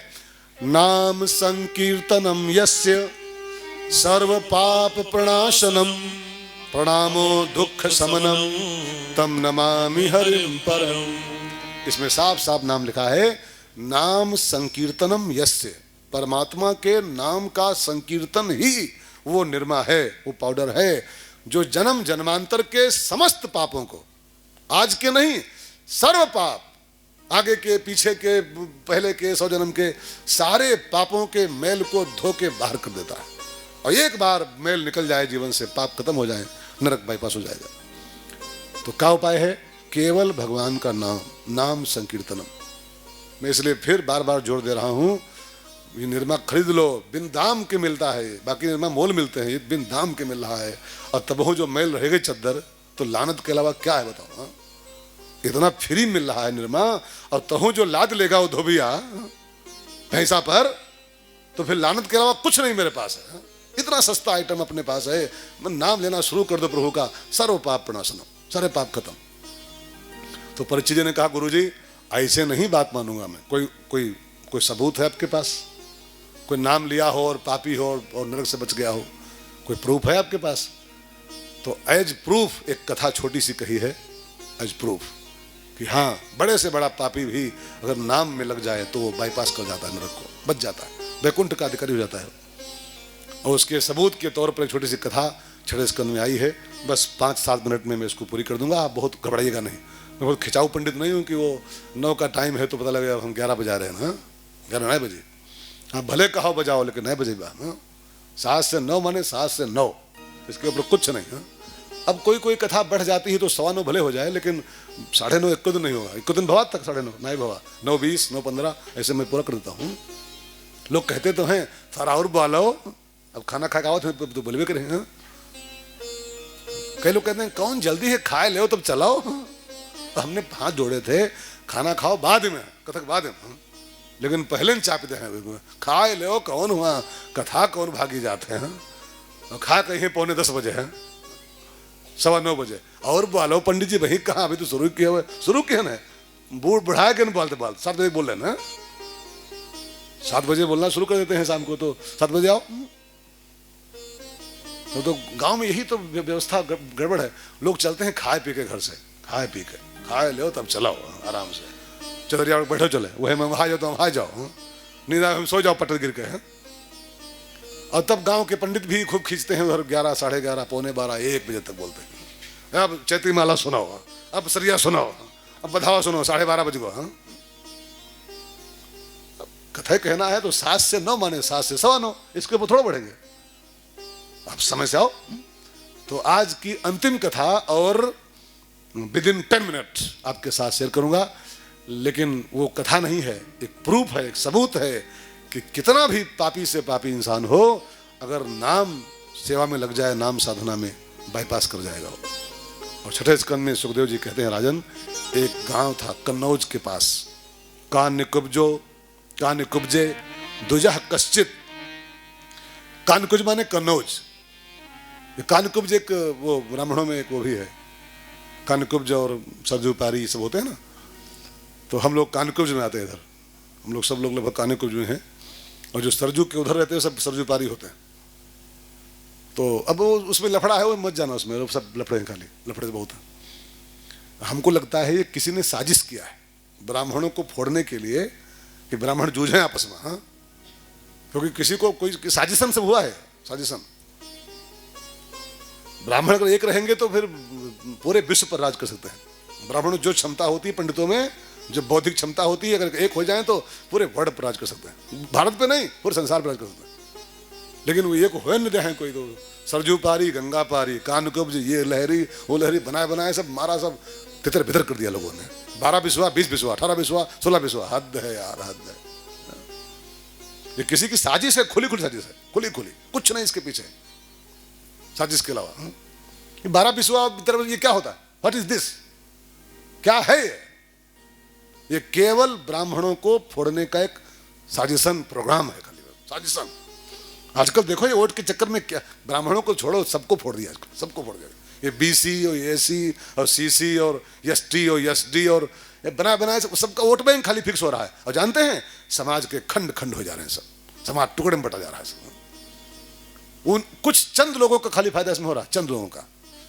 नाम संकीर्तनम यस्य सर्व पाप प्रणाशनम प्रणामो दुख समनम तम नमामि हरिम परम। इसमें साफ साफ नाम लिखा है, नाम संकीर्तनम यस्य, परमात्मा के नाम का संकीर्तन ही वो निरमा है, वो पाउडर है, जो जन्म जन्मांतर के समस्त पापों को, आज के नहीं, सर्व पाप, आगे के पीछे के पहले के 100 जन्म के सारे पापों के मैल को धो के बाहर कर देता है। और एक बार मैल निकल जाए जीवन से, पाप खत्म हो जाए, नरक बाईपास हो जाएगा। तो क्या उपाय है? केवल भगवान का नाम, नाम संकीर्तनम। मैं इसलिए फिर बार बार जोर दे रहा हूं, ये निरमा खरीद लो, बिन दाम के मिलता है, बाकी निरमा मोल मिलते हैं, ये बिन दाम के मिल रहा है। और तब जो मैल रहेगी चद्दर, तो लानत के अलावा क्या है बताओ? हाँ? इतना फ्री मिल रहा है निरमा, और तहु जो लाद लेगा वो धोबिया पैसा पर, तो फिर लानत के अलावा कुछ नहीं मेरे पास है। इतना सस्ता आइटम अपने पास है, मैं नाम लेना शुरू कर दो प्रभु का, सर्व पाप प्रणाशनम, सारे पाप खत्म। तो परीक्षित जी ने कहा, गुरुजी ऐसे नहीं बात मानूंगा मैं, कोई सबूत है आपके पास? कोई नाम लिया हो और पापी हो और नरक से बच गया हो, कोई प्रूफ है आपके पास? तो एज प्रूफ एक कथा छोटी सी कही है, एज प्रूफ कि हाँ, बड़े से बड़ा पापी भी अगर नाम में लग जाए तो वो बाईपास कर जाता है, नरक को बच जाता है, वैकुंठ का अधिकारी हो जाता है। और उसके सबूत के तौर पर एक छोटी सी कथा छठे स्कंद में आई है। बस 5-7 मिनट में मैं इसको पूरी कर दूंगा, आप बहुत घबराइएगा नहीं। मैं बहुत खिंचाऊ पंडित नहीं हूँ कि वो 9 का टाइम है तो पता लगेगा हम 11 बजा रहे हैं ना। ग्यारह 9 बजे। हाँ भले कहो बजाओ लेकिन 9 बजे बा। 7 से 9 माने 7 से 9, इसके ऊपर कुछ नहीं। हाँ अब कोई कथा बढ़ जाती है तो 9:15 भले हो जाए, लेकिन 9:30 एक दिन नहीं होगा। एक दिन भवा तक 9:30 नहीं भवा, 9:20 9:15 ऐसे मैं पूरा कर देता हूँ। लोग कहते तो हैं थोड़ा और बोलो, अब खाना खा के आओ तो बोलवे करें। हाँ? कई लोग कहते हैं कौन जल्दी है, खाए ले तब चलाओ। तो हमने हाथ जोड़े थे, खाना खाओ बाद में, कथक बाद में। हाँ? लेकिन पहले चाह पीते हैं, खाए ले कौन हुआ, कथा कौन भागी जाते हैं। और खा कहीं 9:45 बजे है, 9:15 बजे और बोलो पंडित जी वही कहाँ, अभी तो शुरू किया हुआ, शुरू किया ना, बूढ़ बढ़ाए के बोलते 7 बजे बोल रहे ना, 7 बजे बोलना शुरू कर देते हैं शाम को, तो 7 बजे आओ। तो गांव में यही तो व्यवस्था गड़बड़ है। लोग चलते हैं खाए पी के, घर से खाए पी के, खाए ले तब चलाओ आराम से, चौधरी बैठो चले, वही मैं वहां जाओ तो वहां जाओ, नींद हम सो जाओ पटल गिर के। और तब गांव के पंडित भी खूब खींचते हैं उधर, 11 साढ़े 11 पौने 12 1 बजे तक बोलते हैं। अब चैत्री माला सुनाओ, अब सरिया सुनाओ, अब बधावा सुनो, 12:30 बज गो। कथा कहना है तो 7 से 9 माने 7 से 9:15, इसके ऊपर थोड़ा बढ़ेंगे। अब समय से आओ। तो आज की अंतिम कथा और विदिन 10 मिनट आपके साथ शेयर करूंगा, लेकिन वो कथा नहीं है, एक प्रूफ है, एक सबूत है कि कितना भी पापी से पापी इंसान हो, अगर नाम सेवा में लग जाए, नाम साधना में, बाईपास कर जाएगा वो। और 6ठे स्कंद में सुखदेव जी कहते हैं, राजन एक गांव था कन्नौज के पास, कान्य कुब्जे दुजह कश्चित। कान्यकुज माने कन्नौज। कान्यकुब्ज एक वो ब्राह्मणों में एक वो भी है, कान्यकुब्ज और सरजूपारी सब होते हैं ना, तो हम लोग कान्यकुब्ज में आते हैं इधर, हम लोग सब लोग लगभग कान्यकुब्ज में हैं, और जो सरजू के उधर रहते हैं सब सरजूपारी होते हैं। तो अब वो उसमें लफड़ा है, वो मत जाना उसमें, वो सब लफड़े हैं, खाली लफड़े बहुत हैं। हमको लगता है ये किसी ने साजिश किया है ब्राह्मणों को फोड़ने के लिए, कि ब्राह्मण जूझे आपस में। हाँ क्योंकि किसी को कोई साजिशन से हुआ है, साजिशन। ब्राह्मण अगर एक रहेंगे तो फिर पूरे विश्व पर राज कर सकते हैं। ब्राह्मणों जो क्षमता होती है, पंडितों में जो बौद्धिक क्षमता होती है, अगर एक हो जाए तो पूरे वर्ल्ड पर राज कर सकते हैं। भारत पे नहीं, पूरे संसार पर राज कर सकते हैं। लेकिन वो एक हो नहीं रहे कोई, तो सरजू पारी, गंगा पारी, कानकुब्ज, ये लहरी वो लहरी, बनाए सब मारा, सब तितर बितर कर दिया लोगों ने। 12 बिस्वा, 20 बिस्वा, 18 बिस्वा, 16 बिस्वा, हद है यार, हद है। ये किसी की साजिश है, खुली साजिश है, खुली कुछ नहीं इसके पीछे साजिश के अलावा। 12 बिस्वा तरफ ये क्या होता है, व्हाट इज दिस, क्या है ये केवल ब्राह्मणों को फोड़ने का एक साजिशन प्रोग्राम है, खाली साजिशन। आजकल देखो ये वोट के चक्कर में क्या, ब्राह्मणों को छोड़ो सबको फोड़ दिया, आजकल सबको फोड़ दिया। ये BC और SC और CC और ST और SD और बनाए सबका वोट बैंक खाली फिक्स हो रहा है। और जानते हैं समाज के खंड खंड हो जा रहे हैं, सब समाज टुकड़े में बटा जा रहा है सब। उन कुछ चंद लोगों का खाली फायदा इसमें हो रहा है, चंद लोगों का,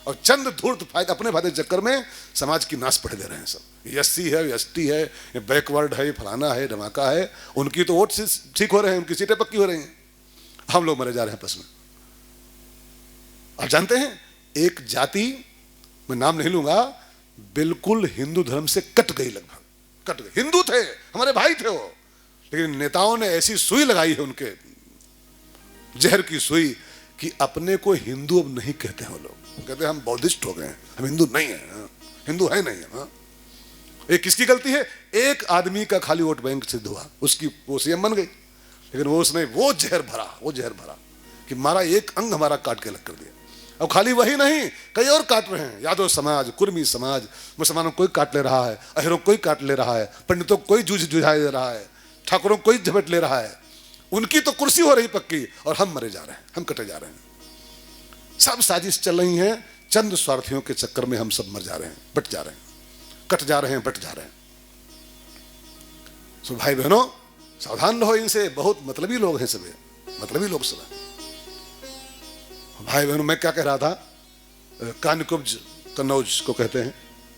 और चंद धूर्त फायदा अपने फायदे के चक्कर में समाज की नाश पढ़े दे रहे हैं सब। SC है, ST है, ये बैकवर्ड है, फलाना है, धमाका है, उनकी तो वोट ठीक हो रहे हैं, उनकी सीटें पक्की हो रही हैं, हम लोग मरे जा रहे हैं आपस में। आप जानते हैं एक जाति, मैं नाम नहीं लूंगा, बिल्कुल हिंदू धर्म से कट गई, लगभग कट गई। हिंदू थे, हमारे भाई थे वो, लेकिन नेताओं ने ऐसी सुई लगाई है उनके, जहर की सुई, कि अपने को हिंदू अब नहीं कहते हैं वो लोग, कहते हैं हम बौद्धिस्ट हो गए हैं, हम हिंदू नहीं है, हिंदू है नहीं है। ये किसकी गलती है, एक आदमी का खाली वोट बैंक सिद्ध हुआ, उसकी वो CM बन गई, लेकिन वो उसने वो जहर भरा कि मारा, एक अंग हमारा काट के अलग कर दिया। अब खाली वही नहीं, कई और काट रहे हैं, यादव समाज, कुर्मी समाज, मुसलमानों को कोई काट ले रहा है, अहिरों को कोई काट ले रहा है, पंडितों को कोई जुझाई दे रहा है, ठाकुरों को कोई झपट ले रहा है। उनकी तो कुर्सी हो रही पक्की, और हम मरे जा रहे हैं, हम कटे जा रहे हैं। सब साजिश चल रही है, चंद स्वार्थियों के चक्कर में हम सब मर जा रहे हैं, बट जा रहे हैं, कट जा रहे हैं, बट जा रहे हैं। सो भाई बहनों सावधान रहो इनसे, बहुत मतलबी लोग हैं सब, मतलबी लोग सब। भाई बहनों मैं क्या कह रहा था, कान्यकुब्ज कन्नौज को कहते हैं,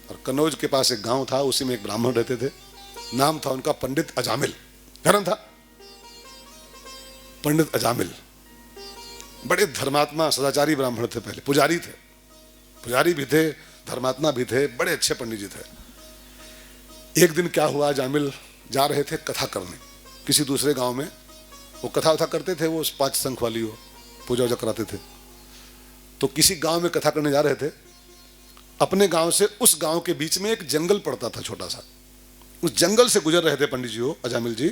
और कन्नौज के पास एक गांव था, उसी में एक ब्राह्मण रहते थे, नाम था उनका पंडित अजामिल, धर्म था पंडित अजामिल। बड़े धर्मात्मा सदाचारी ब्राह्मण थे, पहले पुजारी थे, पुजारी भी थे, धर्मात्मा भी थे, बड़े अच्छे पंडित जी थे। एक दिन क्या हुआ, अजामिल जा रहे थे कथा करने, किसी दूसरे गांव में, वो कथा वथा करते थे, वो 5 शंख वाली वो पूजा वूजा कराते थे। तो किसी गांव में कथा करने जा रहे थे, अपने गांव से उस गांव के बीच में एक जंगल पड़ता था छोटा सा, उस जंगल से गुजर रहे थे पंडित जी वो अजामिल जी।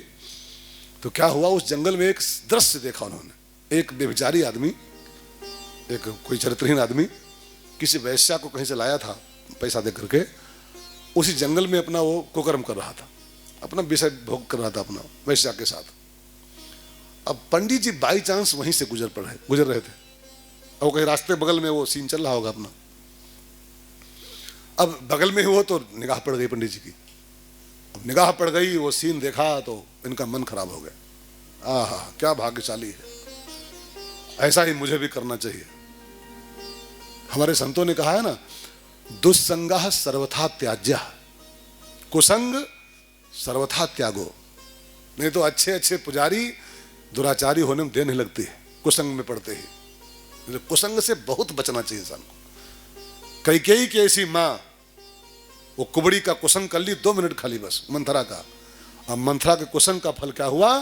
तो क्या हुआ, उस जंगल में एक दृश्य देखा उन्होंने। एक बेविचारी आदमी, एक कोई चरित्रहीन आदमी किसी वैश्या को कहीं से लाया था पैसा दे करके, उसी जंगल में अपना वो कुकर्म कर रहा था, अपना विषय भोग कर रहा था अपना वैश्या के साथ। अब पंडित जी बाई चांस वहीं से गुजर रहे थे, और कहीं रास्ते बगल में वो सीन चल रहा होगा अपना। अब बगल में हो तो निगाह पड़ गई पंडित जी की। अब निगाह पड़ गई, वो सीन देखा तो इनका मन खराब हो गया। आहा, क्या भाग्यशाली है, ऐसा ही मुझे भी करना चाहिए। हमारे संतों ने कहा है ना, दुस्संगः सर्वथा त्याज्यः, कुसंग सर्वथा त्यागो। नहीं तो अच्छे अच्छे पुजारी दुराचारी होने में देर नहीं लगती है, कुसंग में पड़ते ही। कुसंग से बहुत बचना चाहिए इंसान को। कैकेयी की ऐसी माँ, वो कुबड़ी का कुसंग कर ली 2 मिनट खाली बस, मंथरा का। अब मंथरा के कुसंग का फल क्या हुआ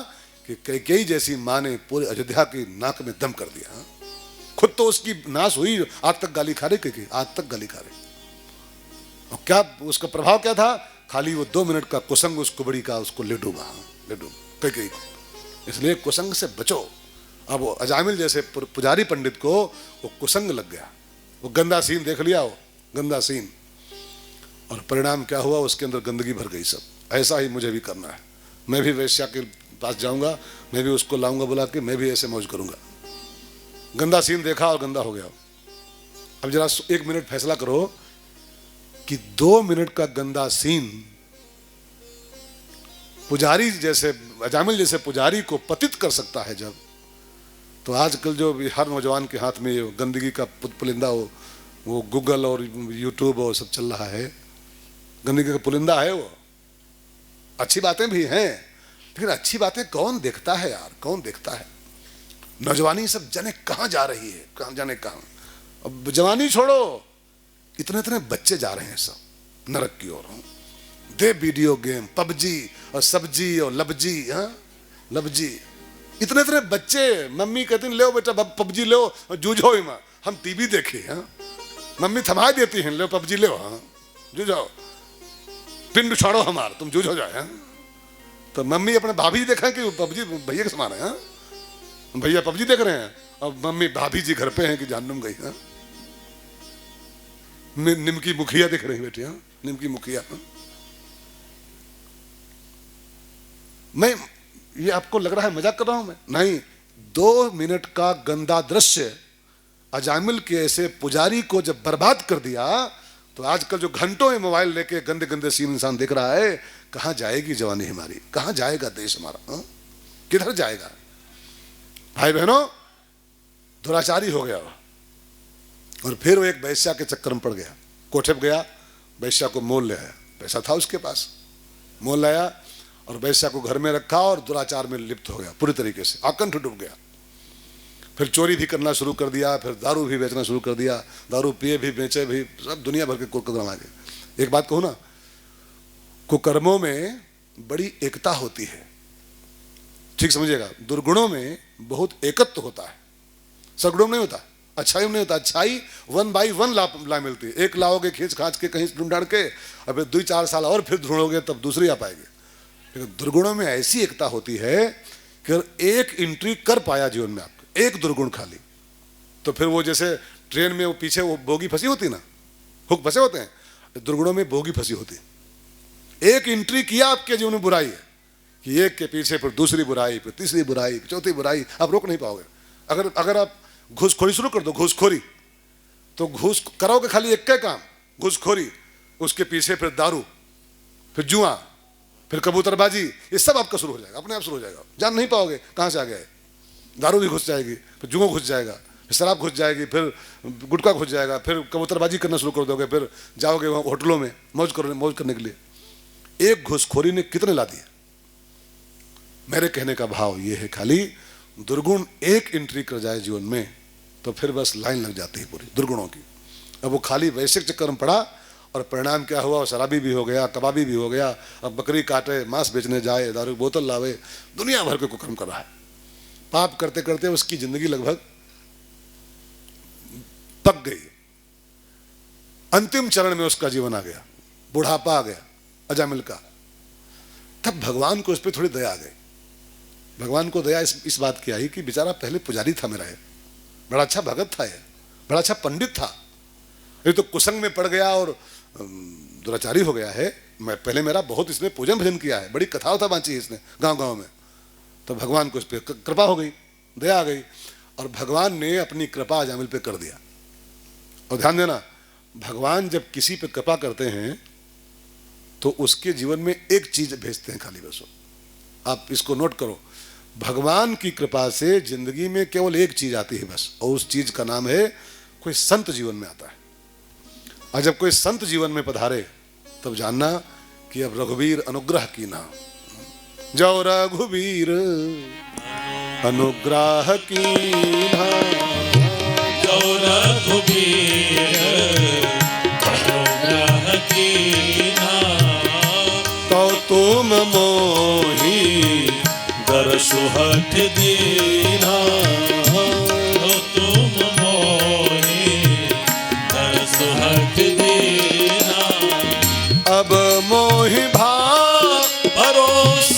कि कैकेयी जैसी माँ ने पूरे अयोध्या की नाक में दम कर दिया। खुद तो उसकी नाश हुई, आज तक गाली खा रही कैकेयी, आज तक गाली खा रही। और क्या उसका प्रभाव क्या था, खाली वो 2 मिनट का कुसंग उस कुबड़ी का उसको ले डूबा कैकेयी को। इसलिए कुसंग से बचो। अब वो अजामिल जैसे पुजारी पंडित को वो कुसंग लग गया, वो गंदा सीन देख लिया, वो गंदा सीन, और परिणाम क्या हुआ, उसके अंदर गंदगी भर गई सब। ऐसा ही मुझे भी करना है, मैं भी वैश्या के पास जाऊंगा, मैं भी उसको लाऊंगा बुला के, मैं भी ऐसे मौज करूंगा। गंदा सीन देखा और गंदा हो गया। अब जरा 1 मिनट फैसला करो कि 2 मिनट का गंदा सीन पुजारी जैसे अजामिल जैसे पुजारी को पतित कर सकता है जब, तो आजकल जो हर नौजवान के हाथ में गंदगी का पुलिंदा वो गूगल और यूट्यूब और सब चल रहा है, गंदगी का पुलिंदा है वो। अच्छी बातें भी हैं, लेकिन अच्छी बातें कौन देखता है यार, कौन देखता है। नौजवानी सब जाने कहाँ जा रही है, कहाँ जाने कहाँ। अब जवानी छोड़ो, इतने इतने बच्चे जा रहे हैं सब नरक की ओर। दे वीडियो गेम, पबजी और सब्जी और लबजी, लबजी। इतने इतने बच्चे, मम्मी कहती ले बेटा पबजी लो और जूझो ही माँ, हम टीवी देखे। मम्मी थमा देती हैं, ले पबजी ले, जूझो, पिंड उछाड़ो हमार, तुम जूझ हो जाए। तो मम्मी अपने भाभी देखा कि पबजी भैया के समान है, भैया पबजी देख रहे हैं, और मम्मी भाभी जी घर पे हैं कि जहन्नुम गई। निमकी मुखिया दिख रही बेटी, निमकी मुखिया। मैं ये आपको लग रहा है मजाक कर रहा हूं मैं, नहीं। 2 मिनट का गंदा दृश्य अजामिल के ऐसे पुजारी को जब बर्बाद कर दिया, तो आजकल जो घंटों में मोबाइल लेके गंदे गंदे सीन इंसान देख रहा है, कहां जाएगी जवानी हमारी, कहां जाएगा देश हमारा, किधर जाएगा। भाई बहनों, दुराचारी हो गया। और फिर वो एक वैश्या के चक्कर में पड़ गया, कोठे पे गया, वैश्या को मोल ले आया, पैसा था उसके पास, मोल लाया और वैश्या को घर में रखा और दुराचार में लिप्त हो गया पूरी तरीके से, आकंठ डूब गया। फिर चोरी भी करना शुरू कर दिया, फिर दारू भी बेचना शुरू कर दिया, दारू पिए भी बेचे भी, सब दुनिया भर के कुकर्म आ गए। एक बात कहूँ ना, कुकर्मों में बड़ी एकता होती है, ठीक समझिएगा। दुर्गुणों में बहुत एकत्व होता है, सगुणों में नहीं होता, अच्छाई में नहीं होता। अच्छाई 1 by 1 ला मिलती है, एक लाओगे खींच खांच के कहीं ढूंढ के, अब 2-4 साल और फिर ढूंढोगे तब दूसरी आ पाएगी। लेकिन दुर्गुणों में ऐसी एकता होती है कि एक एंट्री कर पाया जीवन में आपको, एक दुर्गुण खाली, तो फिर वो जैसे ट्रेन में वो पीछे वो बोगी फंसी होती ना, हुक फंसे होते हैं, दुर्गुणों में बोगी फंसी होती। एक एंट्री किया आपके जीवन में बुराई है कि एक के पीछे फिर दूसरी बुराई, फिर तीसरी बुराई, फिर चौथी बुराई, आप रोक नहीं पाओगे। अगर आप घूसखोरी शुरू कर दो, घूसखोरी, तो घूस करोगे खाली एक का काम, घूसखोरी, उसके पीछे फिर दारू, फिर जुआ, फिर कबूतरबाजी, ये सब आपका शुरू हो जाएगा, अपने आप शुरू हो जाएगा, जान नहीं पाओगे कहाँ से आ गया है। दारू भी घुस जाएगी, फिर जुआ घुस जाएगा, फिर शराब घुस जाएगी, फिर गुटखा घुस जाएगा, फिर कबूतरबाजी करना शुरू कर दोगे, फिर जाओगे वहाँ होटलों में मौज करने के लिए। एक घुसखोरी ने कितने ला दिए। मेरे कहने का भाव ये है, खाली दुर्गुण एक एंट्री कर जाए जीवन में तो फिर बस लाइन लग जाती है पूरी दुर्गुणों की। अब वो खाली वैश्विक चक्कर में पड़ा और परिणाम क्या हुआ, शराबी भी हो गया, कबाबी भी हो गया, अब बकरी काटे, मांस बेचने जाए, दारू की बोतल लावे, दुनिया भर के कुकर्म कर रहा है। पाप करते करते उसकी जिंदगी लगभग पक गई। अंतिम चरण में उसका जीवन आ गया, बुढ़ापा आ गया अजामिल का। तब भगवान को उस पर थोड़ी दया आ गई। भगवान को दया इस बात की आई कि बेचारा पहले पुजारी था मेरा, ये बड़ा अच्छा भगत था, ये बड़ा अच्छा पंडित था, ये तो कुसंग में पड़ गया और दुराचारी हो गया है। मैं पहले मेरा बहुत इसने पूजन भजन किया है, बड़ी कथा था बांची इसने गांव गांव में। तो भगवान को इस पर कृपा हो गई, दया आ गई, और भगवान ने अपनी कृपा अजामिल पे कर दिया। और ध्यान देना, भगवान जब किसी पे कृपा करते हैं तो उसके जीवन में एक चीज भेजते हैं खाली, बस। आप इसको नोट करो, भगवान की कृपा से जिंदगी में केवल एक चीज आती है बस, और उस चीज का नाम है कोई संत जीवन में आता है। और जब कोई संत जीवन में पधारे तब जानना कि अब रघुवीर अनुग्रह की ना, जो रघुवीर अनुग्रह की ना, जो रघुवीर अनुग्रह कीन्हा, तो तुम मोहि दरसु हठ दीन्हा, तो तुम मोहि दरसु हठ दीन्हा। अब मोहि भरोस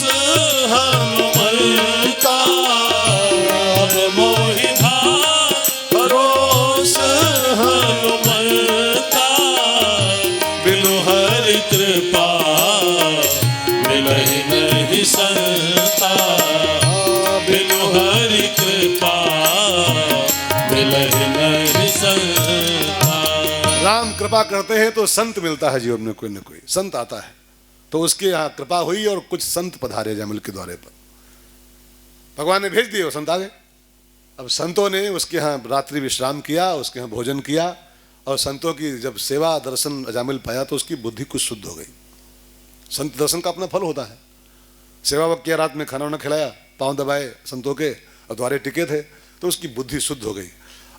हनुमंता, अब मोहि भरोस हनुमंता, बिनु हरि कृपा मिलहि नहीं संता, बिनु हरि कृपा मिलहि नहीं संता। राम कृपा करते हैं तो संत मिलता है जीवन में, कोई न कोई संत आता है। तो उसके यहाँ कृपा हुई और कुछ संत पधारे अजामिल के द्वारे पर, भगवान ने भेज दिए, वो संत आ गए। अब संतों ने उसके यहाँ रात्रि विश्राम किया, उसके यहाँ भोजन किया, और संतों की जब सेवा दर्शन अजामिल पाया तो उसकी बुद्धि कुछ शुद्ध हो गई। संत दर्शन का अपना फल होता है। सेवा वक्त किया, रात में खाना वाना खिलाया, पाँव दबाए संतों के, और द्वारे टिके थे, तो उसकी बुद्धि शुद्ध हो गई।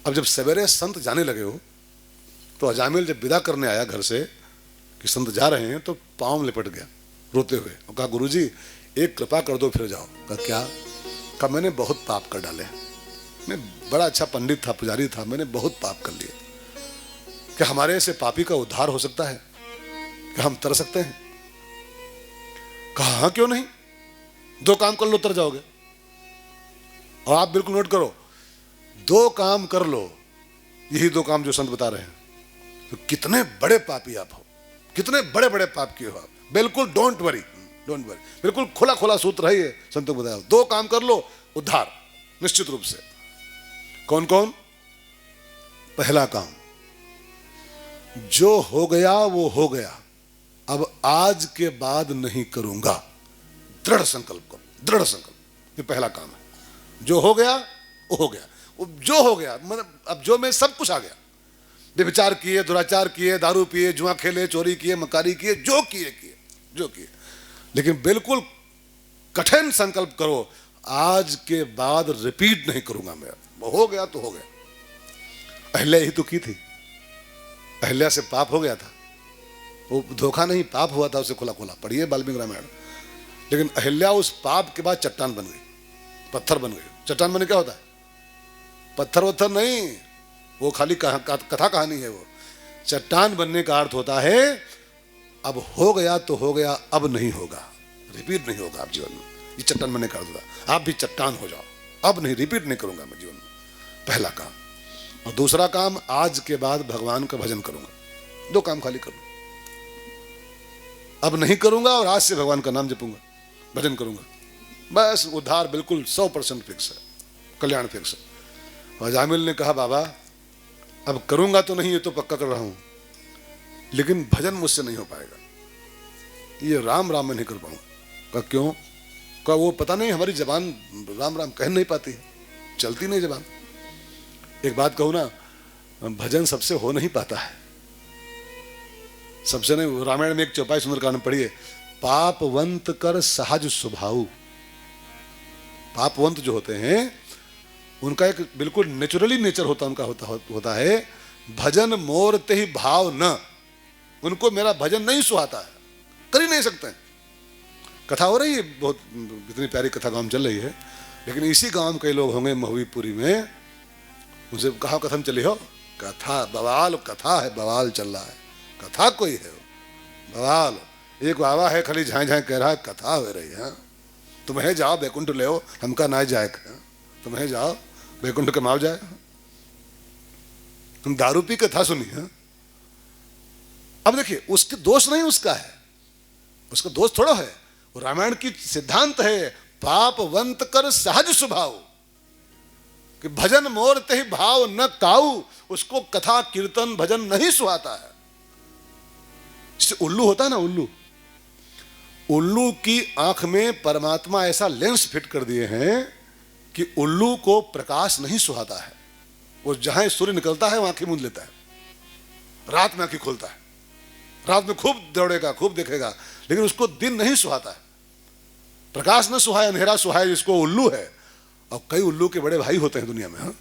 अब जब सवेरे संत जाने लगे हो तो अजामिल जब विदा करने आया घर से कि संत जा रहे हैं, तो पाँव में लिपट गया रोते हुए, और कहा गुरुजी एक कृपा कर दो फिर जाओ। कहा क्या? कहा मैंने बहुत पाप कर डाले, मैं बड़ा अच्छा पंडित था, पुजारी था, मैंने बहुत पाप कर लिए। क्या हमारे ऐसे पापी का उद्धार हो सकता है? क्या हम तर सकते हैं? कहा हाँ क्यों नहीं, दो काम कर लो तर जाओगे। और आप बिल्कुल नोट करो, दो काम कर लो, यही दो काम जो संत बता रहे हैं। तो कितने बड़े पापी आप हो, कितने बड़े बड़े पाप किए हो आप, बिल्कुल डोंट वरी, डोंट वरी, बिल्कुल खुला खुला सूत्र है ये संतों को बताया। दो काम कर लो, उद्धार निश्चित रूप से। कौन कौन? पहला काम, जो हो गया वो हो गया, अब आज के बाद नहीं करूंगा, दृढ़ संकल्प करो, दृढ़ संकल्प। ये पहला काम है। जो हो गया वो हो गया, वो जो हो गया मतलब अब जो में सब कुछ आ गया। व्यभिचार किए, दुराचार किए, दारू पिए, जुआ खेले, चोरी किए, मकारी किए, जो किए किए, जो किए, लेकिन बिल्कुल कठिन संकल्प करो, आज के बाद रिपीट नहीं करूंगा मैं। हो गया तो हो गया। अहिल्या ही तो की थी, अहिल्या से पाप हो गया था, वो धोखा नहीं पाप हुआ था उसे खुला खुला, पढ़िए वाल्मीकि रामायण। लेकिन अहिल्या उस पाप के बाद चट्टान बन गई, पत्थर बन गई। चट्टान बनने क्या होता है? पत्थर वत्थर नहीं, वो खाली कथा कहानी है। वो चट्टान बनने का अर्थ होता है अब हो गया तो हो गया, अब नहीं होगा, रिपीट नहीं होगा आप जीवन में। ये चट्टान बनने का अर्थ होता है। आप भी चट्टान हो जाओ, अब नहीं, रिपीट नहीं करूंगा मैं जीवन में, पहला काम। और दूसरा काम, आज के बाद भगवान का भजन करूंगा। दो काम खाली करूंगा, अब नहीं करूंगा और आज से भगवान का नाम जपूंगा, भजन करूंगा, बस उद्धार बिल्कुल 100% फिक्स है, कल्याण फिक्स है। और अजामिल ने कहा बाबा अब करूंगा तो नहीं, ये तो पक्का कर रहा हूं, लेकिन भजन मुझसे नहीं हो पाएगा, ये राम राम मैं नहीं कर पाऊंगा। कहा क्यों? कहा वो पता नहीं हमारी जबान राम राम कह नहीं पाती, चलती नहीं जबान। एक बात कहूं ना, भजन सबसे हो नहीं पाता है, सबसे नहीं। रामायण में एक चौपाई सुंदरकांड में पढ़िए, पापवंत कर सहज स्वभाव। पापवंत जो होते हैं उनका एक बिल्कुल नेचुरली नेचर होता, उनका होता है भजन मोर ते ही भाव न। उनको मेरा भजन नहीं सुहाता है, कर ही नहीं सकते। कथा हो रही है, बहुत इतनी प्यारी कथा गाँव में चल रही है, लेकिन इसी गांव में कई लोग होंगे महुईपुरी में, उनसे कहा कथम चली हो, कथा बवाल कथा है, बवाल चल रहा है, कथा कोई है बवाल। एक बाबा है खाली झाए झाए कह रहा है कथा हो रही है, तुम्हें जाओ बैकुंठ ले हो, हमका ना जाए, तुम्हें जाओ बैकुंठ कमाओ जाए, तुम दारू पी कथा सुनी है। अब देखिए उसके दोष नहीं उसका है, उसका दोष थोड़ा है, वो रामायण की सिद्धांत है, पापवंत कर सहज स्वभाव, कि भजन मोर ते भाव न काऊ, उसको कथा कीर्तन भजन नहीं सुहाता है। इससे उल्लू होता है ना, उल्लू की आंख में परमात्मा ऐसा लेंस फिट कर दिए हैं कि उल्लू को प्रकाश नहीं सुहाता है। वो जहां सूर्य निकलता है वहां आंखें मूंद लेता है, रात में आंखें खोलता है, रात में खूब दौड़ेगा खूब देखेगा, लेकिन उसको दिन नहीं सुहाता है। प्रकाश न सुहाए अंधेरा सुहाए जिसको उल्लू है। और कई उल्लू के बड़े भाई होते हैं दुनिया में, हाँ,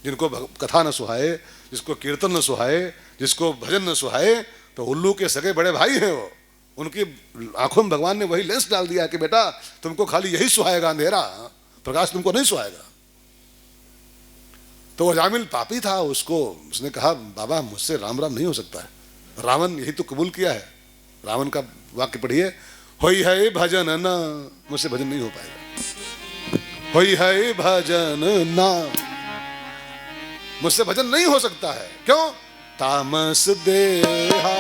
जिनको कथा न सुहाए, जिसको कीर्तन न सुहाए, जिसको भजन न सुहाए, तो उल्लू के सगे बड़े भाई हैं वो। उनकी आंखों में भगवान ने वही लेंस डाल दिया कि बेटा तुमको खाली यही सुहाएगा अंधेरा, प्रकाश तुमको नहीं सुहाएगा। तो वो जामिल पापी था, उसने कहा बाबा मुझसे राम राम नहीं हो सकता है। रावण यही तो कबूल किया है, रावण का वाक्य पढ़िए, होई है भजन ना, मुझसे भजन नहीं हो पाएगा, होई है भजन ना, मुझसे भजन नहीं हो सकता है। क्यों? तामस देहा,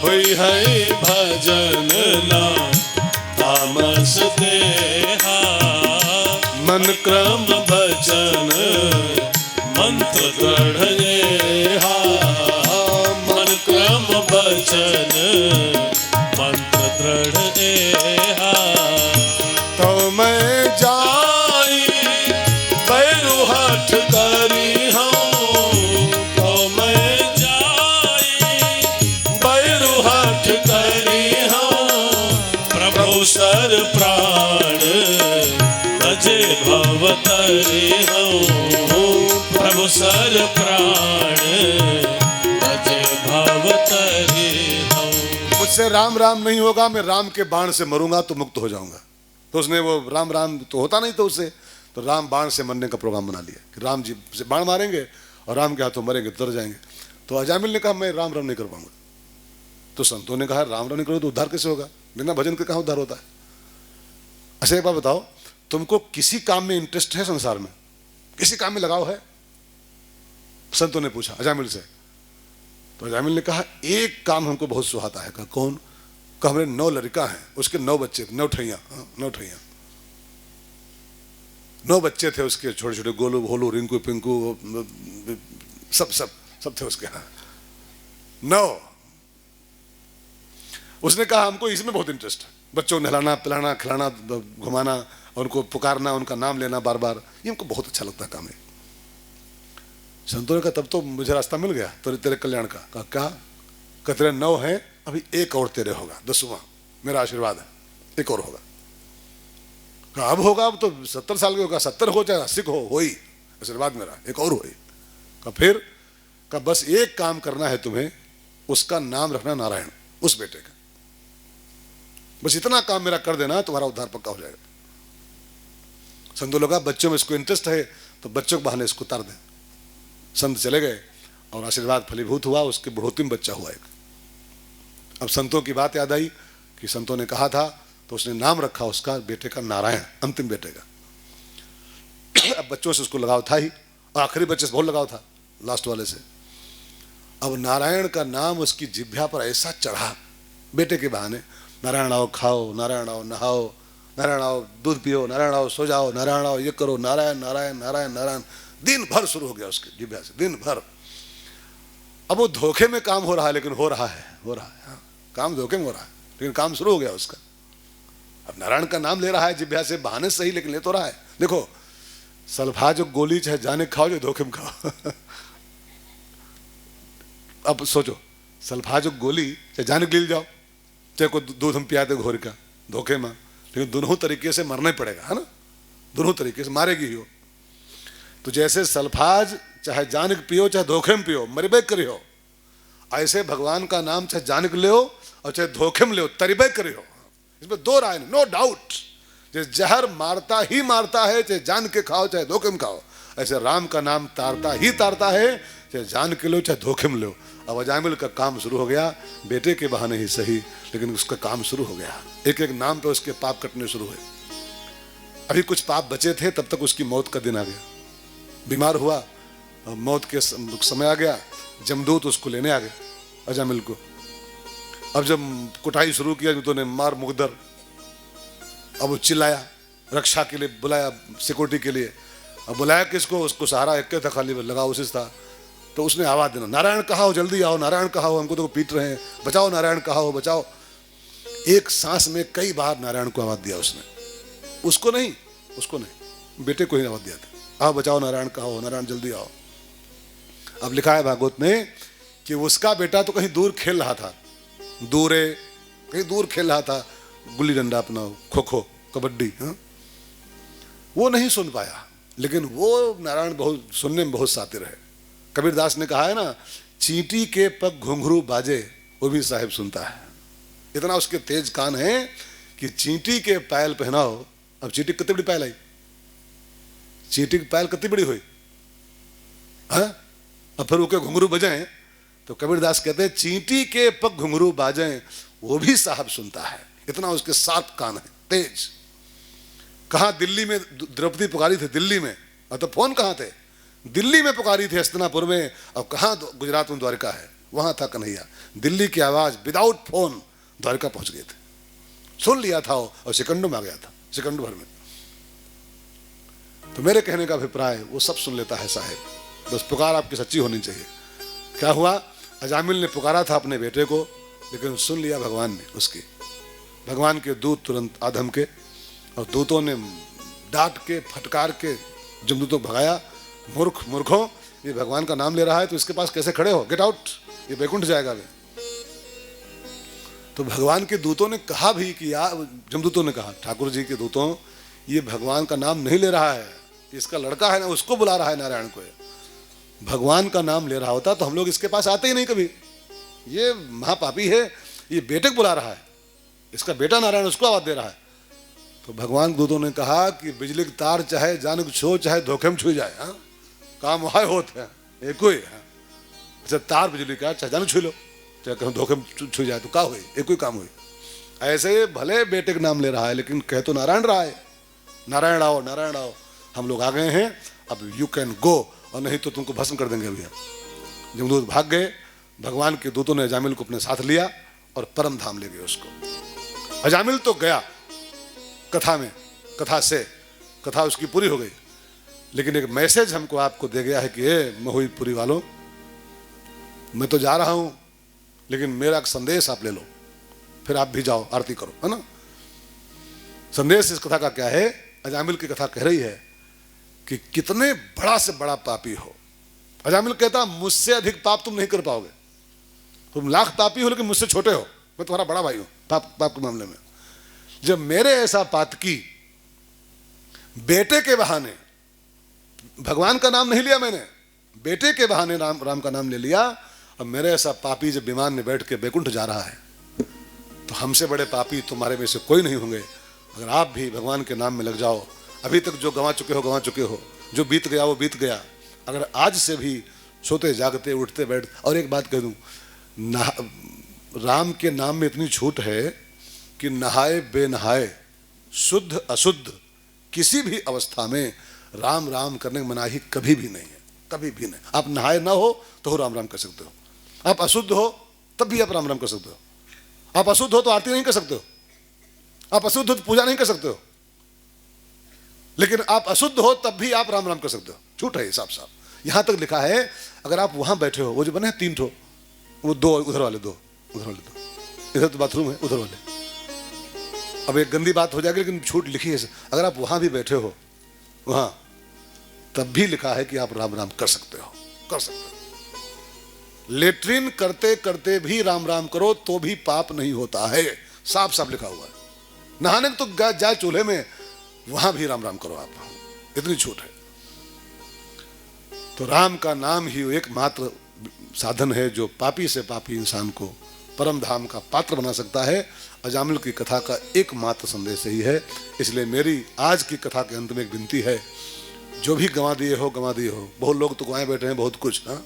होई है भजन ना, तामस देहा, मन क्रम भजन मंत्र दृढ़ देहा, मन क्रम भजन मंत्र दृढ़ देहा। तो मैं जाई बैरु हठ करी हूँ, तो मैं जाई बैरु हठ करी हूँ, प्रभु सर प्राण तजे भवतरी हूँ, प्रभु सर प्राण तजे भवतरी हूँ। मुझसे राम राम नहीं होगा, मैं राम के बाण से मरूंगा तो मुक्त हो जाऊंगा। तो उसने वो राम राम तो होता नहीं, तो उसे तो राम बाण से मरने का प्रोग्राम बना लिया कि राम जी से बाण मारेंगे और राम के हाथों मरेंगे, तर जाएंगे। तो अजामिल ने कहा मैं राम राम नहीं कर पाऊंगा। तो संतों ने कहा राम राम नहीं करो तो उद्धार कैसे होगा, बिना भजन के कहाँ उद्धार होता है। अच्छा एक बात बताओ, तुमको किसी काम में इंटरेस्ट है संसार में, किसी काम में लगाव है? संतों ने पूछा अजामिल से। तो अजामिल ने कहा एक काम हमको बहुत सुहाता है। कहा कौन? कहा हमारे 9 लड़का हैं, उसके 9 बच्चे थे, 9 ठैया, 9 ठैया, 9 बच्चे थे उसके, छोटे छोटे, गोलू भोलू रिंकू पिंकू सब सब सब थे उसके यहाँ 9। उसने कहा हमको इसमें बहुत इंटरेस्ट है, बच्चों को नहलाना पिलाना खिलाना घुमाना, उनको पुकारना, उनका नाम लेना बार बार, ये हमको बहुत अच्छा लगता है काम है। संतों ने कहा तब तो मुझे रास्ता मिल गया तो तेरे कल्याण का। कहा क्या? तेरे 9 हैं, अभी एक और तेरे होगा, 10वां मेरा आशीर्वाद है, एक और होगा। कहा अब होगा, अब तो 70 साल के होगा, 70 हो चाहे 80 हो ही आशीर्वाद मेरा, एक और हो ही। कहा फिर? कहा बस एक काम करना है तुम्हें, उसका नाम रखना नारायण, उस बेटे का, बस इतना काम मेरा कर देना, तुम्हारा उद्धार पक्का हो जाएगा। संतों लोग बच्चों में इसको इंटरेस्ट है तो बच्चों के बहाने इसको उतार दें। संत चले गए और आशीर्वाद फलीभूत हुआ, उसके बढ़ोतरी में बच्चा हुआ एक। अब संतों की बात याद आई कि संतों ने कहा था, तो उसने नाम रखा उसका बेटे का नारायण, अंतिम बेटे का। अब बच्चों से उसको लगाव था ही, और आखिरी बच्चे से बहुत लगाव था, लास्ट वाले से। अब नारायण का नाम उसकी जिह्वा पर ऐसा चढ़ा बेटे के बहाने, नारायण आओ खाओ, नारायण आओ नहाओ, नारायण आओ दूध पियो, नारायण आओ सो जाओ, नारायण आओ ये करो, नारायण नारायण नारायण नारायण, दिन भर शुरू हो गया उसके जिह्वा से, दिन भर। अब वो धोखे में काम हो रहा है, लेकिन हो रहा है हाँ, काम धोखे में हो रहा है, लेकिन काम शुरू हो गया उसका। अब नारायण का नाम ले रहा है जिह्वा से, बहाने सही लेकिन ले तो रहा है। देखो सल्फा जो गोली चाहे जाने खाओ, जो धोखे में खाओ। अब सोचो, सल्फा जो गोली चाहे जाने गिल जाओ, चाहे कोई दूध हम पियाते घोर का धोखे में, लेकिन दोनों तरीके से मरना ही पड़ेगा, है ना, दोनों तरीके से मारेगी ही हो। तो जैसे सल्फाज चाहे जान के पियो चाहे धोखे में पियो, मरबे करियो। ऐसे भगवान का नाम चाहे जान के ले और चाहे धोखे में ले, तरीबे करे हो, इसमें दो राय नहीं, नो डाउट। जैसे जहर मारता ही मारता है, चाहे जान के खाओ चाहे धोखे में खाओ, ऐसे राम का नाम तारता ही तारता है, चाहे जान के लो चाहे धोखे में लो। अब अजामिल का काम शुरू हो गया, बेटे के बहाने ही सही, लेकिन उसका काम शुरू हो गया। एक एक नाम पे उसके पाप कटने शुरू हुए। अभी कुछ पाप बचे थे, तब तक उसकी मौत का दिन आ गया। बीमार हुआ, मौत के समय आ गया, जमदूत उसको लेने आ गए अजामिल को। अब जब कुटाई शुरू किया तो ने मार मुकदर, अब वो चिल्लाया, रक्षा के लिए बुलाया, सिक्योरिटी के लिए। अब बुलाया किसको? उसको सहारा एक था खाली, लगा उसी था। तो उसने आवाज देना, नारायण कहा हो, जल्दी आओ, नारायण कहा हो, हमको तो पीट रहे हैं, बचाओ, नारायण कहा हो, बचाओ। एक सांस में कई बार नारायण को आवाज दिया उसने, उसको नहीं, बेटे को ही आवाज दिया था, आओ बचाओ, नारायण कहा हो, नारायण जल्दी आओ। अब लिखा है भागवत में कि उसका बेटा तो कहीं दूर खेल रहा था, कहीं दूर खेल रहा था, गुल्ली डंडा अपना, खो खो, कबड्डी, वो नहीं सुन पाया। लेकिन वो नारायण बहुत सुनने में बहुत सातिर है। कबीरदास ने कहा है ना, चींटी के पग घुंघरू बाजे वो भी साहिब सुनता है। इतना उसके तेज कान है कि चींटी के पायल पहनाओ। अब चींटी कितनी बड़ी पायल आई, चींटी की पायल कितनी बड़ी हुई, अब फिर उसके घुंघरू बजाएं तो कबीरदास कहते हैं चींटी के पग घुंघरू बाजें वो भी साहब सुनता है। इतना उसके सात कान है, तेज। कहा दिल्ली में द्रौपदी पुकारी थी, दिल्ली में, और तो फोन कहाँ थे, दिल्ली में पुकारी थी हस्तिनापुर में, और कहाँ गुजरात में द्वारका है, वहां था कन्हैया। दिल्ली की आवाज विदाउट फोन द्वारका पहुंच गए थे, सुन लिया था वो, और सेकंडों में आ गया था, सेकंड भर में। तो मेरे कहने का अभिप्राय वो सब सुन लेता है साहेब, बस पुकार आपकी सच्ची होनी चाहिए। क्या हुआ, अजामिल ने पुकारा था अपने बेटे को, लेकिन सुन लिया भगवान ने उसकी। भगवान के दूत तुरंत आधम के, और दूतों ने डांट के फटकार के जमदूतों को भगाया। मूर्खों, ये भगवान का नाम ले रहा है तो इसके पास कैसे खड़े हो, गेट आउट, ये बैकुंठ जाएगा वे। तो भगवान के दूतों ने कहा भी कि यार, जमदूतों ने कहा, ठाकुर जी के दूतों, ये भगवान का नाम नहीं ले रहा है, इसका लड़का है ना, उसको बुला रहा है नारायण को। भगवान का नाम ले रहा होता तो हम लोग इसके पास आते ही नहीं कभी। ये महापापी है, ये बेटे को बुला रहा है, इसका बेटा नारायण उसको आवाज दे रहा है। तो भगवान दूतों ने कहा कि बिजली की तार चाहे जान को छो, चाहे धोखे में छू जाए, काम वहां होते हैं एक ही है। अच्छा, तार बिजली का चाहे जान छू लो, चाहे कहीं धोखे में छू जाए तो क्या हुई, एक ही काम हुई। ऐसे भले बेटे का नाम ले रहा है, लेकिन कह तो नारायण रहा है, नारायण आओ, नारायण आओ, हम लोग आ गए हैं, अब यू कैन गो, और नहीं तो तुमको भस्म कर देंगे। भैया जमदूत भाग गए। भगवान के दूतों ने अजामिल को अपने साथ लिया और परम धाम ले गए उसको। अजामिल तो गया कथा में, कथा उसकी पूरी हो गई, लेकिन एक मैसेज हमको आपको दे गया है कि महुईपुरी वालों, मैं तो जा रहा हूं, लेकिन मेरा एक संदेश आप ले लो, फिर आप भी जाओ आरती करो, है ना। संदेश इस कथा का क्या है, अजामिल की कथा कह रही है कि कितने बड़ा से बड़ा पापी हो। अजामिल कहता, मुझसे अधिक पाप तुम नहीं कर पाओगे, तुम लाख पापी हो लेकिन मुझसे छोटे हो, मैं तुम्हारा बड़ा भाई हूं पाप के मामले में। जब मेरे ऐसा पातकी बेटे के बहाने, भगवान का नाम नहीं लिया मैंने, बेटे के बहाने राम का नाम ले लिया, अब मेरे ऐसा पापी जब विमान में बैठ के बैकुंठ जा रहा है, तो हमसे बड़े पापी तुम्हारे में से कोई नहीं होंगे। अगर आप भी भगवान के नाम में लग जाओ, अभी तक जो गंवा चुके हो, जो बीत गया वो बीत गया। अगर आज से भी सोते जागते उठते बैठ, और एक बात कह दूं, राम के नाम में इतनी छूट है कि नहाए बेनहाए, शुद्ध अशुद्ध, किसी भी अवस्था में राम राम करने की मनाही कभी भी नहीं है, कभी भी नहीं। आप नहाए ना हो तो राम राम कर सकते हो, आप अशुद्ध हो तब भी आप राम राम कर सकते हो, आप अशुद्ध हो तो आरती नहीं कर सकते हो, आप अशुद्ध हो तो पूजा नहीं कर सकते हो, लेकिन आप अशुद्ध हो तब भी आप राम राम कर सकते हो। झूठ है साफ साफ। यहां तक लिखा है, अगर आप वहां बैठे हो, वो जो बने हैं 3 ठो, वो 2 उधर वाले 2, इधर तो बाथरूम है, उधर वाले। अब एक गंदी बात हो जाएगी, लेकिन छूट लिखी है, अगर आप वहां भी बैठे हो वहां, तब भी लिखा है कि आप राम राम कर सकते हो, कर सकते हो। लेट्रिन करते करते भी राम राम करो तो भी पाप नहीं होता है, साफ साफ लिखा हुआ है। नहाने तो जाए चूल्हे में, वहां भी राम राम करो आप, इतनी छूट है। तो राम का नाम ही एकमात्र साधन है जो पापी से पापी इंसान को परम धाम का पात्र बना सकता है। अजामिल की कथा का एकमात्र संदेश यही है। इसलिए मेरी आज की कथा के अंत में एक विनती है, जो भी गंवा दिए हो गंवा दिए हो। बहुत लोग तो गंवाए बैठे हैं बहुत कुछ, हाँ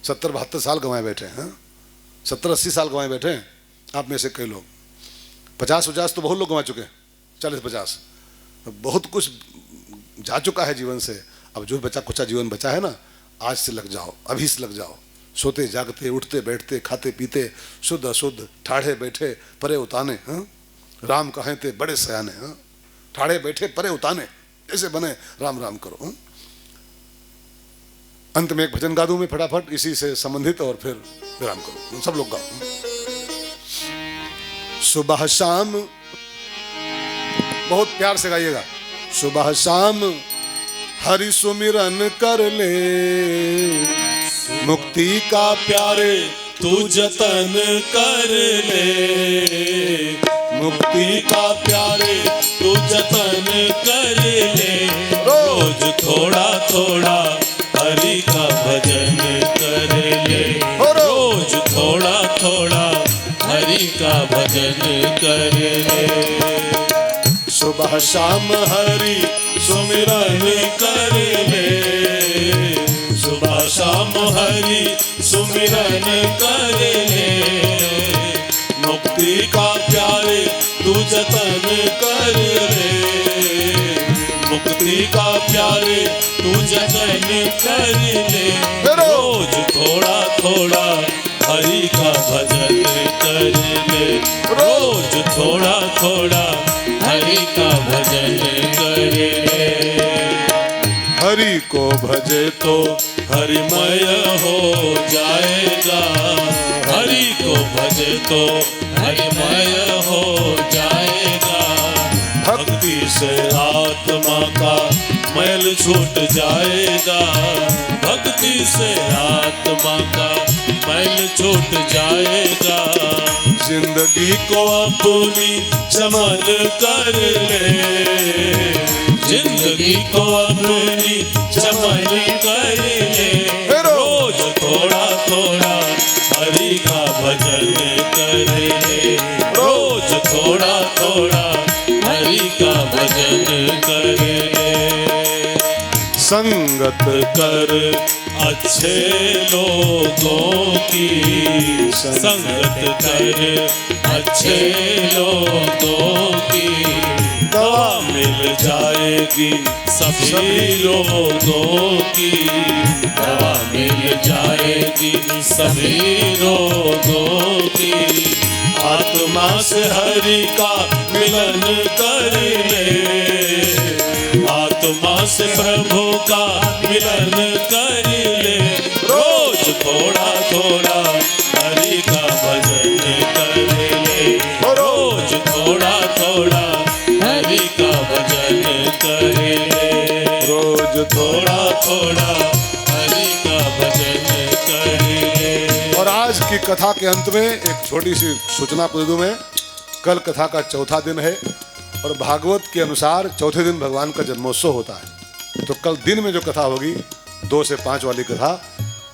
70-72 साल गंवाए बैठे हैं, 70-80 साल गंवाए बैठे हैं। आप में से कई लोग 50-50 तो बहुत लोग गंवा चुके हैं, 40-50 बहुत कुछ जा चुका है जीवन से। अब जो बचा कुचा जीवन बचा है ना, आज से लग जाओ, अभी से लग जाओ। सोते जागते उठते बैठते खाते पीते शुद्ध अशुद्ध ठाढ़े बैठे परे उताने, हाँ राम कहें ते बड़े सयाने, हाँ ठाढ़े बैठे परे उताने ऐसे बने राम राम करो। हाँ? अंत में एक भजन गा दूं मैं फटाफट इसी से संबंधित और फिर विराम करो। सब लोग गाओ। सुबह शाम बहुत प्यार से गाइएगा। सुबह शाम हरि सुमिरन कर ले, मुक्ति का प्यारे तू जतन कर ले, मुक्ति का प्यारे तू जतन कर ले। रोज थोड़ा थोड़ा हरि का भजन कर ले, रोज थोड़ा थोड़ा हरि का भजन कर ले। सुबह शाम हरि सुमिरन कर ले, सुबह शाम हरि सुमिरन कर ले। मुक्ति का प्यारे तू जतन कर ले, मुक्ति का प्यारे तू जतन कर ले। रोज थोड़ा थोड़ा हरि का भजन कर ले, रोज थोड़ा थोड़ा हरि का भजन कर ले। हरि को भजे तो हरिमय हो जाएगा, हरि को भजे तो हरिमय हो जाएगा। भक्ति से आत्मा का मैल छूट जाएगा, भक्ति से आत्मा का मैल छूट जाएगा। जिंदगी को अपनी चमन कर ले, जिंदगी को अपनी चमन कर ले। रोज थोड़ा थोड़ा हरि का भजन कर ले, रोज थोड़ा थोड़ा हरि का भजन कर ले। संगत कर अच्छे लोगों की, संगत कर अच्छे लोगों की। दवा मिल जाएगी सभी रोगों की, दवा मिल जाएगी सभी रोगों की। आत्मा से हरि का मिलन कर ले, आत्मा से प्रभु का मिलन कर ले। रोज थोड़ा थोड़ा हरि का भजन कर ले, रोज थोड़ा थोड़ा हरि का भजन कर ले। रोज थोड़ा थोड़ा हरि का भजन कर ले। और आज की कथा के अंत में एक छोटी सी सूचना आपको दे दूं मैं। कल कथा का चौथा दिन है और भागवत के अनुसार चौथे दिन भगवान का जन्मोत्सव होता है। तो कल दिन में जो कथा होगी 2 से 5 वाली कथा,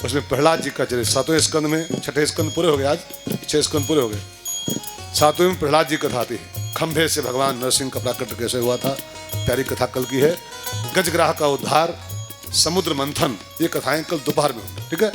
उसमें प्रहलाद जी का चरित्र 7वें स्कंद में, 6ठे स्कंद पूरे हो गए, आज 6 स्कंद पूरे हो गए। 7वें में प्रहलाद जी कथा आती है। खंभे से भगवान नरसिंह का प्राकट्य कैसे हुआ था, प्यारी कथा कल की है। गजग्राह का उद्धार, समुद्र मंथन, ये कथाएं कल दोपहर में होंगी। ठीक है।